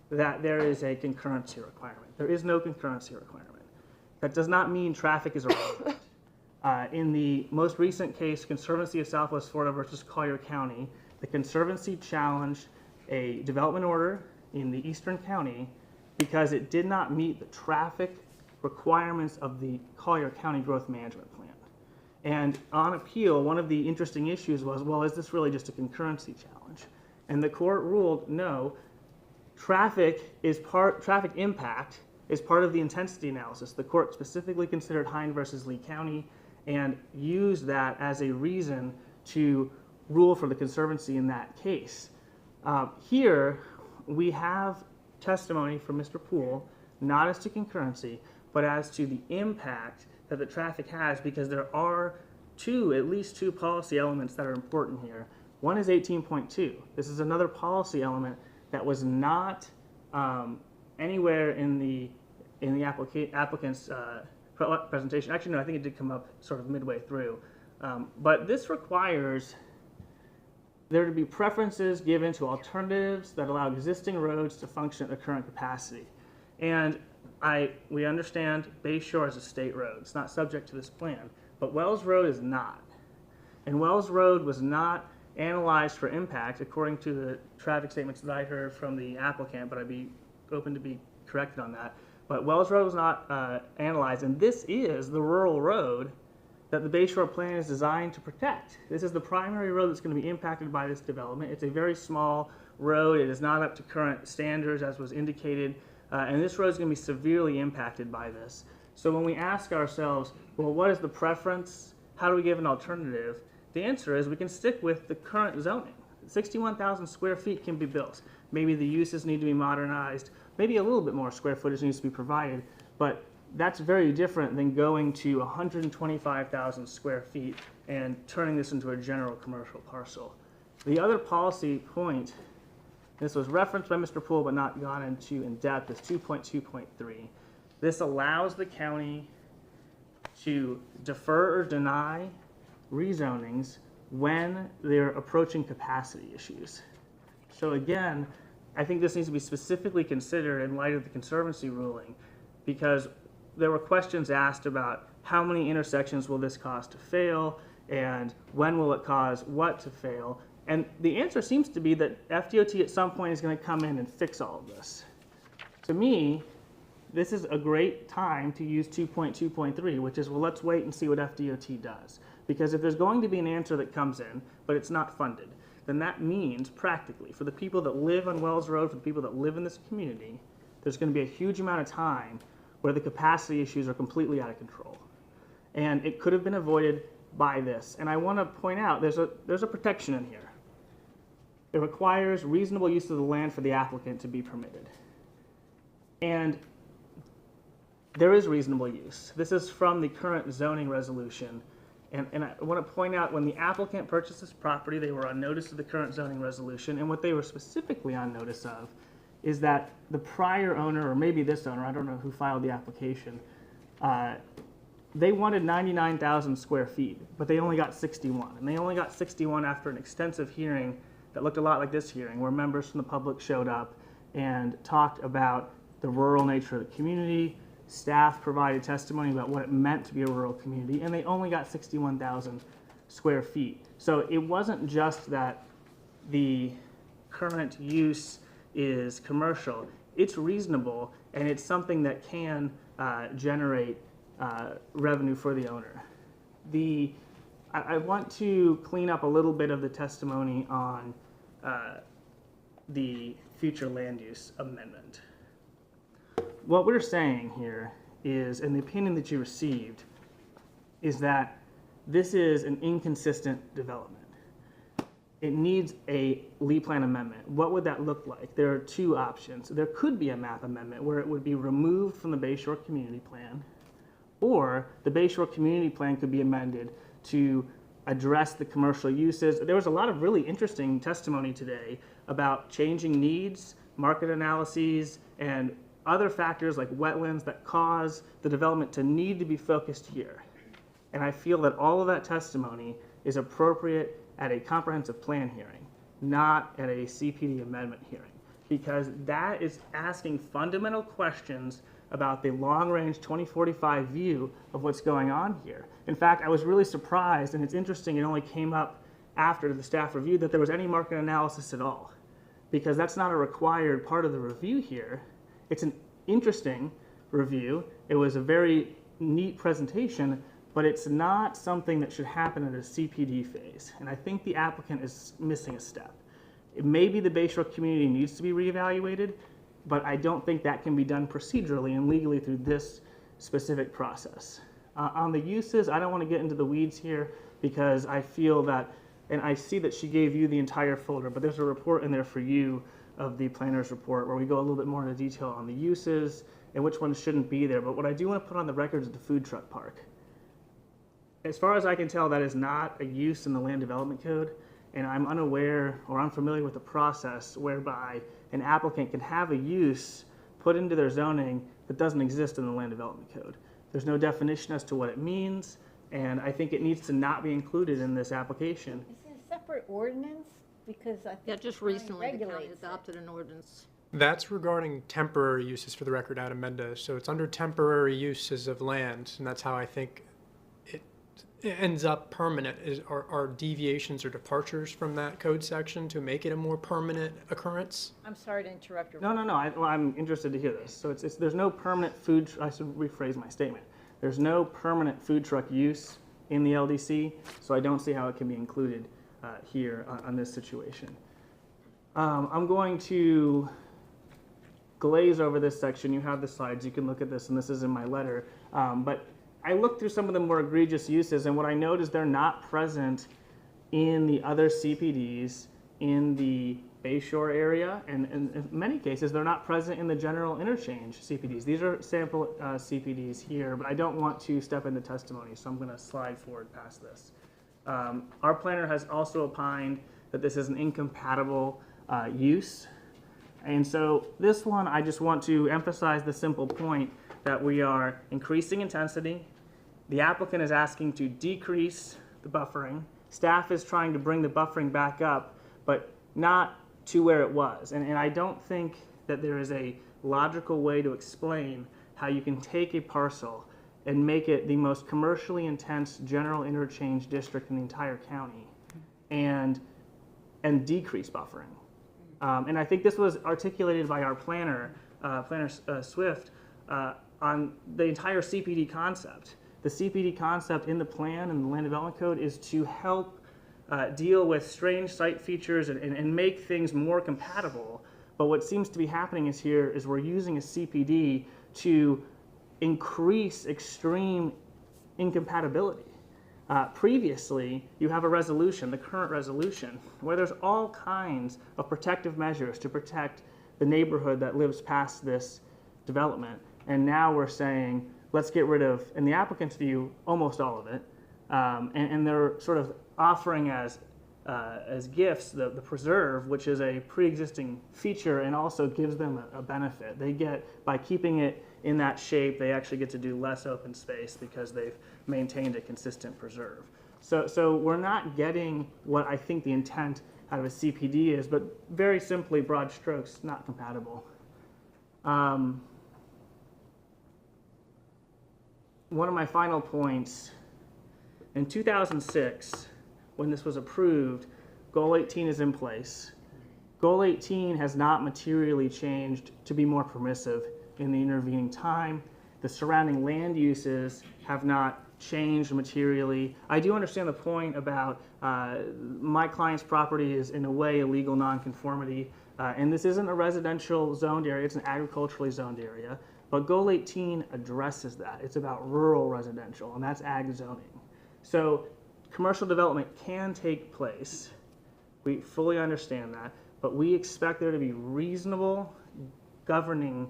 that there is a concurrency requirement. There is no concurrency requirement. That does not mean traffic is irrelevant. In the most recent case, Conservancy of Southwest Florida versus Collier County, the Conservancy challenged a development order in the Eastern County because it did not meet the traffic requirements of the Collier County Growth Management Plan. And on appeal, one of the interesting issues was, well, is this really just a concurrency challenge? And the court ruled, no, traffic impact is part of the intensity analysis. The court specifically considered Hine versus Lee County and used that as a reason to rule for the Conservancy in that case. Here, we have testimony from Mr. Poole, not as to concurrency, but as to the impact that the traffic has, because there are at least two policy elements that are important here. One is 18.2. This is another policy element that was not anywhere in the applicant's presentation. Actually, no, I think it did come up sort of midway through. But this requires there to be preferences given to alternatives that allow existing roads to function at their current capacity. And we understand Bayshore is a state road. It's not subject to this plan. But Wells Road is not. And Wells Road was not analyzed for impact according to the traffic statements that I heard from the applicant, but I'd be open to be corrected on that. But Wells Road was not analyzed, and this is the rural road that the Bayshore plan is designed to protect. This is the primary road that's going to be impacted by this development. It's a very small road. It is not up to current standards, as was indicated, and this road is going to be severely impacted by this. So when we ask ourselves, well, what is the preference? How do we give an alternative? The answer is we can stick with the current zoning. 61,000 square feet can be built. Maybe the uses need to be modernized. Maybe a little bit more square footage needs to be provided, but that's very different than going to 125,000 square feet and turning this into a general commercial parcel. The other policy point, this was referenced by Mr. Poole but not gone into in depth, is 2.2.3. This allows the county to defer or deny rezonings when they're approaching capacity issues. So again, I think this needs to be specifically considered in light of the Conservancy ruling, because there were questions asked about how many intersections will this cause to fail and when will it cause what to fail. And the answer seems to be that FDOT at some point is going to come in and fix all of this. To me, this is a great time to use 2.2.3, which is, well, let's wait and see what FDOT does. Because if there's going to be an answer that comes in, but it's not funded, then that means practically for the people that live on Wells Road, for the people that live in this community, there's going to be a huge amount of time where the capacity issues are completely out of control. And it could have been avoided by this. And I want to point out there's a protection in here. It requires reasonable use of the land for the applicant to be permitted. And there is reasonable use. This is from the current zoning resolution. And I want to point out, when the applicant purchased this property, they were on notice of the current zoning resolution, and what they were specifically on notice of is that the prior owner, or maybe this owner, I don't know who filed the application, they wanted 99,000 square feet, but they only got 61. And they only got 61 after an extensive hearing that looked a lot like this hearing, where members from the public showed up and talked about the rural nature of the community. Staff provided testimony about what it meant to be a rural community, and they only got 61,000 square feet. So it wasn't just that the current use is commercial. It's reasonable, and it's something that can generate revenue for the owner. I want to clean up a little bit of the testimony on the future land use amendment. What we're saying here is, and the opinion that you received, is that this is an inconsistent development. it needs a Lee Plan amendment. What would that look like? There are two options. There could be a map amendment where it would be removed from the Bayshore Community Plan, or the Bayshore Community Plan could be amended to address the commercial uses. There was a lot of really interesting testimony today about changing needs, market analyses, and other factors like wetlands that cause the development to need to be focused here. And I feel that all of that testimony is appropriate at a comprehensive plan hearing, not at a CPD amendment hearing, because that is asking fundamental questions about the long-range 2045 view of what's going on here. In fact, I was really surprised, and it's interesting, it only came up after the staff review, that there was any market analysis at all, because that's not a required part of the review here. It's an interesting review. It was a very neat presentation, but it's not something that should happen at a CPD phase. And I think the applicant is missing a step. Maybe the Bayshore community needs to be reevaluated, but I don't think that can be done procedurally and legally through this specific process. On the uses, I don't want to get into the weeds here because I feel that, and I see that she gave you the entire folder, but there's a report in there for you of the planner's report where we go a little bit more into detail on the uses and which ones shouldn't be there. But what I do want to put on the record is the food truck park. As far as I can tell, that is not a use in the land development code, and I'm unaware or unfamiliar with the process whereby an applicant can have a use put into their zoning that doesn't exist in the land development code. There's no definition as to what it means, and I think it needs to not be included in this application. Is it a separate ordinance? Because I think Yeah, just the county recently the county regulates it. adopted an ordinance. That's regarding temporary uses for the record, Adam Mendez. So it's under temporary uses of land, and that's how I think it ends up permanent. Are deviations or departures from that code section to make it a more permanent occurrence? I'm sorry to interrupt your. No, I'm interested to hear this. So there's no permanent food, I should rephrase my statement. There's no permanent food truck use in the LDC, so I don't see how it can be included here on this situation. I'm going to glaze over this section. You have the slides, you can look at this, and this is in my letter. But I looked through some of the more egregious uses, and what I noticed is they're not present in the other CPDs in the Bayshore area, and in many cases, they're not present in the general interchange CPDs. These are sample CPDs here, but I don't want to step into testimony, so I'm going to slide forward past this. Our planner has also opined that this is an incompatible use, and so this one, I just want to emphasize the simple point that we are increasing intensity. The applicant is asking to decrease the buffering. Staff is trying to bring the buffering back up, but not to where it was. And I don't think that there is a logical way to explain how you can take a parcel and make it the most commercially intense general interchange district in the entire county and decrease buffering. And I think this was articulated by our planner, Planner Swift, on the entire CPD concept. The CPD concept in the plan and the Land Development Code is to help deal with strange site features and make things more compatible. But what seems to be happening is we're using a CPD to increase extreme incompatibility. Previously, you have a resolution, the current resolution, where there's all kinds of protective measures to protect the neighborhood that lives past this development. And now we're saying, let's get rid of, in the applicant's view, almost all of it. And they're sort of offering as gifts the preserve, which is a pre-existing feature and also gives them a benefit. They get, by keeping it in that shape, they actually get to do less open space because they've maintained a consistent preserve. So we're not getting what I think the intent out of a CPD is, but very simply, broad strokes, not compatible. One of my final points, in 2006, when this was approved, Goal 18 is in place. Goal 18 has not materially changed to be more permissive in the intervening time. The surrounding land uses have not changed materially. I do understand the point about my client's property is in a way a legal nonconformity, and this isn't a residential zoned area, it's an agriculturally zoned area. But Goal 18 addresses that. It's about rural residential, and that's ag zoning. So commercial development can take place We fully understand that, but we expect there to be reasonable governing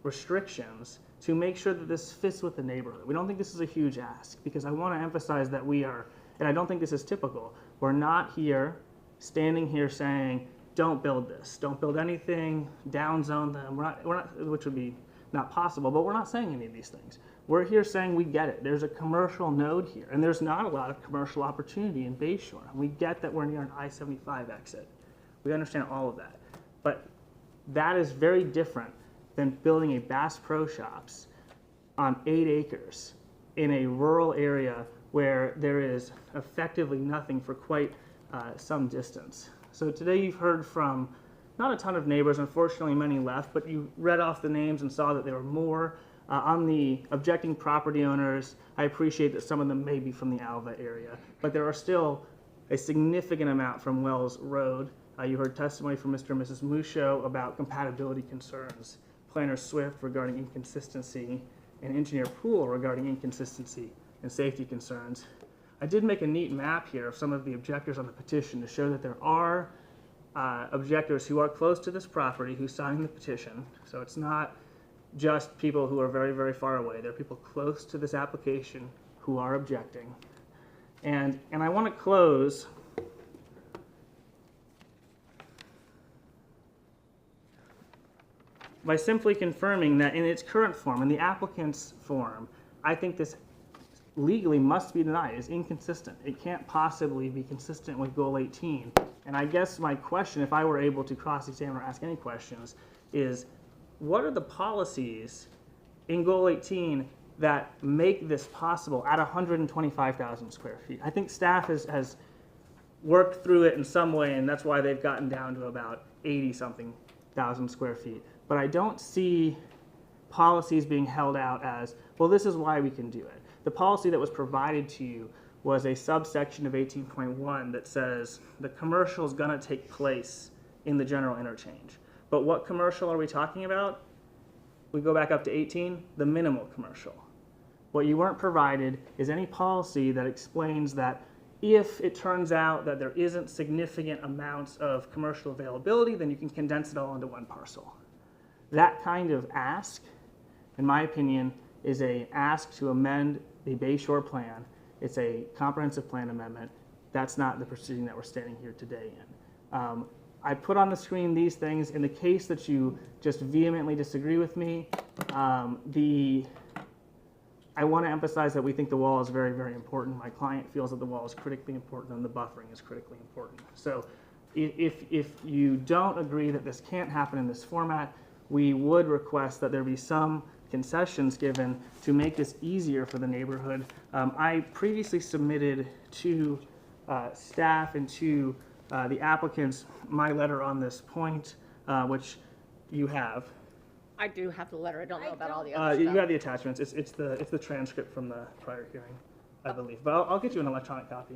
restrictions to make sure that this fits with the neighborhood. We don't think this is a huge ask, because I want to emphasize that we are, and I don't think this is typical, we're not here, standing here saying, don't build this, don't build anything, downzone them, we're not, which would be not possible, but we're not saying any of these things. We're here saying we get it. There's a commercial node here, and there's not a lot of commercial opportunity in Bayshore. And we get that we're near an I-75 exit. We understand all of that. But that is very different than building a Bass Pro Shops on 8 acres in a rural area where there is effectively nothing for quite some distance. So today you've heard from not a ton of neighbors, unfortunately many left, but you read off the names and saw that there were more. On the objecting property owners, I appreciate that some of them may be from the Alva area, but there are still a significant amount from Wells Road. You heard testimony from Mr. and Mrs. Musho about compatibility concerns, Planner Swift regarding inconsistency, and Engineer Poole regarding inconsistency and safety concerns. I did make a neat map here of some of the objectors on the petition to show that there are objectors who are close to this property who signed the petition. So it's not just people who are very, very far away. There are people close to this application who are objecting. And I want to close by simply confirming that in its current form, in the applicant's form, I think this legally must be denied. It's inconsistent. It can't possibly be consistent with Goal 18. And I guess my question, if I were able to cross-examine or ask any questions, is what are the policies in Goal 18 that make this possible at 125,000 square feet? I think staff has worked through it in some way, and that's why they've gotten down to about 80-something thousand square feet. But I don't see policies being held out as, well, this is why we can do it. The policy that was provided to you was a subsection of 18.1 that says the commercial is going to take place in the general interchange. But what commercial are we talking about? We go back up to 18, the minimal commercial. What you weren't provided is any policy that explains that if it turns out that there isn't significant amounts of commercial availability, then you can condense it all into one parcel. That kind of ask, in my opinion, is an ask to amend the Bayshore plan. It's a comprehensive plan amendment. That's not the proceeding that we're standing here today in. I put on the screen these things. In the case that you just vehemently disagree with me, I want to emphasize that we think the wall is very, very important. My client feels that the wall is critically important and the buffering is critically important. So if you don't agree that this can't happen in this format, we would request that there be some concessions given to make this easier for the neighborhood. I previously submitted to staff and to the applicants my letter on this point, which you have. I do have the letter. I don't know about all the other You stuff. have the attachments. It's the transcript from the prior hearing, I believe. But I'll get you an electronic copy.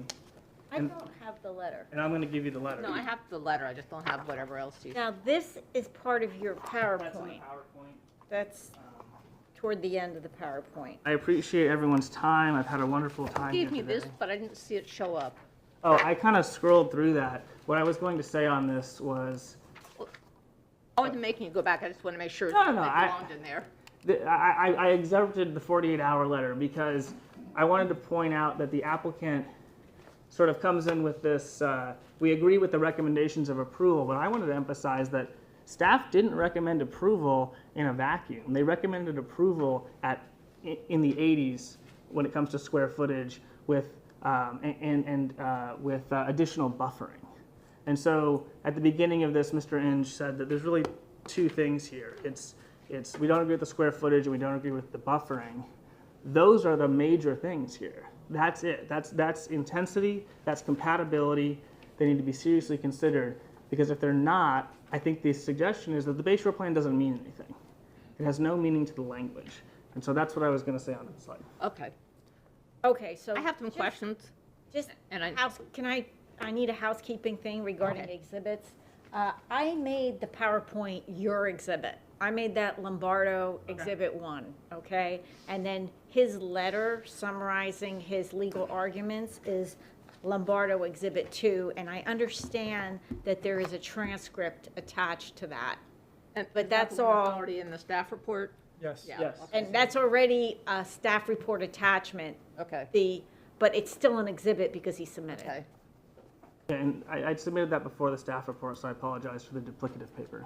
I don't have the letter. And I'm going to give you the letter. No, I have the letter. I just don't have whatever else you. Now, this is part of your That's in the PowerPoint. PowerPoint. That's toward the end of the PowerPoint. I appreciate everyone's time. I've had a wonderful time You here gave me today. this, but I didn't see it show up. Oh, I kind of scrolled through that. What I was going to say on this was, I wasn't making you go back. I just want to make sure No, it I- belonged in there. I excerpted the 48-hour letter because I wanted to point out that the applicant sort of comes in with this, we agree with the recommendations of approval, but I wanted to emphasize that staff didn't recommend approval in a vacuum. They recommended approval in the 80s when it comes to square footage with additional buffering. And so at the beginning of this, Mr. Inge said that there's really two things here. It's we don't agree with the square footage and we don't agree with the buffering. Those are the major things here. That's it. That's intensity, that's compatibility. They need to be seriously considered, because if they're not, I think the suggestion is that the Bayshore plan doesn't mean anything. It has no meaning to the language. And so that's what I was going to say on that slide. Okay. Okay, so. I have some questions. Just, And I- I need a housekeeping thing regarding Okay. exhibits. I made the PowerPoint your exhibit. I made that Lombardo Exhibit 1, okay? And then his letter summarizing his legal arguments is Lombardo Exhibit 2, and I understand that there is a transcript attached to that. But that's all. Already in the staff report? Yes. Yeah. Yes. Okay. And that's already a staff report attachment. Okay. But it's still an exhibit because he submitted. Okay. And I submitted that before the staff report, so I apologize for the duplicative paper.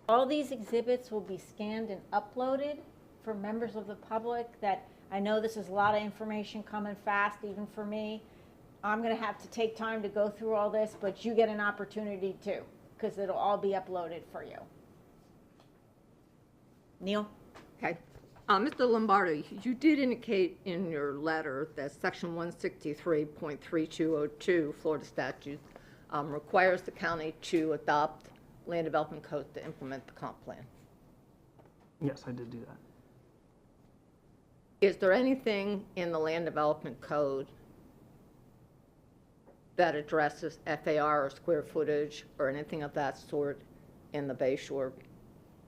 All these exhibits will be scanned and uploaded for members of the public that, I know this is a lot of information coming fast, even for me. I'm gonna have to take time to go through all this, but you get an opportunity too, because it'll all be uploaded for you. Neil? Okay. Mr. Lombardo, you did indicate in your letter that section 163.3202 Florida statute requires the county to adopt land development code to implement the comp plan. Yes, I did do that. Is there anything in the land development code that addresses FAR or square footage or anything of that sort in the Bayshore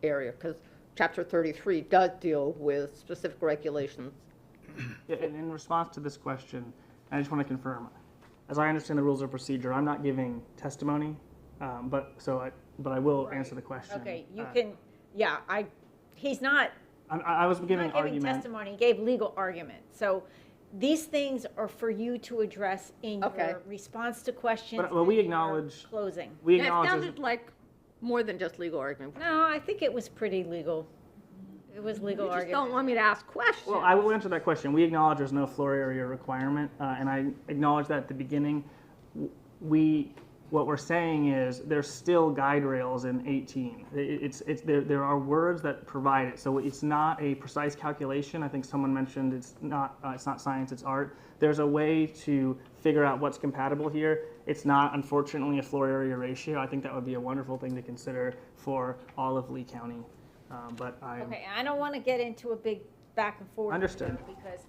area? Because Chapter 33 does deal with specific regulations. Yeah, and in response to this question, I just want to confirm, as I understand the rules of procedure, I'm not giving testimony, but I will answer the question. Okay, you can, yeah, he's not, I was giving not giving argument. testimony, he gave legal argument. So these things are for you to address in Okay. your response to questions. But we and your acknowledge- Closing. We It acknowledge. sounded like more than just legal argument. No, I think it was pretty legal. It was legal You just argument. don't want me to ask questions. Well, I will answer that question. We acknowledge there's no floor area requirement, and I acknowledge that at the beginning. What we're saying is there's still guide rails in 18. There are words that provide it, so it's not a precise calculation. I think someone mentioned it's not science, it's art. There's a way to figure out what's compatible here. It's not, unfortunately, a floor area ratio. I think that would be a wonderful thing to consider for all of Lee County. But Okay, I don't want to get into a big back and forth. Understood. Because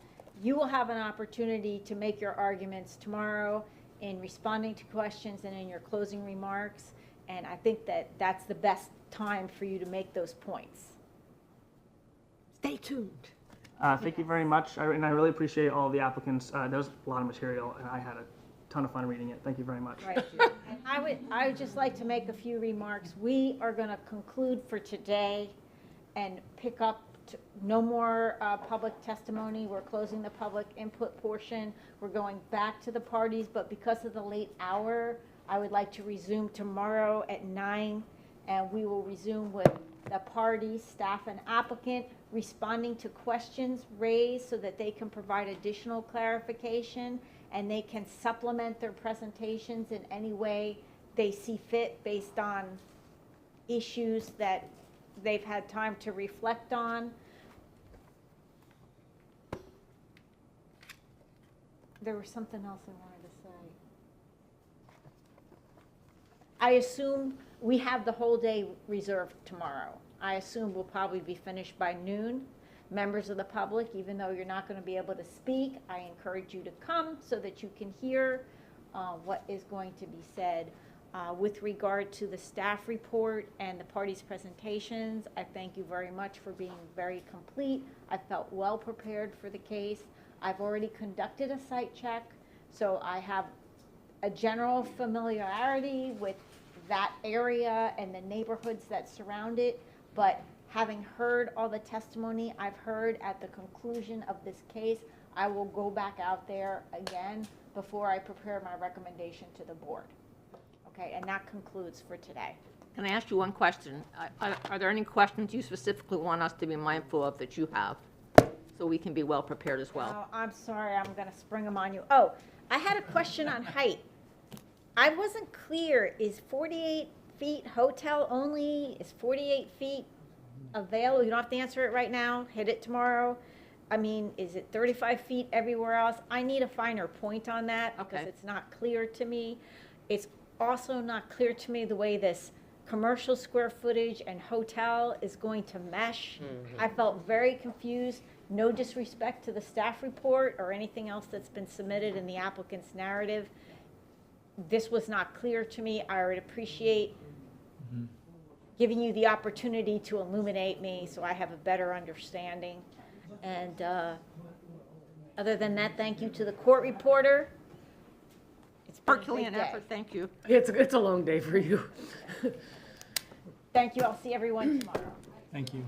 you will have an opportunity to make your arguments tomorrow in responding to questions and in your closing remarks. And I think that that's the best time for you to make those points. Stay tuned. Thank you very much, and I really appreciate all the applicants. There was a lot of material, and I had a ton of fun reading it. Thank you very much. Right. And I would just like to make a few remarks. We are going to conclude for today and pick up no more public testimony. We're closing the public input portion. We're going back to the parties, but because of the late hour, I would like to resume tomorrow at 9, and we will resume with the parties, staff, and applicant responding to questions raised so that they can provide additional clarification, and they can supplement their presentations in any way they see fit based on issues that they've had time to reflect on. There was something else I wanted to say. I assume we have the whole day reserved tomorrow. I assume we'll probably be finished by noon. Members of the public, even though you're not going to be able to speak, I encourage you to come so that you can hear what is going to be said. With regard to the staff report and the parties' presentations, I thank you very much for being very complete. I felt well prepared for the case. I've already conducted a site check, so I have a general familiarity with that area and the neighborhoods that surround it. But having heard all the testimony I've heard at the conclusion of this case, I will go back out there again before I prepare my recommendation to the board. Okay, and that concludes for today. Can I ask you one question? Are there any questions you specifically want us to be mindful of that you have? So we can be well prepared as well. Oh, I'm sorry, I'm gonna spring them on you. Oh, I had a question on height. I wasn't clear, is 48 feet hotel only? Is 48 feet available? You don't have to answer it right now, hit it tomorrow. I mean, is it 35 feet everywhere else? I need a finer point on that because Okay. it's not clear to me. It's also not clear to me the way this commercial square footage and hotel is going to mesh. I felt very confused. No disrespect to the staff report or anything else that's been submitted in the applicant's narrative. This was not clear to me. I would appreciate giving you the opportunity to illuminate me so I have a better understanding. And Other than that, thank you to the court reporter. It's been a big Herculean day. effort, thank you. It's a long day for you. Thank you. I'll see everyone tomorrow. Thank you.